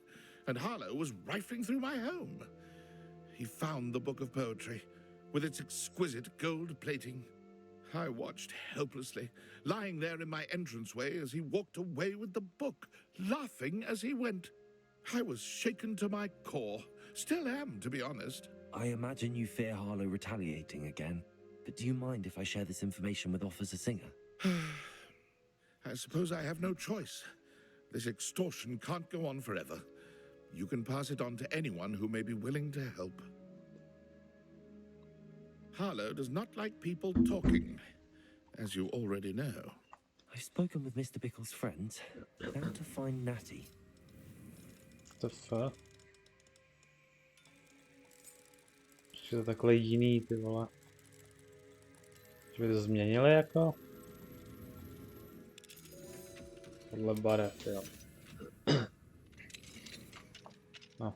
and Harlow was rifling through my home. He found the book of poetry, with its exquisite gold plating. I watched helplessly, lying there in my entranceway as he walked away with the book, laughing as he went. I was shaken to my core. Still am, to be honest. I imagine you fear Harlow retaliating again, but do you mind if I share this information with Officer Singer? I suppose I have no choice. This extortion can't go on forever. You can pass it on to anyone who may be willing to help. Harlow does not like people talking, as you already know. I've spoken with Mr. Bickle's friends. Now to find Natty. To f. Že to takhle jiný, ty vole. Že by to změnili jako? Podle barev, jo. No.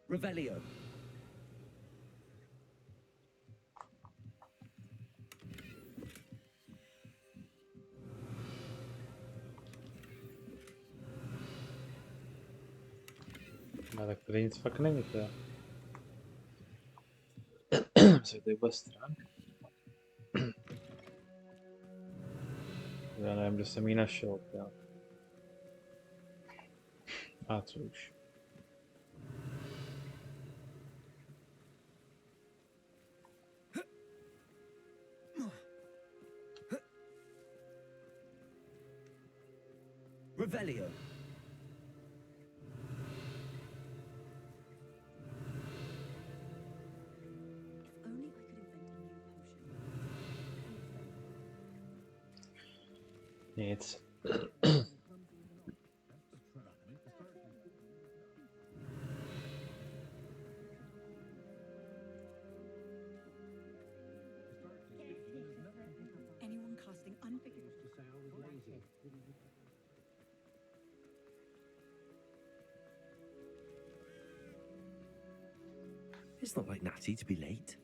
Revelio. No tak tady nic fakt není, to. se tady bude stran. Já nevím, kde jsem ji našel. Já. A co už. Revelio. Nic. Anyone casting unforgivable. It's not like Natty to be late.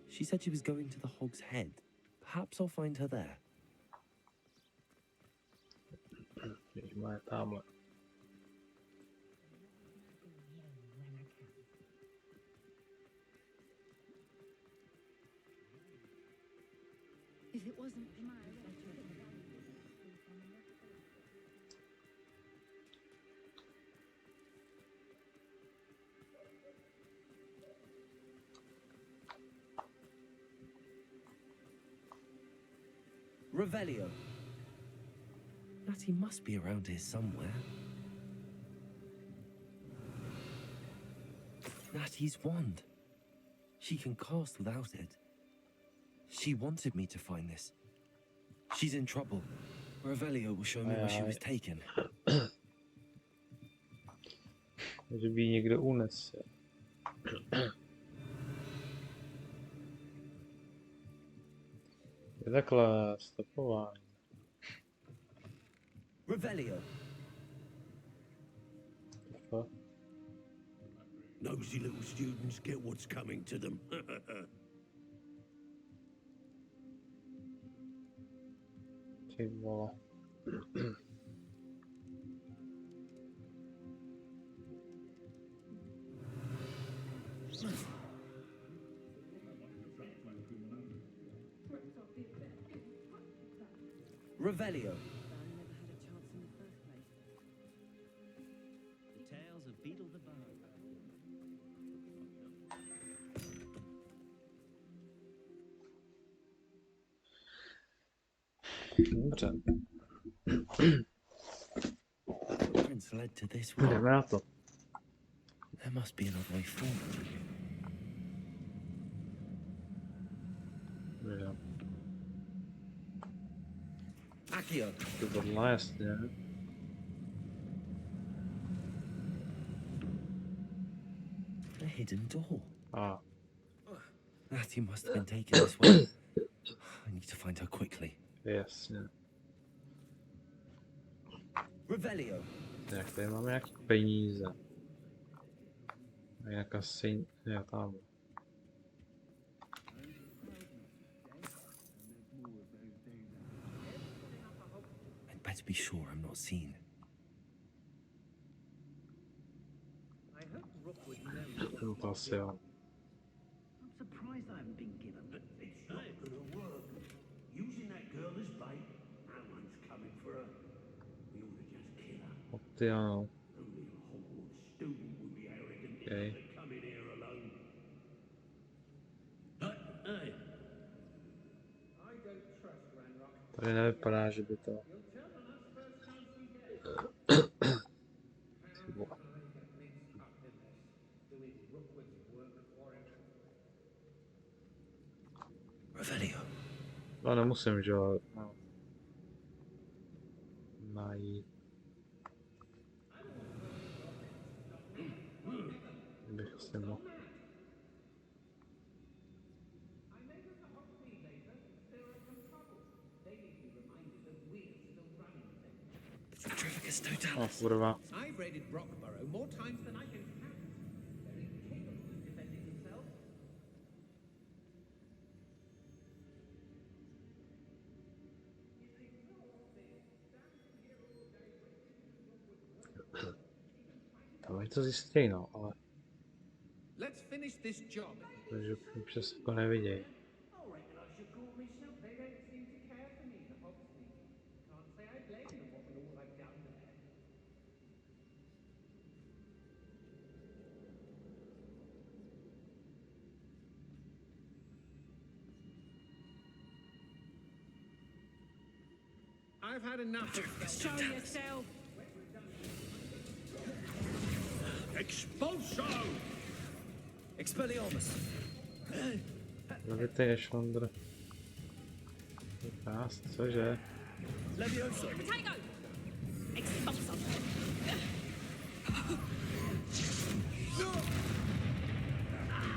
She said she was going to the Hog's Head. Perhaps I'll find her there. Má tamhle. If it wasn't for my Revelio. Natty must be around here somewhere. Natty's wand. She can cast without it. She wanted me to find this. She's in trouble. Revelio will show me where she was taken. Že by ji někdo unese. Je takhle stopování. Revelio. Nosy little students get what's coming to them. Ty vole. Revelio. The tales of Beetle the Bard. Dobře. Footprints led to this one. Jdeme na to. There must be another way forward. Jo. Accio. To tohle jasně. A hidden door. Ah. Natty must have been taken this way. I need to find her quickly. Jasně. Revelio. Tak tady máme nějaké peníze. A nějaká syn... Já tam. I'd better be sure I'm not seen. I hope Rookwood knows. To asi jo. I'm surprised I haven't been given. It's not gonna work. Using that girl as bait, no one's coming for her. We ought to just kill her. Ty ano. Only a Hogwarts student would be arrogant Okay. enough to come in here alone. Hey. I don't trust Ranrock. Tady nevypadá, že by to... You'll tell on us first chance we get. Ty vole. Doing Rookwood's work for him. Revelio. No nemusím, že jo. No. Najít. Bych asi mohl. Oh, kurva. I've raided Brockborough more times than I can count. They're incapable of defending themselves. To je to zjistěj, no, ale... Let's finish finish this job. Takže přes to nevidějí. I reckon I should call myself. They don't seem to care for me, the Hogs people. Can't say I blame them what with all I've done there. I've had enough of Show yourself. Expulso! Expelliarmus! Levitej, Švandr. Krás, cože? Levioso! Potato! Expulso!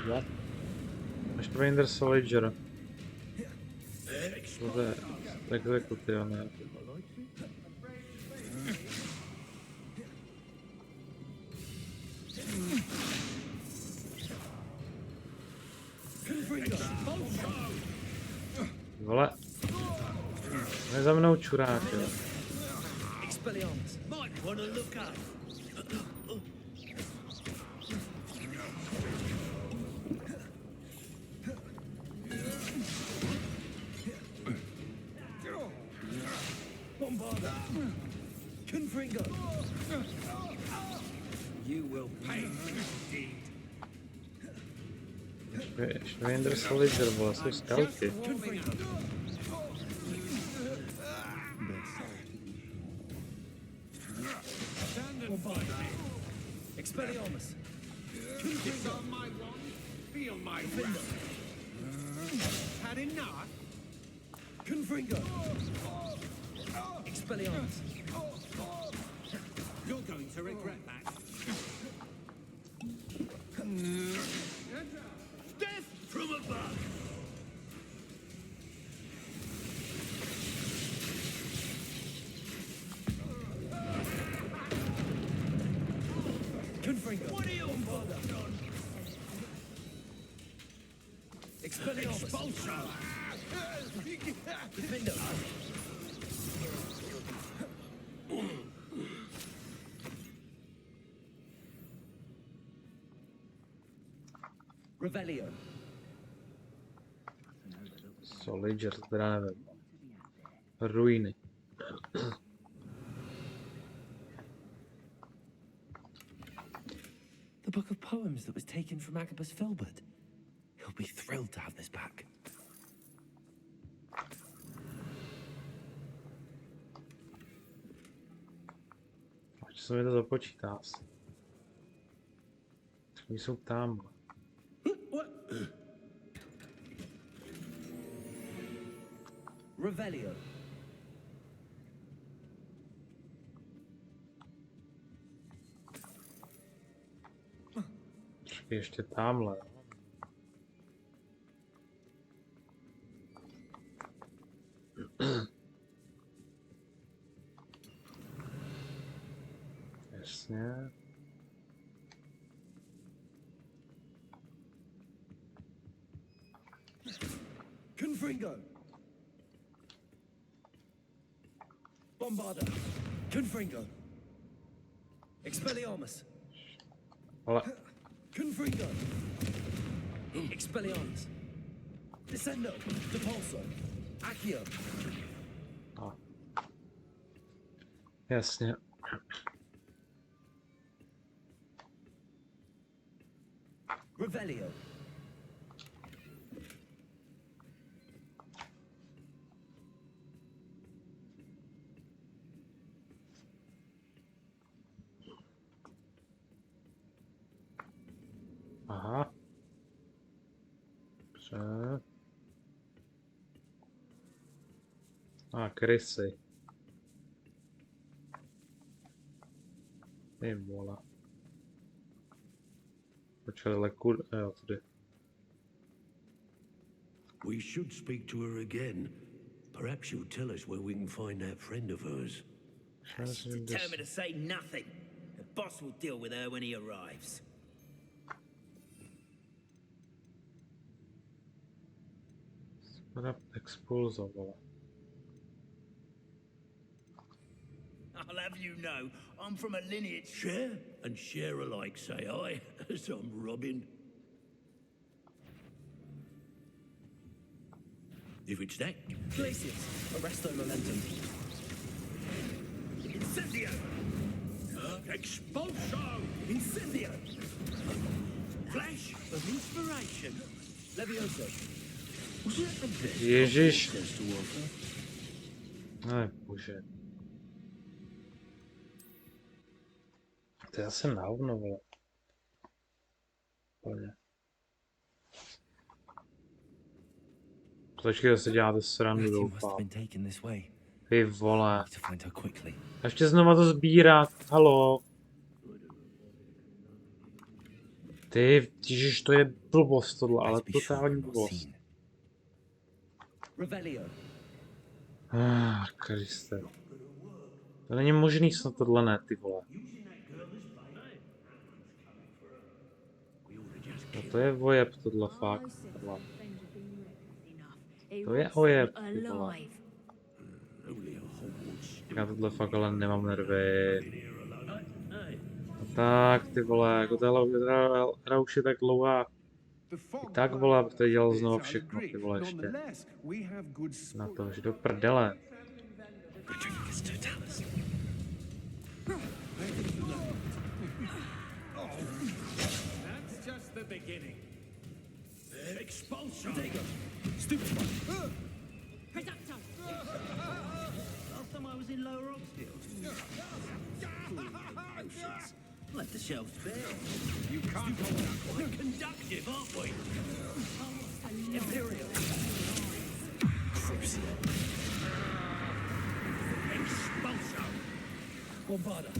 What? Máš Trainer Solider. To je exekutiva, ne? Vole. Ne za mnou čurák, jo. Expelliarmus! Might want to look up. Bombarda! Confringo! You will pay for this deed. Trainer Solider, vole, jsou skalky. Expelliarmus! Disarm my wand, feel my wrath. Had enough? Confringo! Expelliarmus! You're going to regret that. Death from above! Confringo! What are you on? Expelliarmus! Expulso! Defendo! Revelio! Solider, teda nevím. Ruiny. The book of poems that was taken from Agabus Filbert. He'll be thrilled to have this back. Ať se mi to započítá. Oni jsou tam. Revelio! Ještě tamhle. Jasně. Confringo! Bombarda! Confringo! Expelliarmus! Ale Confringo! Expelliarmus! Descendo! Depulso! Accio! jasně. Revelio! Aha. Dobře. A krysy. Ty vole. Počkej, ale jo, tady. We should speak to her again. Perhaps she'll tell us where we can find that friend of hers. She's determined to say nothing. The boss will deal with her when he arrives. Ona expulzovala. I'll have you know, I'm from a lineage. Share and share alike, say I, as I'm Robin. If it's that... Glacius, arresto momentum. Incendio! Expulso! Incendio! Flash of inspiration. Levioso. Was that the best Ježiš. has to offer? Ne, bože. To je zase na hovno, vole. Úplně. Počkej, zase děláte srandu, doufám. Ty vole. A ještě znova to sbírat, halo. Ty, ježiš, to je blbost tohle, ale totální blbost. Kriste. To není možný snad tohle ne, ty vole. No to je ojeb tohle fakt, tohle. To je ojeb, ty vole. Já tohle fakt ale nemám nervy. No tak, ty vole, jako ta hra už je tak dlouhá. I tak, vole, abych tady dělal znovu všechno, ty vole, ještě. Na to, že do prdele. That's just the beginning. Expulsion! Presumpto! Last time I was in Lower Oxfield. Let the shelves bare. You can't hold that. We're conductive, aren't we? Imperial. Crucial. Expulso! Bombarda.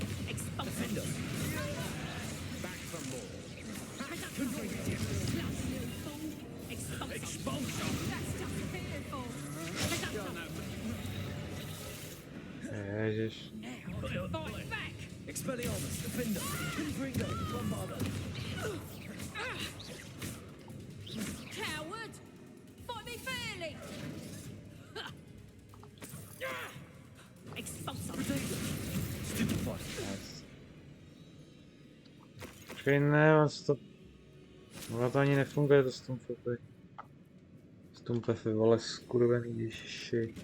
Defender. Back for more. Expulso. Ježiš. Expelliarmus, Defender, Confringo, Bombarda. Coward! Fight me fairly! Expulso! Stupefy. Počkej, ne, on to... Ono to ani nefunguje, to Stumpefy. Stumpefy, vole, skurvený, ježiši.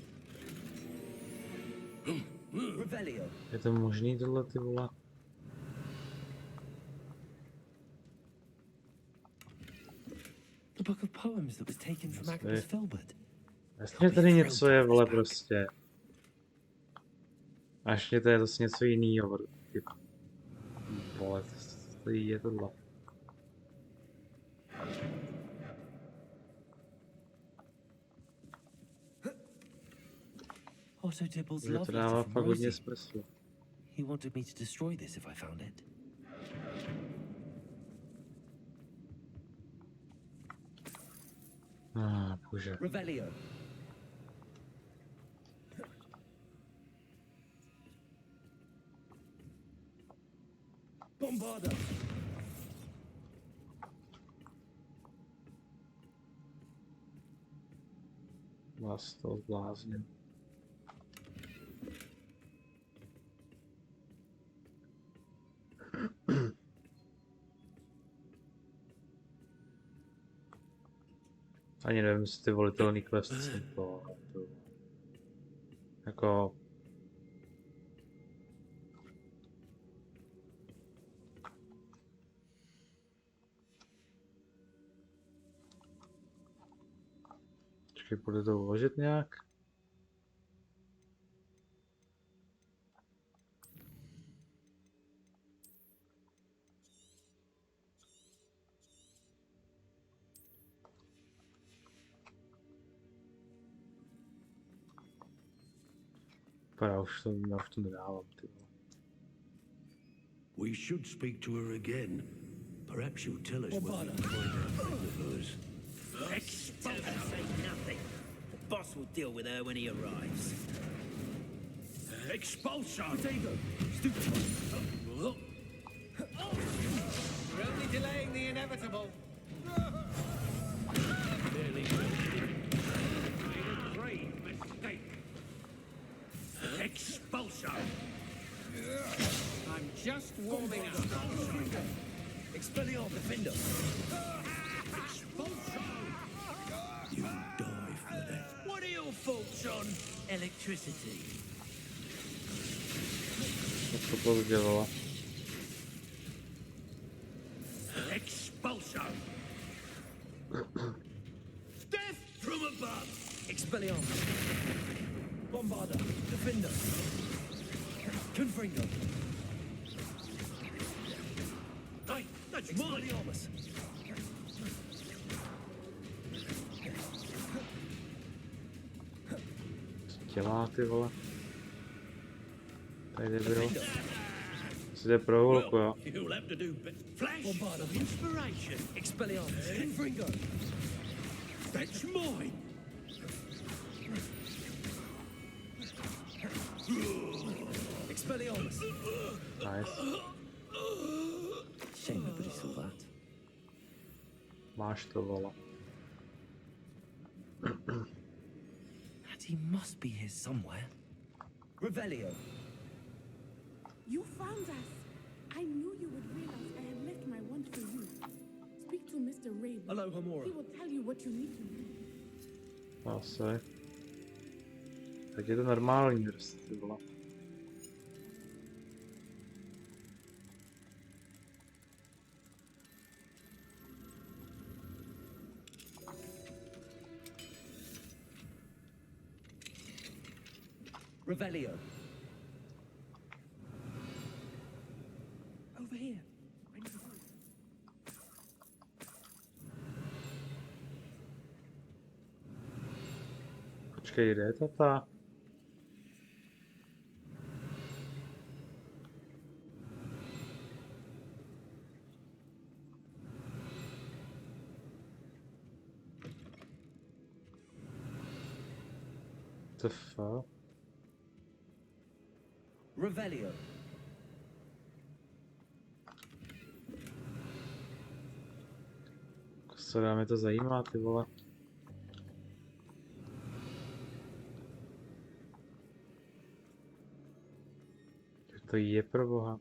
Je to možný tohle, ty vole? The book of poems that was taken from Agnes Filbert. Jasně tady něco je, vole, prostě. A ještě to je zase něco jinýho, ty vole, to je tohle. Otto Dibble's To love dává letter from fakt hodně Rosie. smyslu. He wanted me to destroy this if I found it. Bože. Revelio. Bombarda. Vás to zblázním. Ani nevím, jestli ty volitelný quest jsou to... Jako... Počkej, bude to uložit nějak? Já už to nedávám, ty vole. We should speak to her again. Perhaps she'll tell us where we can find that friend of hers. Expulso. Say nothing. The boss will deal with her when he arrives. Expulso! Potato. Stupefy. We're only delaying the inevitable. Barely made a grave mistake. Expulso! I'm just warming up. Expelliarmus, Defender. Expulso! You die for that. What on electricity. Co to udělala? Expulso. Death from above. Expelliarmus. Bombarda. Defender. Confringo. Hey, that's mine. Expelliarmus. Dělá ty vole. Tady byl. Si jde pro hulku, jo. You'll have to do flash. Bombarda. Inspiration. Expelliarmus. Confringo. That's mine. Expelliarmus. Nice. Shame nobody saw that. Máš to, vole. He must be here somewhere. Revelio. You found us. I knew you would realize I had left my wand for you. Speak to Mr. Rabe. Hello, Hamora. He will tell you what you need to know. Asi. Tak je to normální drst, ty vole. Revelio. Over here. I need to find. Počkej, kde je to ta? The fuck? Revelio. Co mě to zajímá, ty vole. To je pro boha.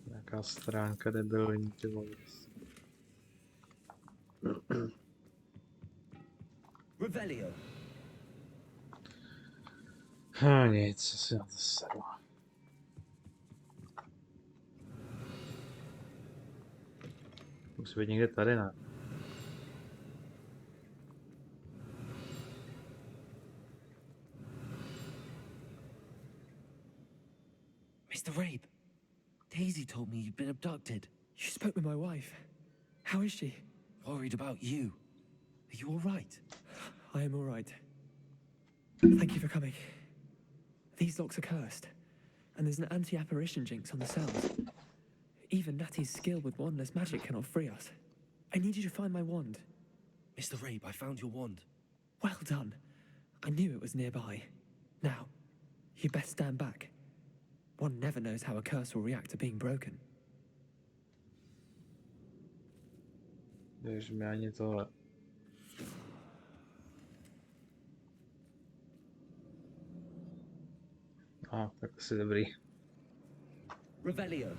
Nějaká stránka debilní, ty vole. Revelio. Nic, co si na to seru. Musí být někde tady, ne? Mr. Rabe. Daisy told me you'd been abducted. You spoke with my wife. How is she? Worried about you. Are you all right? I am all right. Thank you for coming. These locks are cursed, and there's an anti-apparition jinx on the cells. Even Natty's skill with wandless magic cannot free us. I need you to find my wand. Mr. Rabe, I found your wand. Well done. I knew it was nearby. Now, you best stand back. One never knows how a curse will react to being broken. Ježiš, mi ani tohle. Tak asi dobrý. Revelio.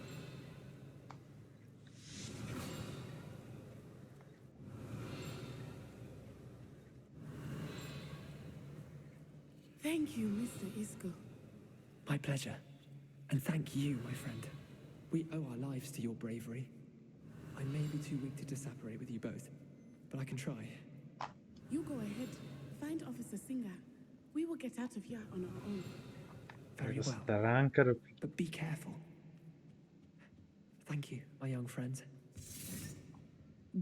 Thank you, Mr. Isco. My pleasure. And thank you, my friend. We owe our lives to your bravery. I may be too weak to disapparate with you both, but I can try. You go ahead. Find Officer Singer. We will get out of here on our own. Very well. Stránka do... But be careful. Thank you, my young friends.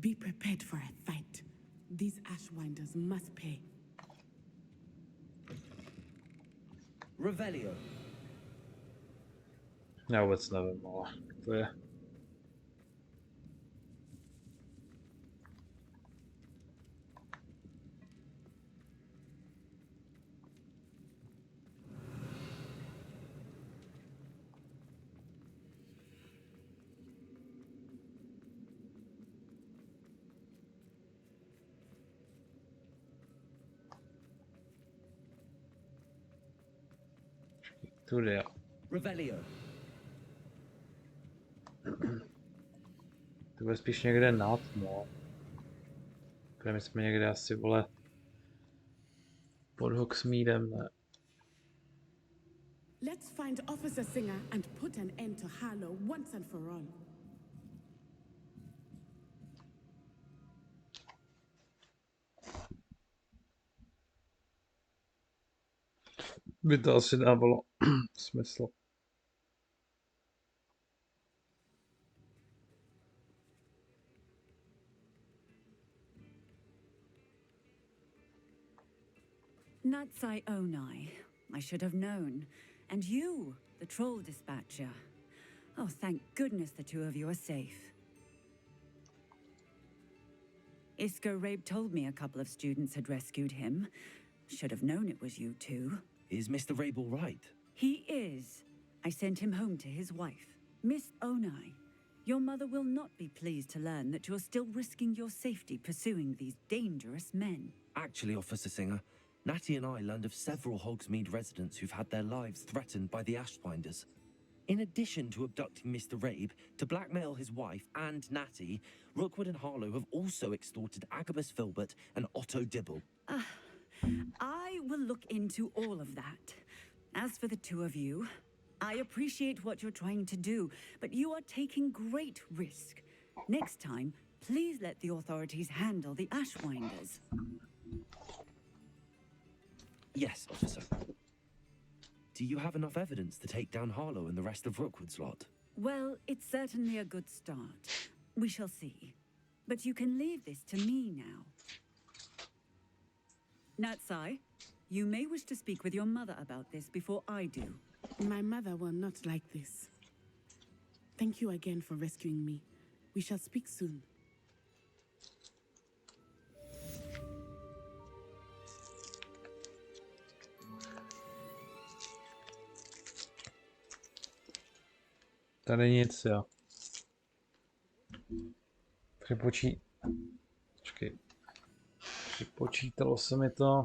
Be prepared for a fight. These Ashwinders must pay. Revelio. Já vůbec nevím, ale to je. Tudy, jo. Revelio. To bude spíš někde nad, no. Protože my jsme někde asi, vole, pod Hogsmeadem, ne? Let's find Officer Singer and put an end to Harlow once and for all. By to asi dávalo smysl. Natsai Onai. I should have known. And you, the troll dispatcher. Oh, thank goodness the two of you are safe. Isco Rabe told me a couple of students had rescued him. Should have known it was you two. Is Mr. Rabe all right? He is. I sent him home to his wife. Miss Onai, your mother will not be pleased to learn that you're still risking your safety pursuing these dangerous men. Actually, Officer Singer, Natty and I learned of several Hogsmeade residents who've had their lives threatened by the Ashbinders. In addition to abducting Mr. Rabe, to blackmail his wife and Natty, Rookwood and Harlow have also extorted Agabus Filbert and Otto Dibble. I will look into all of that. As for the two of you, I appreciate what you're trying to do, but you are taking great risk. Next time, please let the authorities handle the Ashwinders. Yes, officer. Do you have enough evidence to take down Harlow and the rest of Rookwood's lot? Well, it's certainly a good start. We shall see. But you can leave this to me now. Natsai, you may wish to speak with your mother about this before I do. My mother will not like this. Thank you again for rescuing me. We shall speak soon. Tady nic, jo. Počkej. Připočítalo se mi to.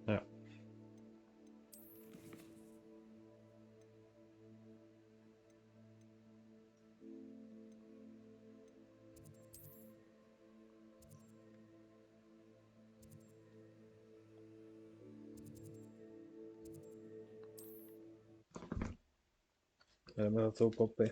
Jo. Jdeme za tou kopy.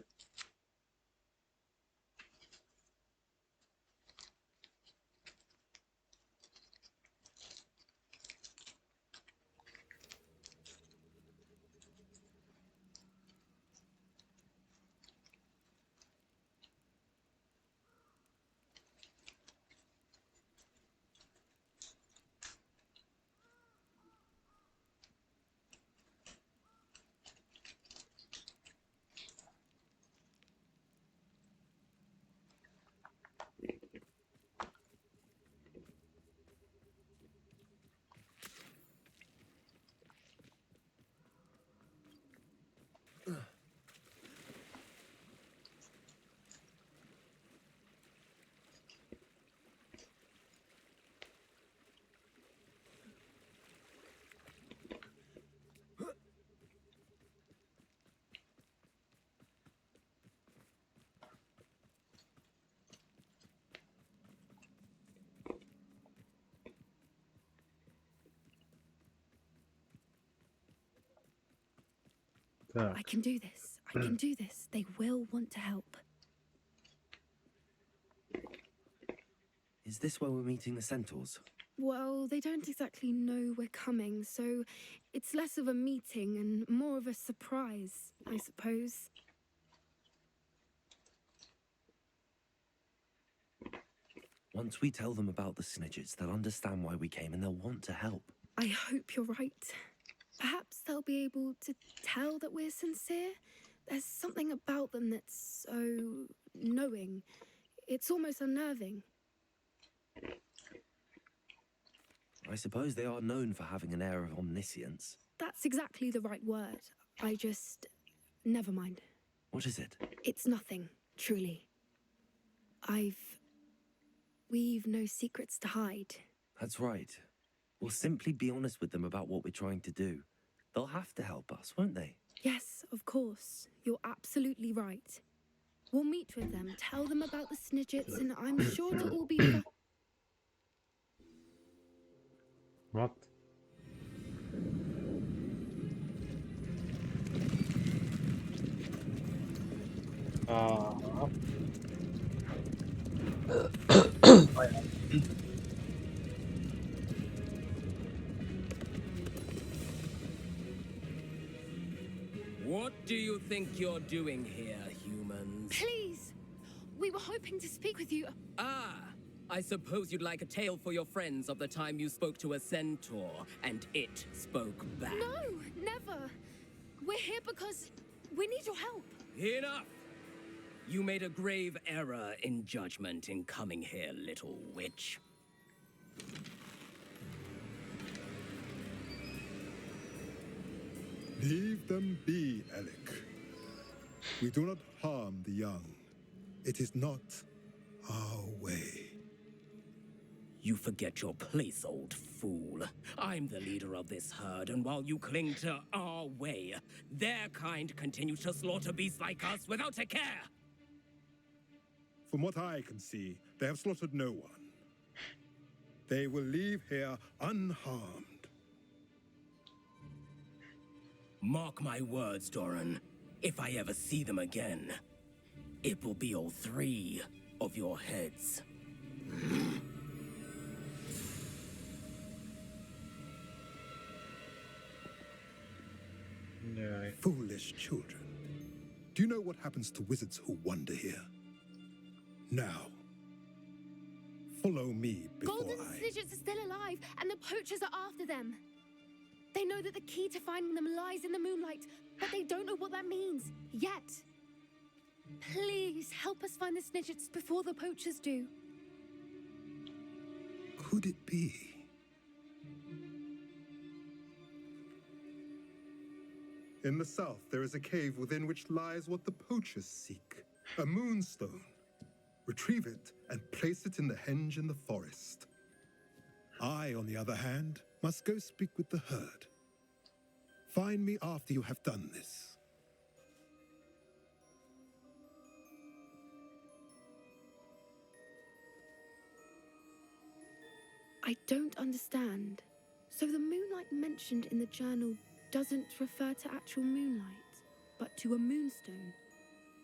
I can do this. I can do this. They will want to help. Is this where we're meeting the Centaurs? Well, they don't exactly know we're coming, so it's less of a meeting and more of a surprise, I suppose. Once we tell them about the Snidgets, they'll understand why we came and they'll want to help. I hope you're right. Perhaps they'll be able to tell that we're sincere. There's something about them that's so knowing. It's almost unnerving. I suppose they are known for having an air of omniscience. That's exactly the right word. I just... Never mind. What is it? It's nothing, truly. We've no secrets to hide. That's right. We'll simply be honest with them about what we're trying to do. They'll have to help us, won't they? Yes, of course. You're absolutely right. We'll meet with them, tell them about the snidgets, and I'm sure it'll all be fine. What? What do you think you're doing here, humans? Please! We were hoping to speak with you. Ah! I suppose you'd like a tale for your friends of the time you spoke to a centaur, and it spoke back. No, never. We're here because we need your help. Enough! You made a grave error in judgment in coming here, little witch. Leave them be, Alec. We do not harm the young. It is not our way. You forget your place, old fool. I'm the leader of this herd, and while you cling to our way, their kind continue to slaughter beasts like us without a care. From what I can see, they have slaughtered no one. They will leave here unharmed. Mark my words, Doran. If I ever see them again, it will be all 3 of your heads. No. Foolish children. Do you know what happens to wizards who wander here? Now, follow me before Golden snidgets are still alive, and the poachers are after them. They know that the key to finding them lies in the moonlight, but they don't know what that means, yet. Please, help us find the snidgets before the poachers do. Could it be? In the south, there is a cave within which lies what the poachers seek. A moonstone. Retrieve it and place it in the henge in the forest. I, on the other hand, must go speak with the herd. Find me after you have done this. I don't understand. So the moonlight mentioned in the journal doesn't refer to actual moonlight, but to a moonstone.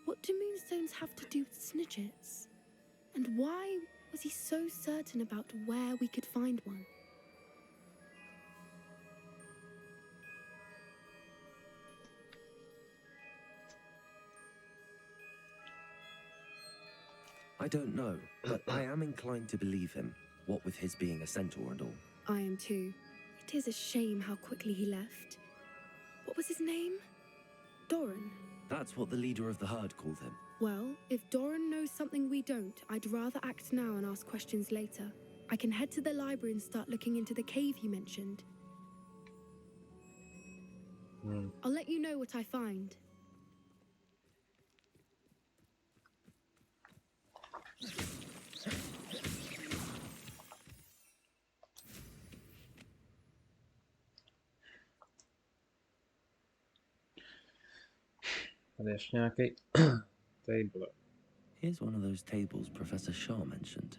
What do moonstones have to do with snidgets? And why was he so certain about where we could find one? I don't know, but I am inclined to believe him, what with his being a centaur and all. I am too. It is a shame how quickly he left. What was his name? Doran. That's what the leader of the herd called him. Well, if Doran knows something we don't, I'd rather act now and ask questions later. I can head to the library and start looking into the cave you mentioned. I'll let you know what I find. Tady ještě nějaký table. Here's one of those tables Professor Shaw mentioned.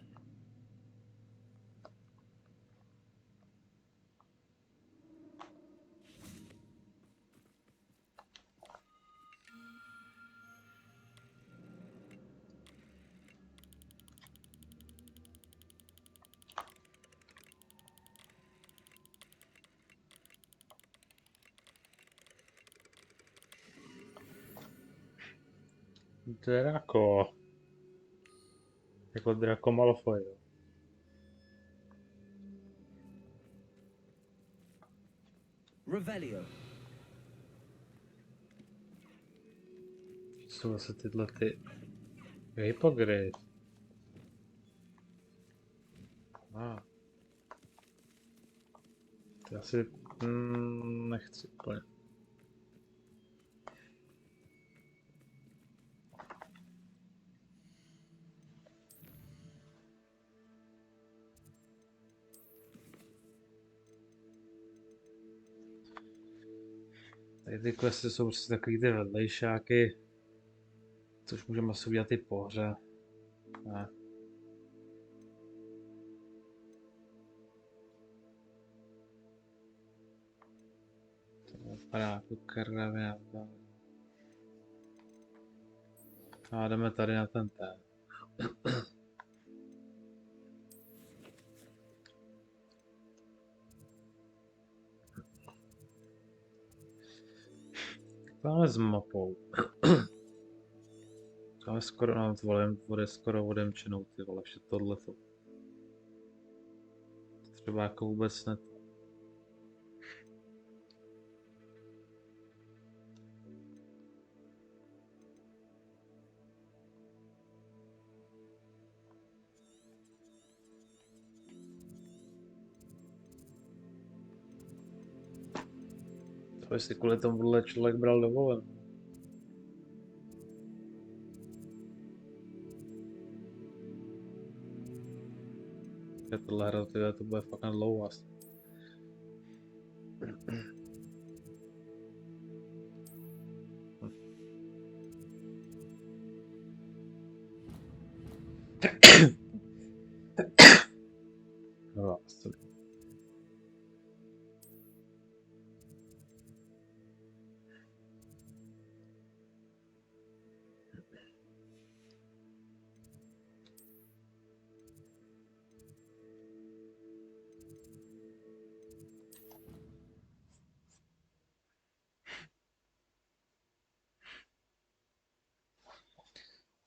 Draco. Jako Draco Malfoy. Revelio. Jsou zase tyhle ty Hypogrid. Já si nechci úplně. Tady ty questy jsou prostě takový ty vedlejšáky, což můžeme asi udělat i po hře. Ne. To vypadá jako kravina. A jdeme tady na ten. Máme s mapou. Máme skoro, no, vody skoro odemčenou, ty vole, vše tohleto. Třeba jako vůbec ne. To jestli kvůli tomuhle člověk bral dovolen. Tohle hra, to bude fakt na dlouho asi. No, asi.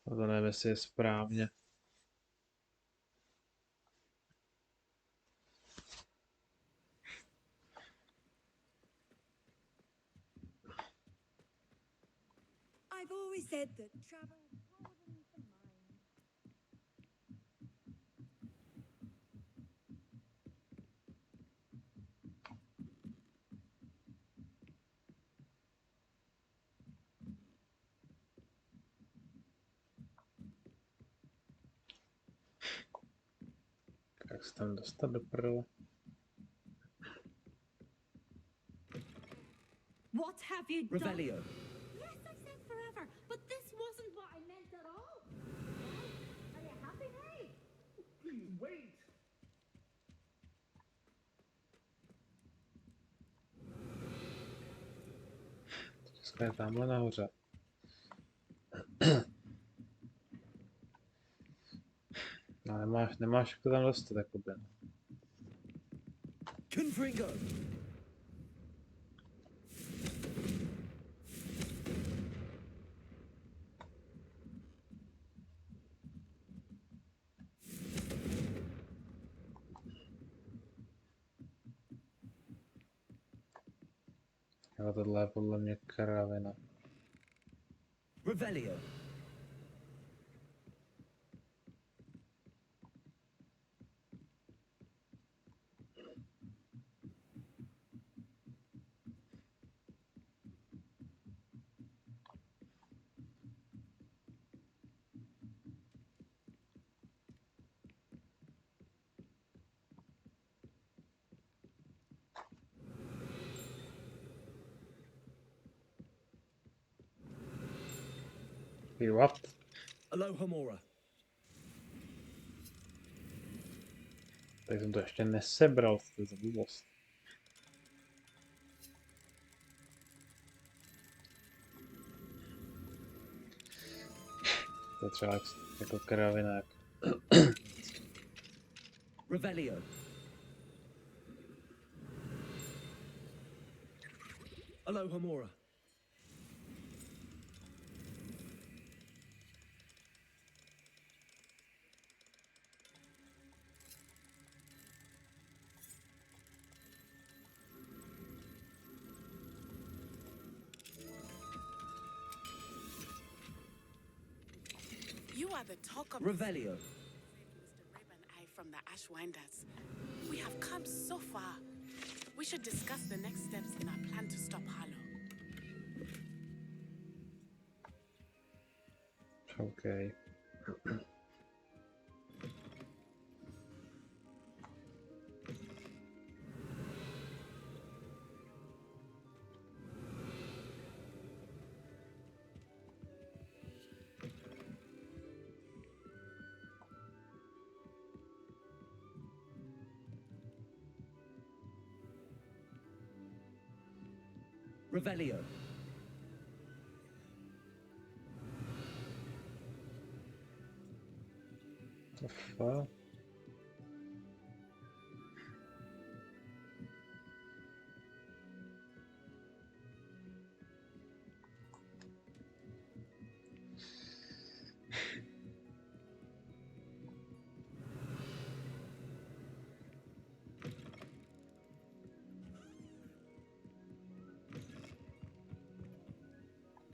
To nevím, jestli je správně. I've always said that travel broadens the mind. Jak se tam dostat do prdele? What have you done? Revelio. Yes, I said forever, but this wasn't what I meant at all. Are you happy, hey? Please wait. Česká je tamhle nahoře. No, nemáš jak to tam dostat, jakoby. Confringo! Jo, tohle je podle mě kravina. Revelio. What? Alohomora. Tak jsem to ještě nesebral, to je za blbost. To je třeba jako kravinák. Revelio. Alohomora. You are the talk of Revelio. Mr. Rib and I from the Ashwinders. We have come so far. We We should discuss the next steps in our plan to stop Harlow. OK. Revelio. The fuck?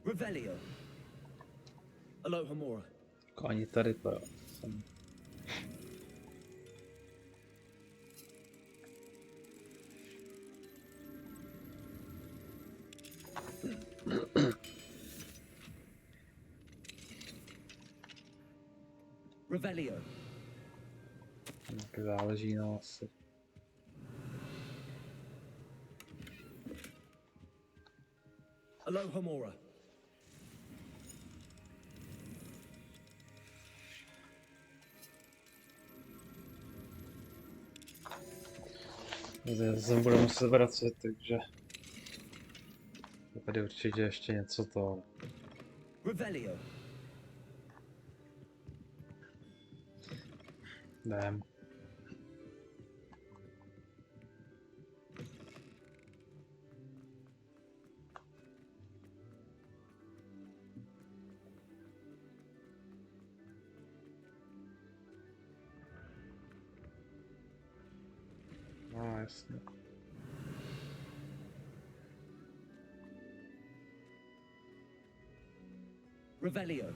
Revelio. Alohomora. Ani tady to. Jsem... Revelio. Tak záleží, no asi. Alohomora. Zase budu muset vracet, takže... Je tady určitě ještě něco to... Revelio. Jdem. No, jasně. Revelio.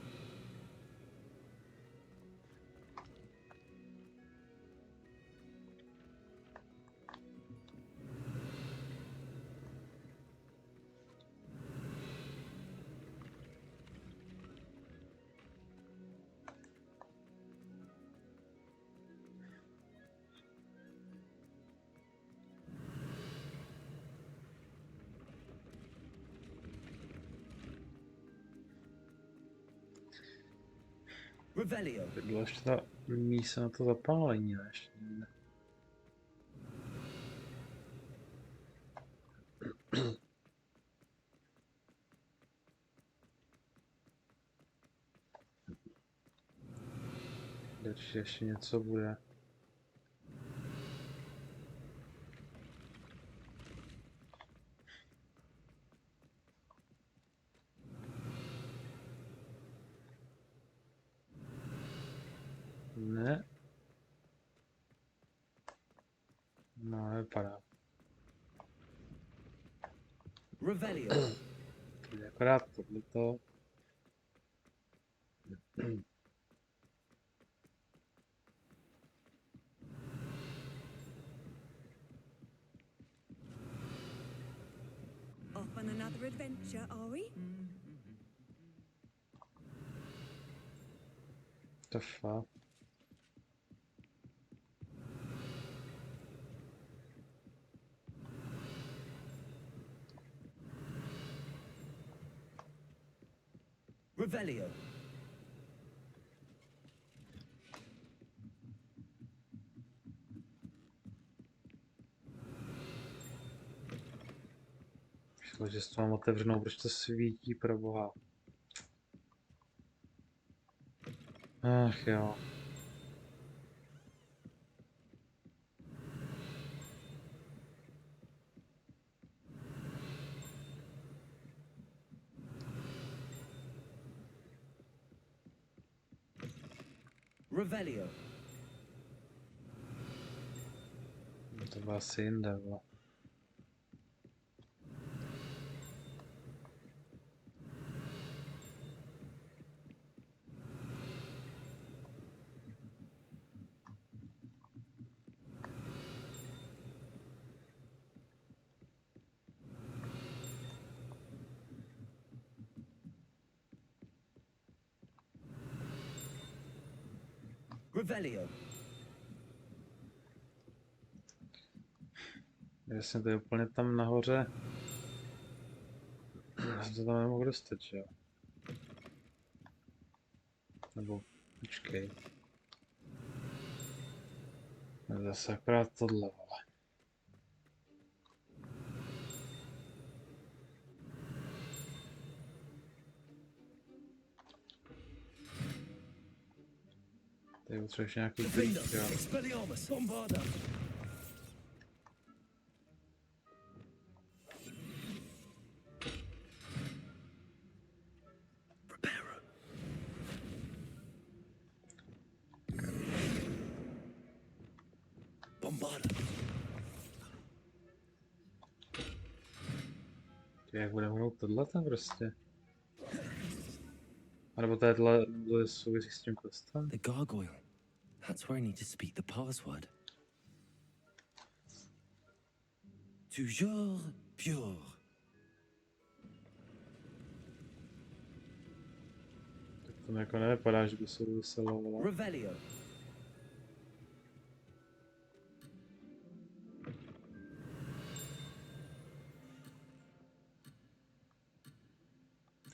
Revelio. Bylo ještě ta mísa na to zapálení, ne? Ještě někde. Určitě ještě něco bude. Ne. No, nevypadá. Revelio. Tady akorát tohleto. Off on another adventure, are we? The fuck? Revelio. Myslel, že to mám otevřenou, proč to svítí pro boha. Ach jo. Revelio. To bylo asi jinde, vole. Revelio. Jasně, to je úplně tam nahoře. Já jsem se tam nemohl dostat, že jo? Nebo, počkej. Zase akorát tohle, vole. Tady potřebuješ nějaký klíč, jo? Expelliarmus. Bombarda. Bombarda. Jak bude mluvit tohle tam prostě? A nebo tohle souvisí s tím kostem? The gargoyle. That's where I need to speak the password. Toujours pure. Tak to jako nevypadá, že by souviselo, ale... Revelio.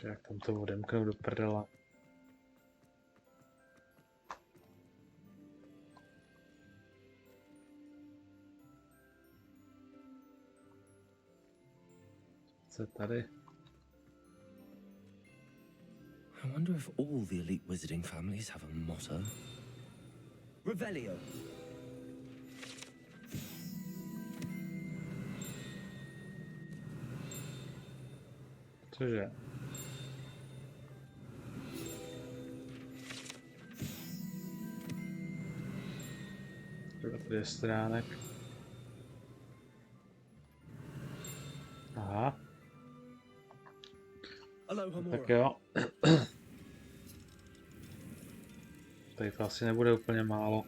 Jak tam to odemknout do prdela? Co tady? I wonder if all the elite wizarding families have a motto. Revelio. Cože? Tady je stránek. Aha. Tak jo. Tady to asi nebude úplně málo.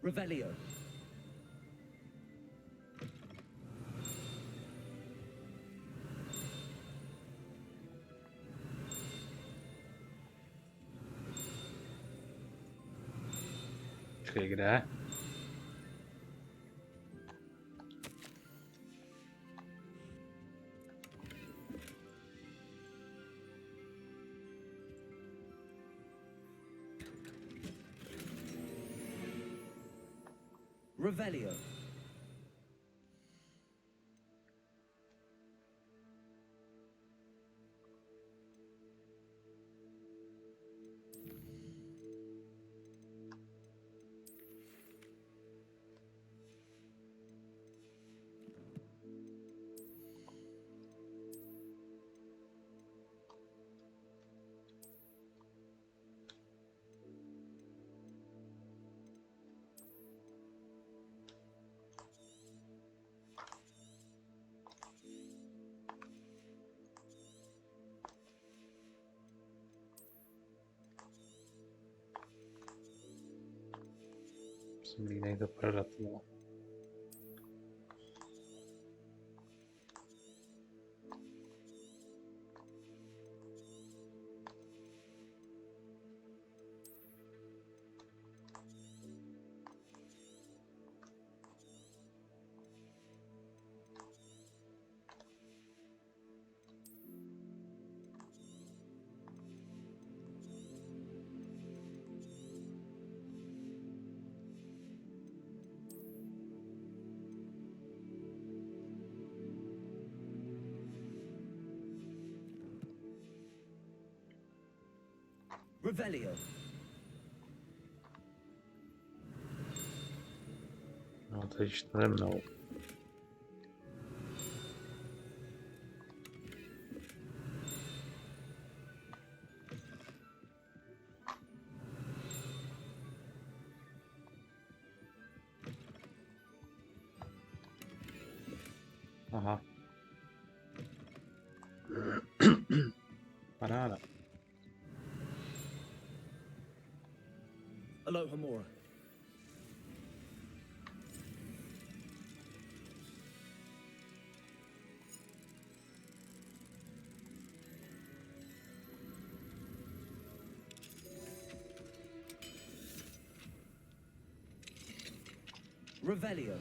Revelio. Počkej, kde? Revelio. Musím jít někdo prodat, no. Revelio. No, to již nade mnou. Aha. Paráda. Alohomora. Revelio.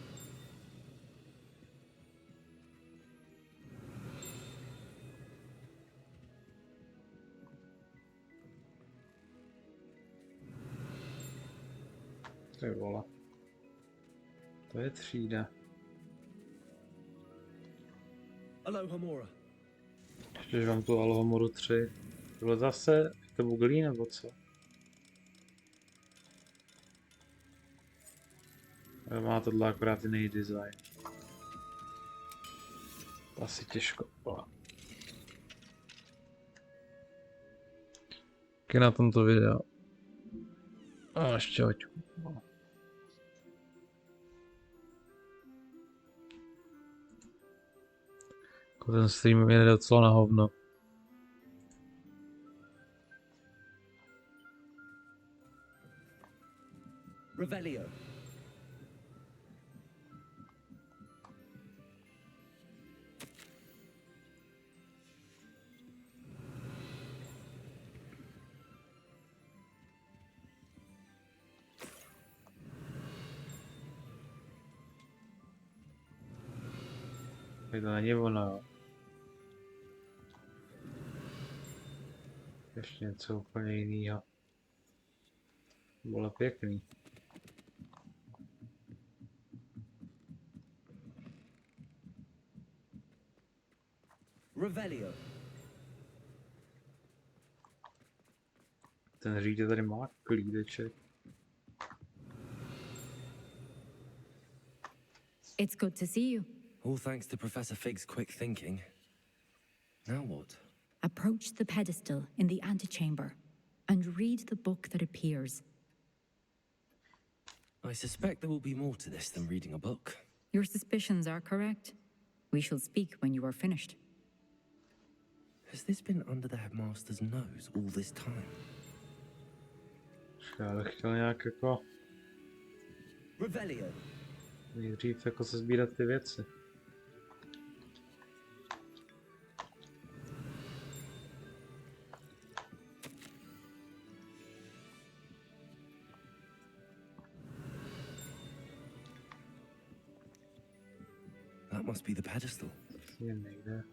Ty vole. To je třída. Alohomora. Ještě mám tu Alhomoru 3. Tohle zase, to buglí nebo co? Ale má tohle akorát jiný design. To asi těžko. Taky na tomto videu. A ještě hoďku. Jako ten stream je docela na hovno. Revelio. To není ono, jo. Ještě něco úplně jiného. Bylo pěkný. Revelio. Ten řiditel tady má klídeček. It's good to see you. All thanks to Professor Fig's quick thinking. Now what? Approach the pedestal in the antechamber and read the book that appears. I suspect there will be more to this than reading a book. Your suspicions are correct. We shall speak when you are finished. Has this been under the headmaster's nose all this time? Já bych chtěl nějak jako Revelio. nejdřív jako se sbírat ty věci. That must be the pedestal. Je nejde.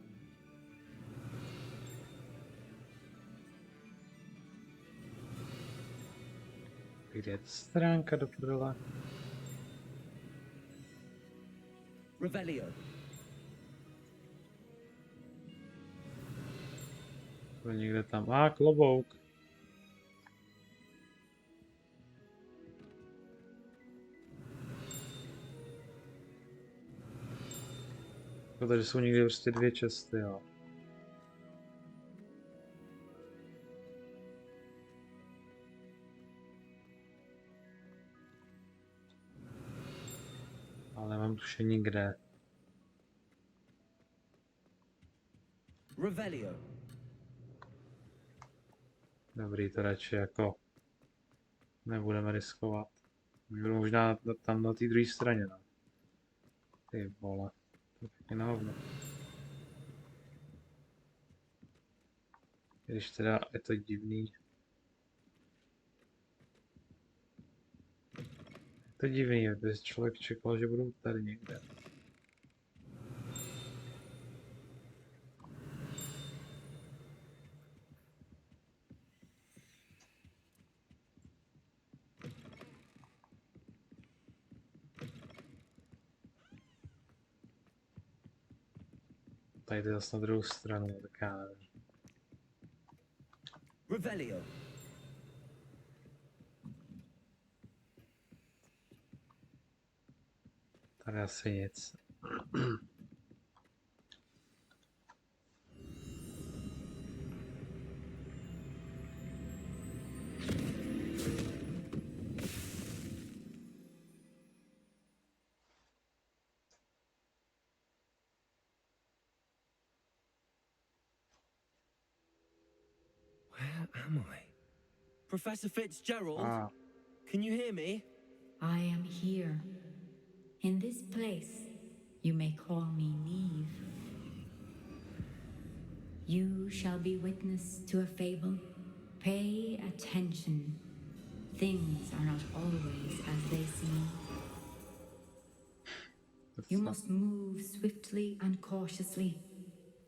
Kde je ta stránka do prdele? Revelio. To je někde tam. Klobouk. Protože jsou někde prostě dvě česty, jo. Ale nemám tušení kde. Revelio. Dobrý, to radši jako nebudeme riskovat. Budu možná tam na té druhé straně, no. Ty vole. To je taky na hovno. Když teda je to divný. Je to divný, aby člověk čekal, že budou tady někde. Tady jde zase na druhou stranu, tak já nevím. Revelio. Tady asi nic. Where am I? Professor Fitzgerald? Ah. Can you hear me? I am here. In this place, you may call me Neve. You shall be witness to a fable. Pay attention. Things are not always as they seem. You must move swiftly and cautiously.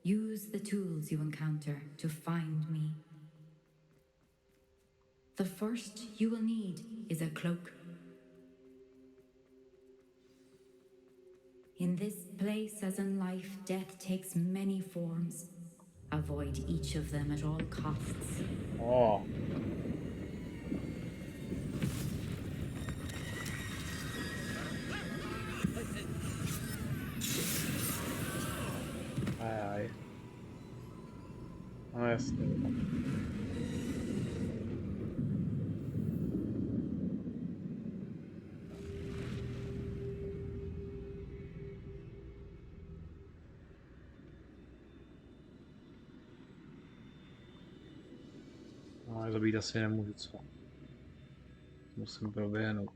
Use the tools you encounter to find me. The first you will need is a cloak. In this place, as in life, death takes many forms. Avoid each of them at all costs. Oh. Aj. No jasně. No, ale zabít asi nemůžu, co? Musím proběhnout.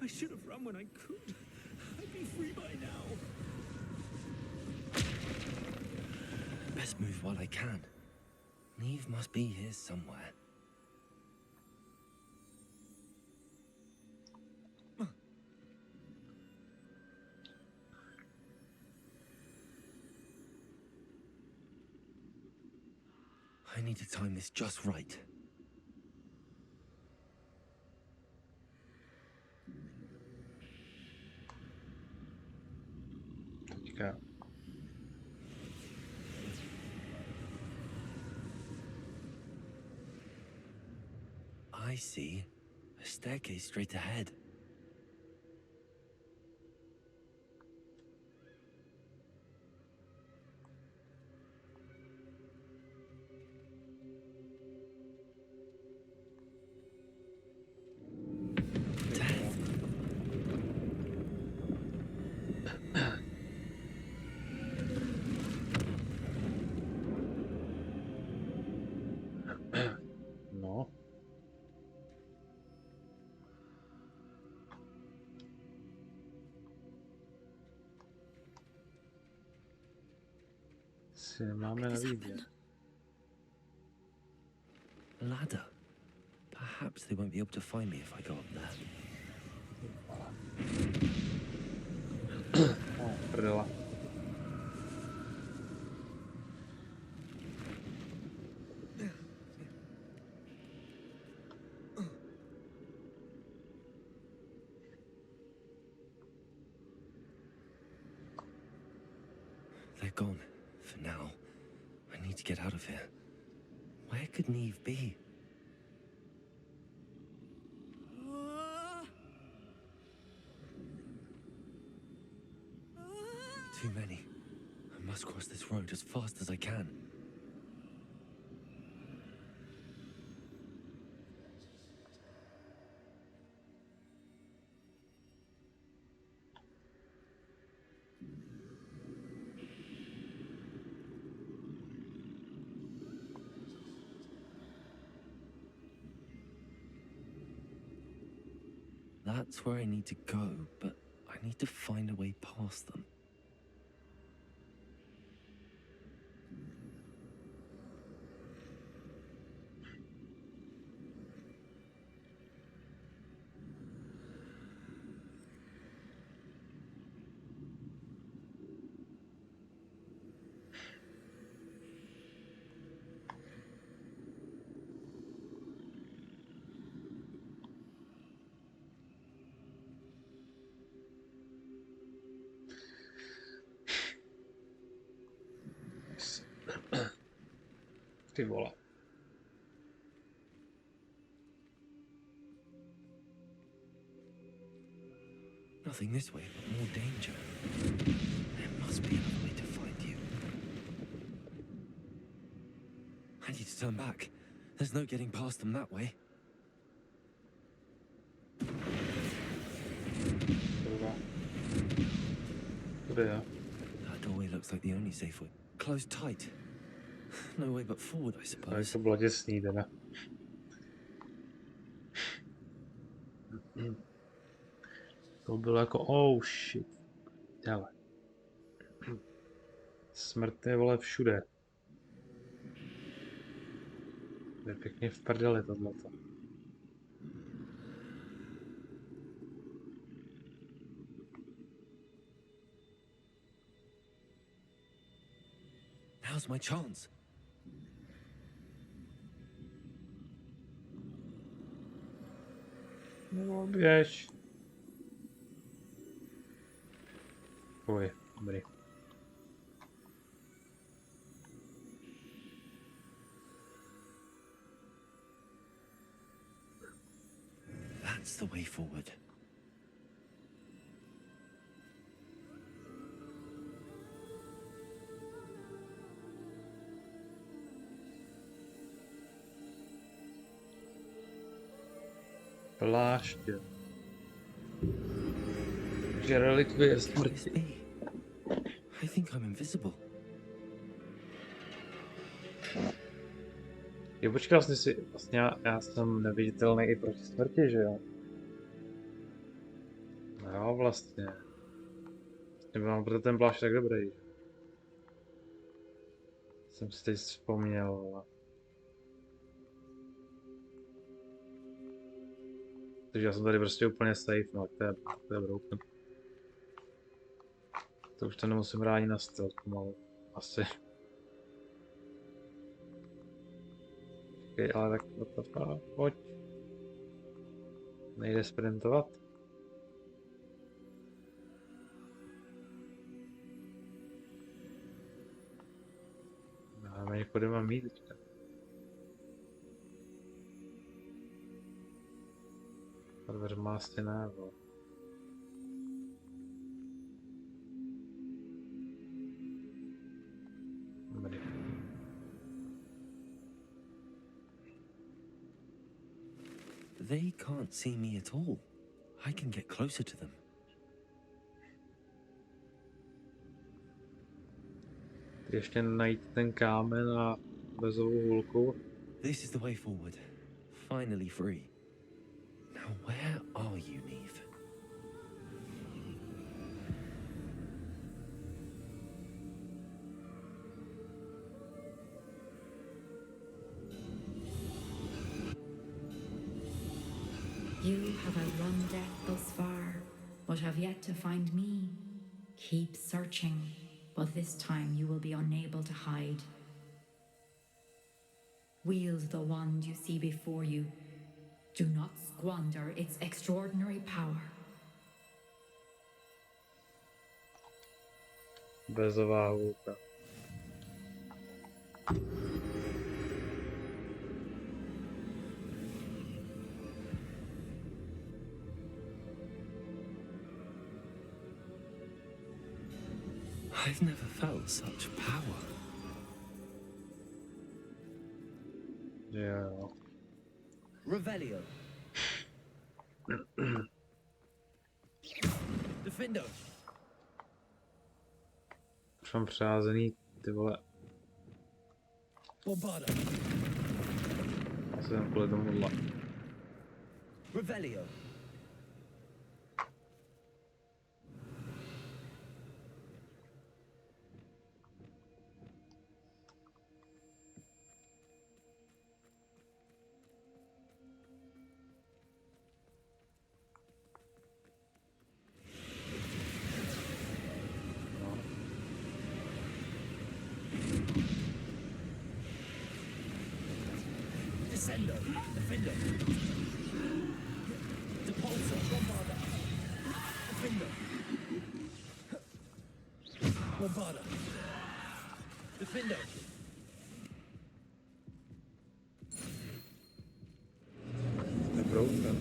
I should have run when I could. I'd be free by now. Best move while I can. Neve must be here somewhere. I need to time this just right. Teďka. I see. A staircase straight ahead. No. Si nemáme na výběr. Ladder. Perhaps they won't be able to find me if I go up there. Oh, prdela. They're gone. For now. I need to get out of here. Where could Neve be? Too many. I must cross this road as fast as I can. That's where I need to go, but I need to find a way past them. Ty vole. Nothing this way, but more danger. There must be another way to find you. I need to turn back. There's no getting past them that way. That doorway looks like the only safe way. Closed tight. No way but forward, I suppose. to bylo děsný teda. To bylo jako oh shit. Hele. Smrt je vole všude. To je pěkně v prdeli tohleto. Now's my chance. No, běž. Oj, dobrý. That's the way forward. Pláště. Že relikvie smrti. I think I'm invisible. Jo, počkej, vlastně já jsem neviditelný i proti smrti, že jo? No jo, vlastně. Mám proto ten plášť tak dobrý. Jsem si teď vzpomněl. Takže já jsem tady prostě úplně safe, no, to je broken. To už to nemusím hrát ani na stealth pomalu. Asi. Okay, ale tak pojď. Nejde sprintovat. Máme někoho, kde mám mít teďka. Dveře má asi ne, bo. Dobrý. They can't see me at all. I can get closer to them. Ještě najít ten kámen a bezovou hulku. This is the way forward. Finally free. Now where are you, Neve? You have outrun death thus far, but have yet to find me. Keep searching, but this time you will be unable to hide. Wield the wand you see before you. Do not squander its extraordinary power. Bezová hulka. I've never felt such power. Jo. Revelio. Defendo. Už mám přeházený, ty vole. Bombarda. Asi jsem kvůli tomuhle. Revelio. Descendo. Defendo. Depulso. Bombarda. Defendo. Bombarda. Defendo. Nebrouka.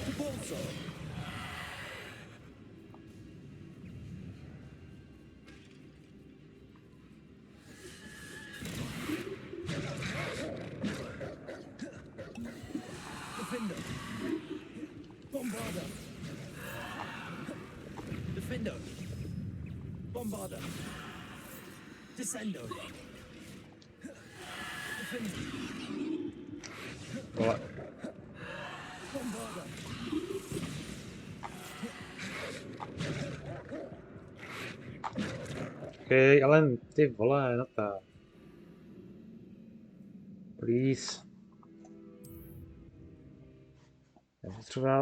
Depulso. Defendo. Bombarda. Defendo. Bombarda. Descendo. Defendo. Vole. Bombarda. Počkej, ale ty vole, no tak. Please.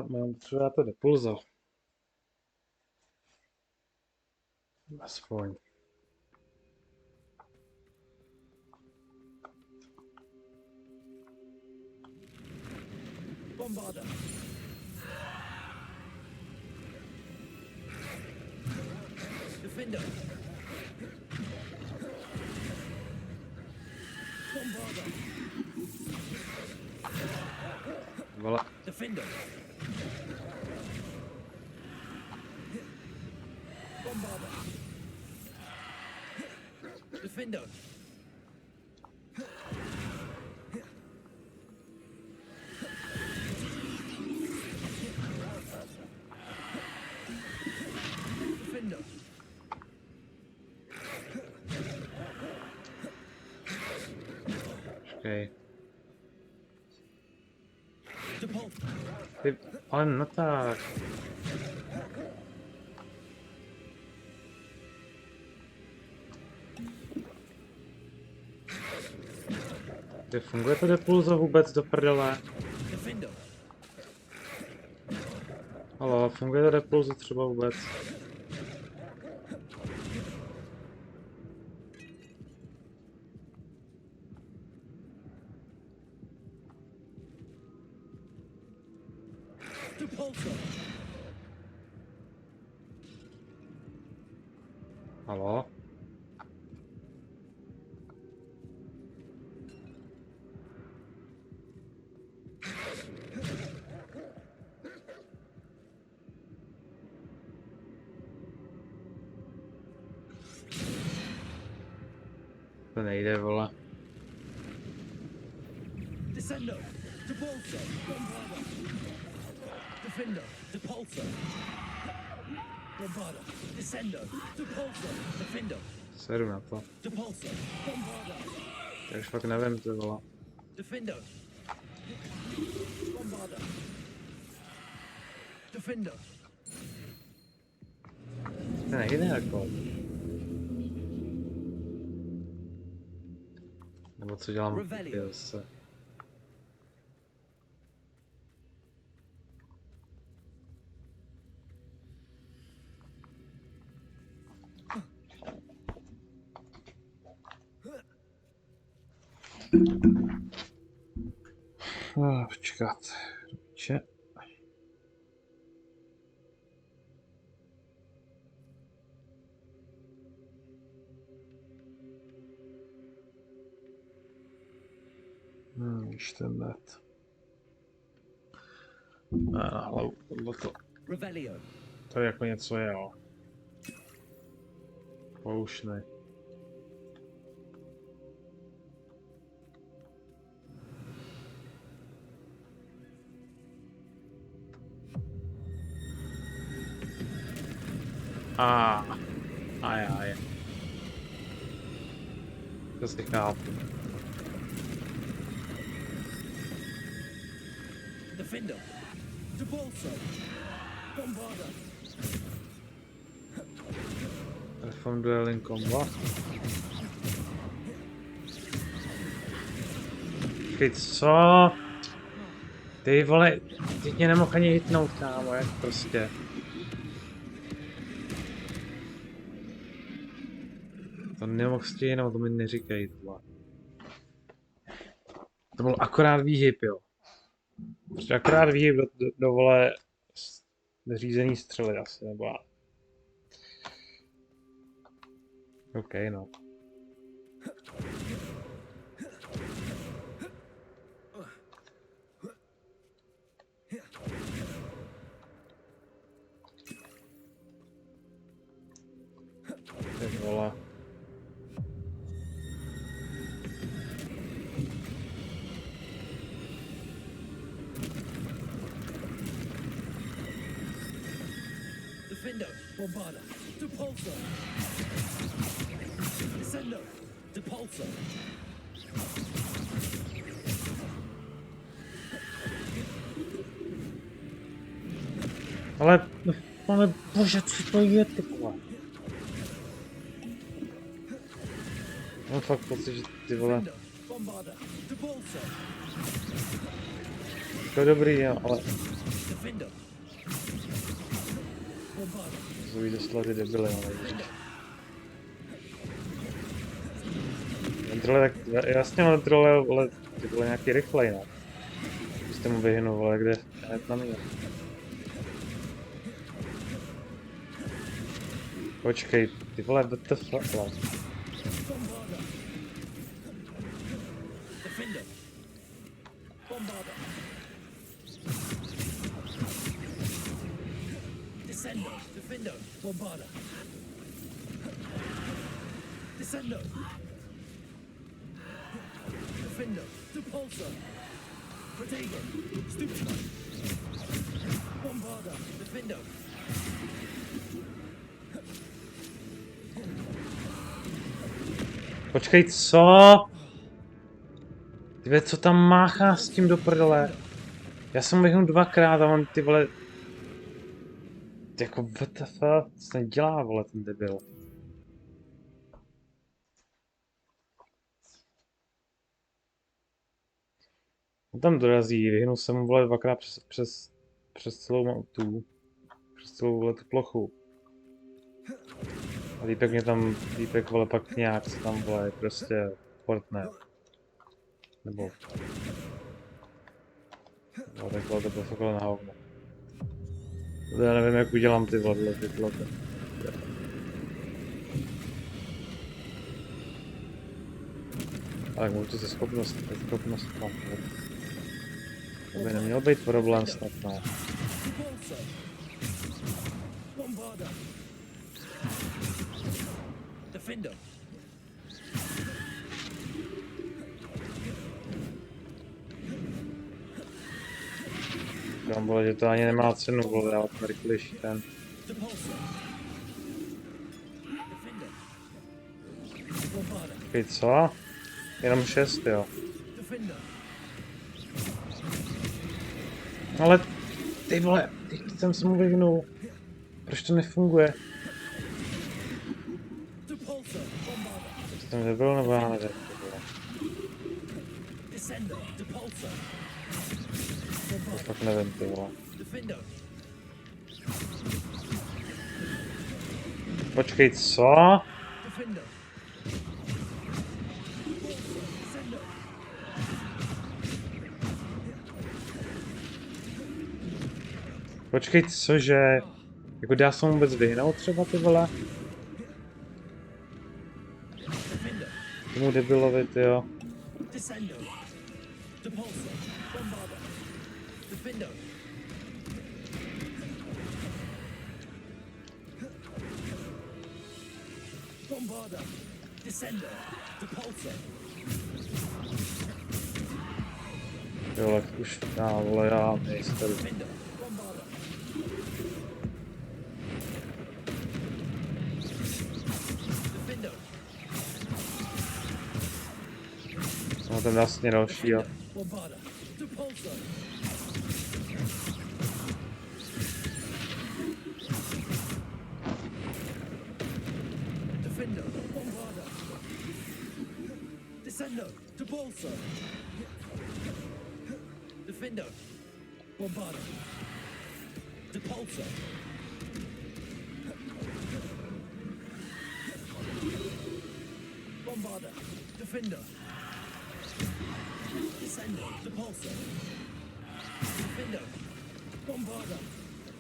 Mám potřeba to depulzo. Aspoň. Bombarder. Defender. Bombarder. Vole. Defender. Bombarder. Defender. Defender. Počkej. Depulse. Ty, ale no tak. Ty funguje to depulzo vůbec do prdele? Defender. Halo, funguje to depulzo třeba vůbec? Depulse. Halo? To nejde, vole. Descendo. Depulse. Bombarder. Defender. Depulse. Bombarder. Descendo. Depulse. Defender. Seru na to. Depulse. Bombarder. Já už fakt nevím, ty vole. Defender. Bombarder. Defender. To nejde jako. Nebo co dělám se. Počkat. Če? Víš ten net. Na hlavu, to. To je jako něco, jo. Poušnej. Aj. To si chápu. Defender. Depulse. Bombarder. Telefon dueling combo. Počkej, co? Ty vole, ty tě nemohl ani hitnout, kámo, jak prostě. To nemohl stihnout, to mi neříkej, tohle. To byl akorát výhyb, jo. Prostě akorát výhyb do vole řízený střely asi, nebo já. OK, no. Ty vole. Defender. Bombarder. Depulse. Descendo. Depulse. Ale bože, co to je, ty vole? Mám fakt pocit, že ty vole... To dobrý, jo, ale... Zvují doslova ty debily, ale ježiš. Ten trole, tak jasně, ale trole, vole, ty vole nějaký rychlej, ne? Byste mu vyhynul, vole, kde hned na mě. Počkej, ty vole, what the fuck, vole. Počkej, co? Ty co tam máchá s tím do prdele? Já jsem mu vyhnul dvakrát a on ty vole... Jako what the fuck? Co ten dělá, vole, ten debil? On tam dorazí, vyhnul jsem mu, vole, dvakrát přes celou přes celou, vole, tu plochu. A týpek, vole, pak nějak se tam, vole, prostě portne. Nebo... No, tak vole, to bylo fakt na hovno. Já nevím, jak udělám ty vole, ty ploty. Ale můžu se schopnost mám. To by neměl být problém snad, ne. Říkám, vole, že to ani nemá cenu, vole, dávat na rychlejší ten. Počkej, co? Jenom 6, jo. Ale ty vole, teď jsem se mu vyhnul. Proč to nefunguje? Jsi tam nebyl, nebo já nevím, to fakt nevím, ty vole. Počkej, co? Počkej, cože? Jako dá se mu vůbec vyhnout třeba, ty vole? Tomu debilovi, tyjo. Jo, tak už, vole, já nejsem tady. No ten vlastně další, jo.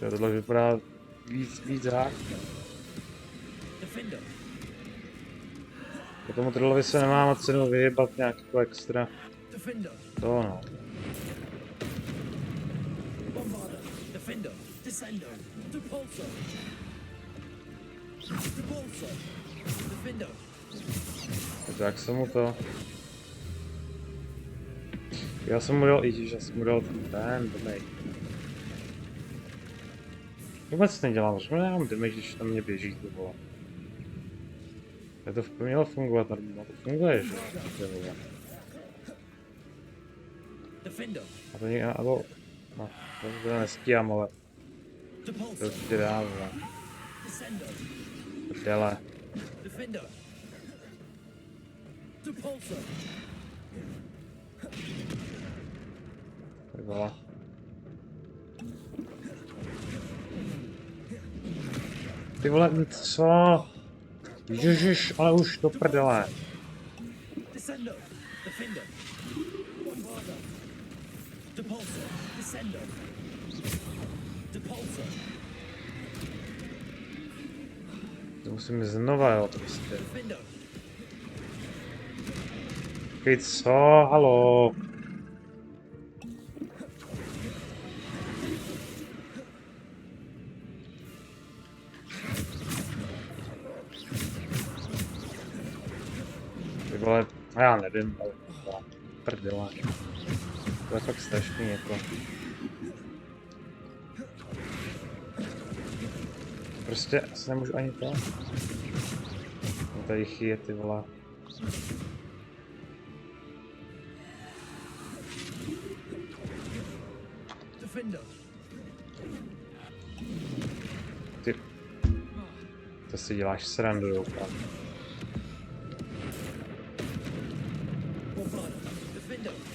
Tohle vypadá víc hák. Po tomu trolovi se nemá moc cenu vyjebat nějak jako extra. To no. Tak jsem mu to... Já jsem mu dal, já jsem mu dal ten damage. Vůbec nedělám, že nemám damage, když tam mě běží, to vole. To mělo fungovat normálně, to funguje, že? A to někdo, nebo... No, to nestíhám, ale... To určitě dá, vole. Ty vole. Ty vole, co? Ježiš, ale už do prdele. Descendo. Defender. Bombarder. Depulsor. Descendo. Depulsor. To musím znova, jo, prostě. Defender. Počkej, co? Haló? Ty vole, já nevím, ale prdele. To je fakt strašný, jako. Prostě asi nemůžu ani to. Tady jich je, ty vole. Ty. To si děláš srandu, doufám.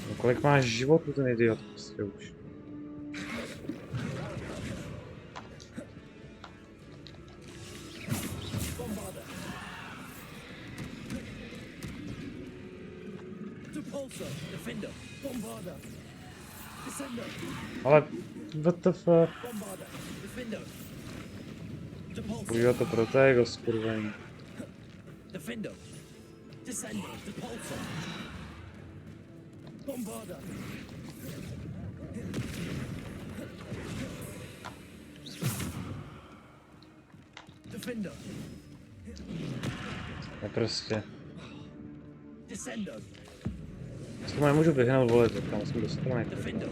No, kolik máš životů ten idiot, prostě už. Ale what the fuck? Používá to pro tego skurvení. Defender. Descendo. Depulsor. Bombarder. Defender. No prostě. Descendo. S tomu nemůžu vyhnout, vole, to tam jsem dostanek. Defender.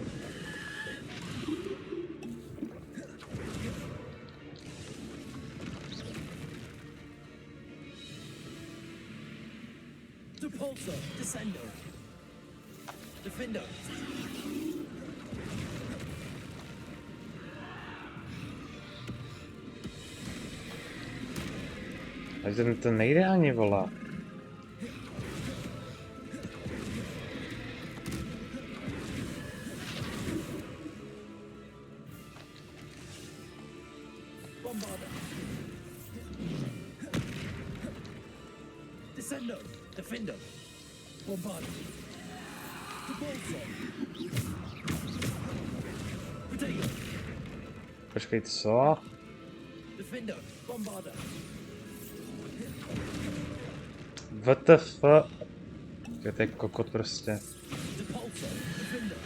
Depulsor. Descendo. Defender. A ten nejde ani, vole. Bombarder. Descendo. Defender. Bombarder. Depulsor. Potato. Počkej, co? Defender. Bombarder. What the fuck? To je kokot prostě. Depulsor. Defender.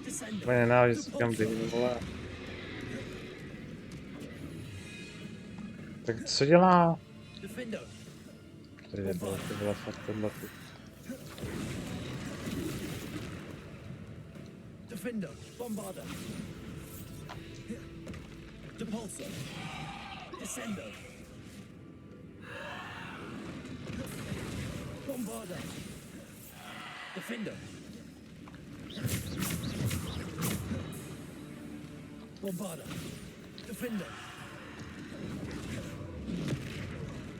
Descendo. Mě nenávidí, co kam běhnu, vole. Tak co dělá? Defender. Tady nebylo, to byla fakt tohle. Defender. Bombarder. Depulsor. Descendo. Bombarder. Defender. Bombarder. Defender.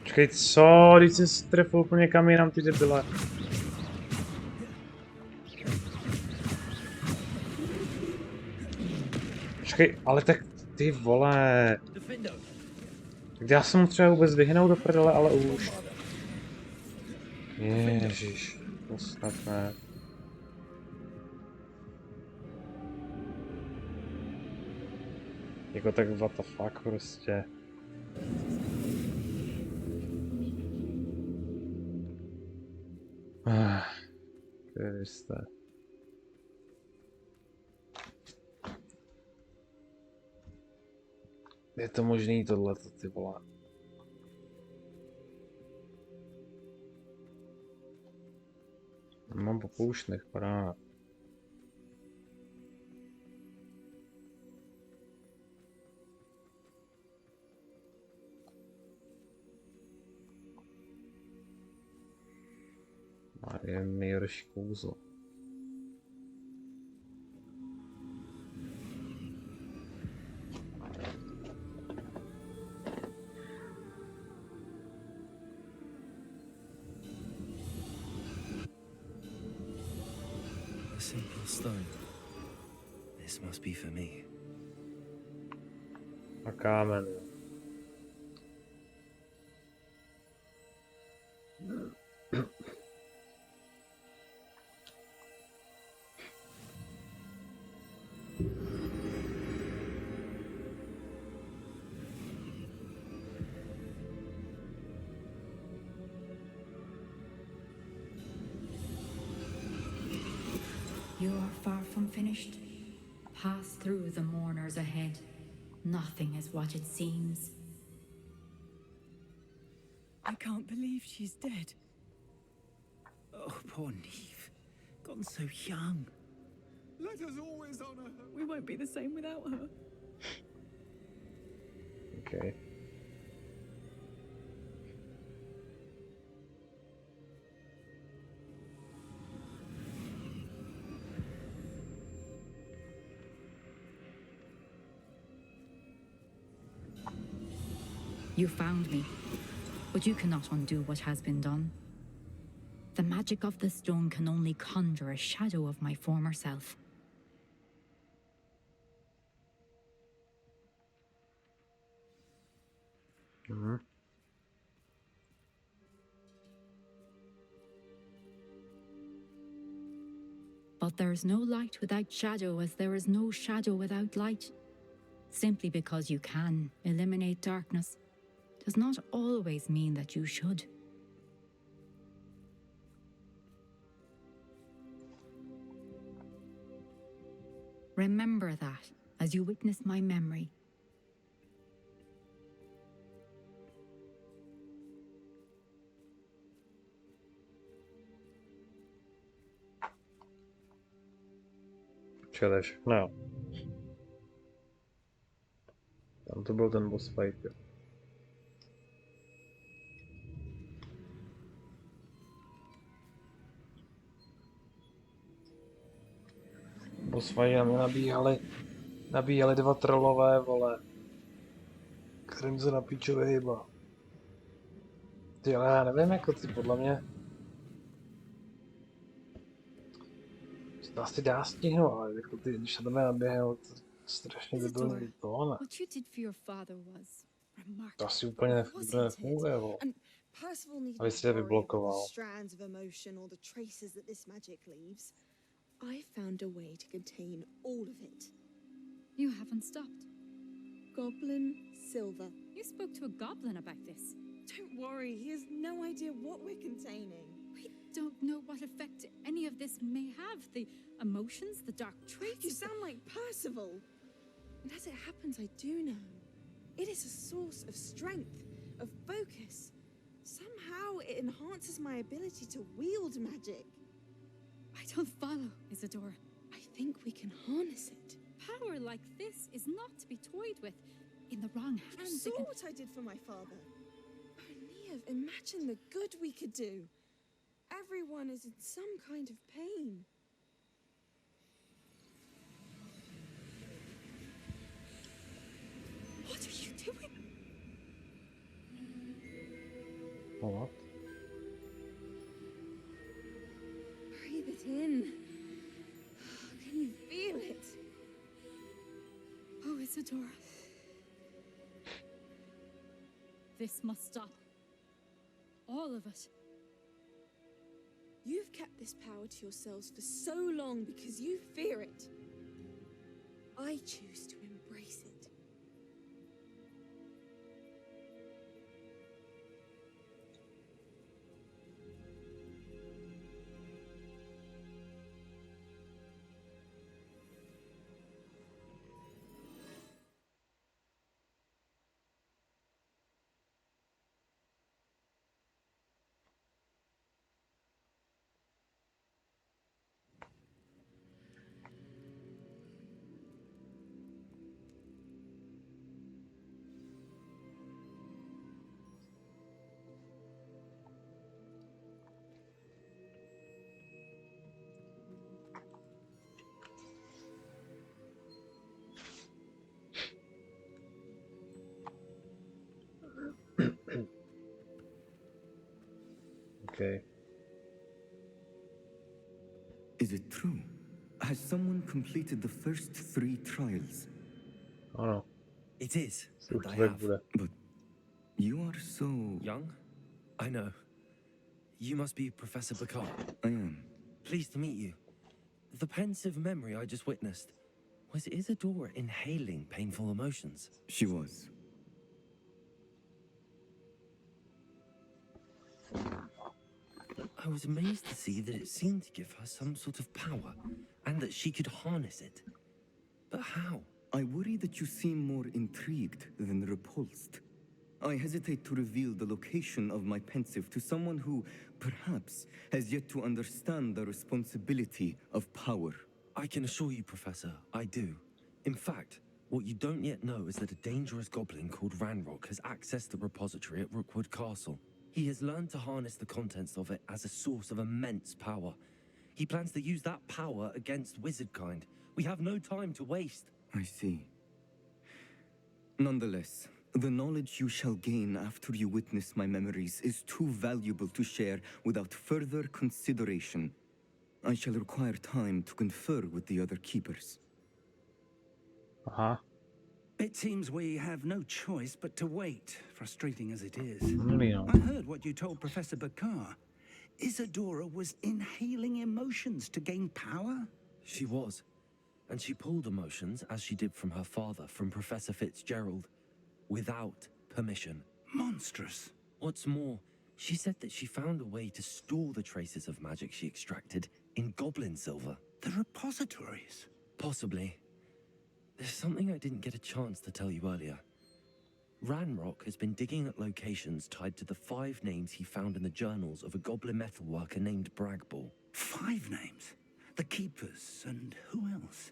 Počkej, co? Když jsi strefil úplně kam jinam, ty debile. Počkej, ale tak ty vole. Tak já jsem mu třeba vůbec vyhnout do prdele, ale už. Ježiš, to snad ne. Jako tak what the fuck prostě. Kde jste? Je to možný tohleto, ty vole. Mám popouštných, paráda. Má je nejhorší kouzlo. simple stone. This must be for me. A kámen. You are far from finished. Pass through the mourners ahead. Nothing is what it seems. I can't believe she's dead. Oh, poor Neve. Gone so young. Let us always honor her. We won't be the same without her. Okay. You found me, but you cannot undo what has been done. The magic of the stone can only conjure a shadow of my former self. But there is no light without shadow, as there is no shadow without light. Simply because you can eliminate darkness does not always mean that you should. Remember that as you witness my memory. Čili všechno. Tam to byl ten boss fight, jo. Boss fight na mě nabíjeli dva trollové, vole. Kterým se na píču vyhýba. Ty, ale já nevím, jako ty, podle mě to asi dá stihnout, ale jako ty, když se tam naběhnou, to strašně debilní to, ne? What you did for your father was remarkable. To asi úplně nefunguje, vole. Percival needn't Aby si je worry about vyblokoval. the strands of emotion or the traces that this magic leaves. I found a way to contain all of it. You haven't stopped. Goblin Silver. You spoke to a goblin about this. Don't worry, he has no idea what we're containing. We don't know what effect any of this may have. The emotions, the dark traits. You sound like Percival. And as it happens, I do know. It is a source of strength, of focus. Somehow it enhances my ability to wield magic. I don't follow, Isadora. I think we can harness it. Power like this is not to be toyed with. In the wrong You hands, saw it can... what I did for my father. Oh, Neve, imagine the good we could do. Everyone is in some kind of pain. What are you doing? What? Breathe it in. Can you feel it? Oh, Isadora. This must stop. All of it. You've kept this power to yourselves for so long because you fear it. I choose to embrace it. Okay. Is it true? someone completed the first 3 trials. Oh no. It is. So And I tak have. bude. But you are so... Young? I know. You must be Professor Bacard. I am. Pleased to meet you. The pensive memory I just witnessed. Was Isadora inhaling painful emotions? She was. I was amazed to see that it seemed to give her some sort of power, and that she could harness it. But how? I worry that you seem more intrigued than repulsed. I hesitate to reveal the location of my pensive to someone who, perhaps, has yet to understand the responsibility of power. I can assure you, Professor, I do. In fact, what you don't yet know is that a dangerous goblin called Ranrock has accessed the repository at Rookwood Castle. He has learned to harness the contents of it as a source of immense power. He plans to use that power against wizardkind. We have no time to waste. I see. Nonetheless, the knowledge you shall gain after you witness my memories is too valuable to share without further consideration. I shall require time to confer with the other keepers. Aha. It seems we have no choice but to wait, frustrating as it is. No. I heard what you told Professor Bacard. Isadora was inhaling emotions to gain power? She was. And she pulled emotions, as she did from her father, from Professor Fitzgerald, without permission. Monstrous. What's more, she said that she found a way to store the traces of magic she extracted in goblin silver. The repositories? Possibly. There's something I didn't get a chance to tell you earlier. Ranrock has been digging at locations tied to the 5 names he found in the journals of a goblin metalworker named Bragball. 5 names? The Keepers, and who else?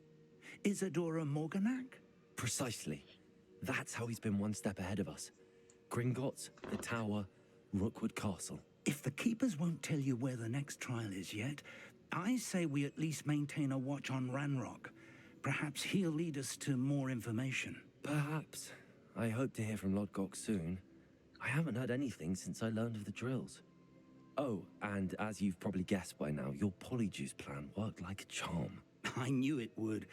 Isadora Morganac? Precisely. That's how he's been one step ahead of us. Gringotts, the Tower, Rookwood Castle. If the Keepers won't tell you where the next trial is yet, I say we at least maintain a watch on Ranrock. Perhaps he'll lead us to more information. Perhaps. I hope to hear from Lodgok soon. I haven't heard anything since I learned of the drills. Oh, and as you've probably guessed by now, your polyjuice plan worked like a charm. I knew it would.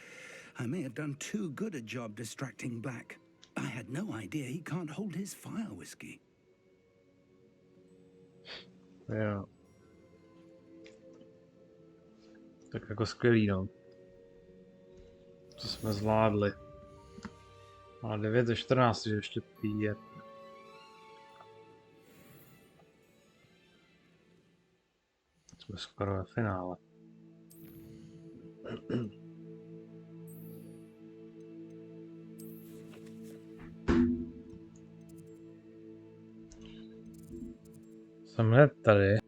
I may have done too good a job distracting Black. I had no idea he can't hold his fire whiskey. Jo. Tak jako skvělý, no. To jsme zvládli. A 9 ze 14, že ještě pije. Jsme skoro ve finále. Jsem hned tady.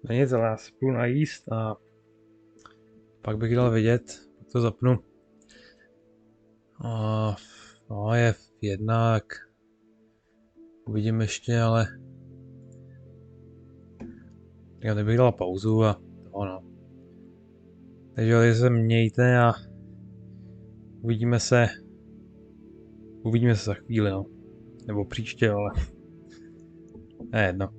No nic, ale já si půjdu najíst a pak bych dal vidět, pak to zapnu. A no, je jednak. Uvidím ještě, ale já bych dal pauzu a to no. Takže se mějte a uvidíme se za chvíli, no. Nebo příště, ale ne jedno.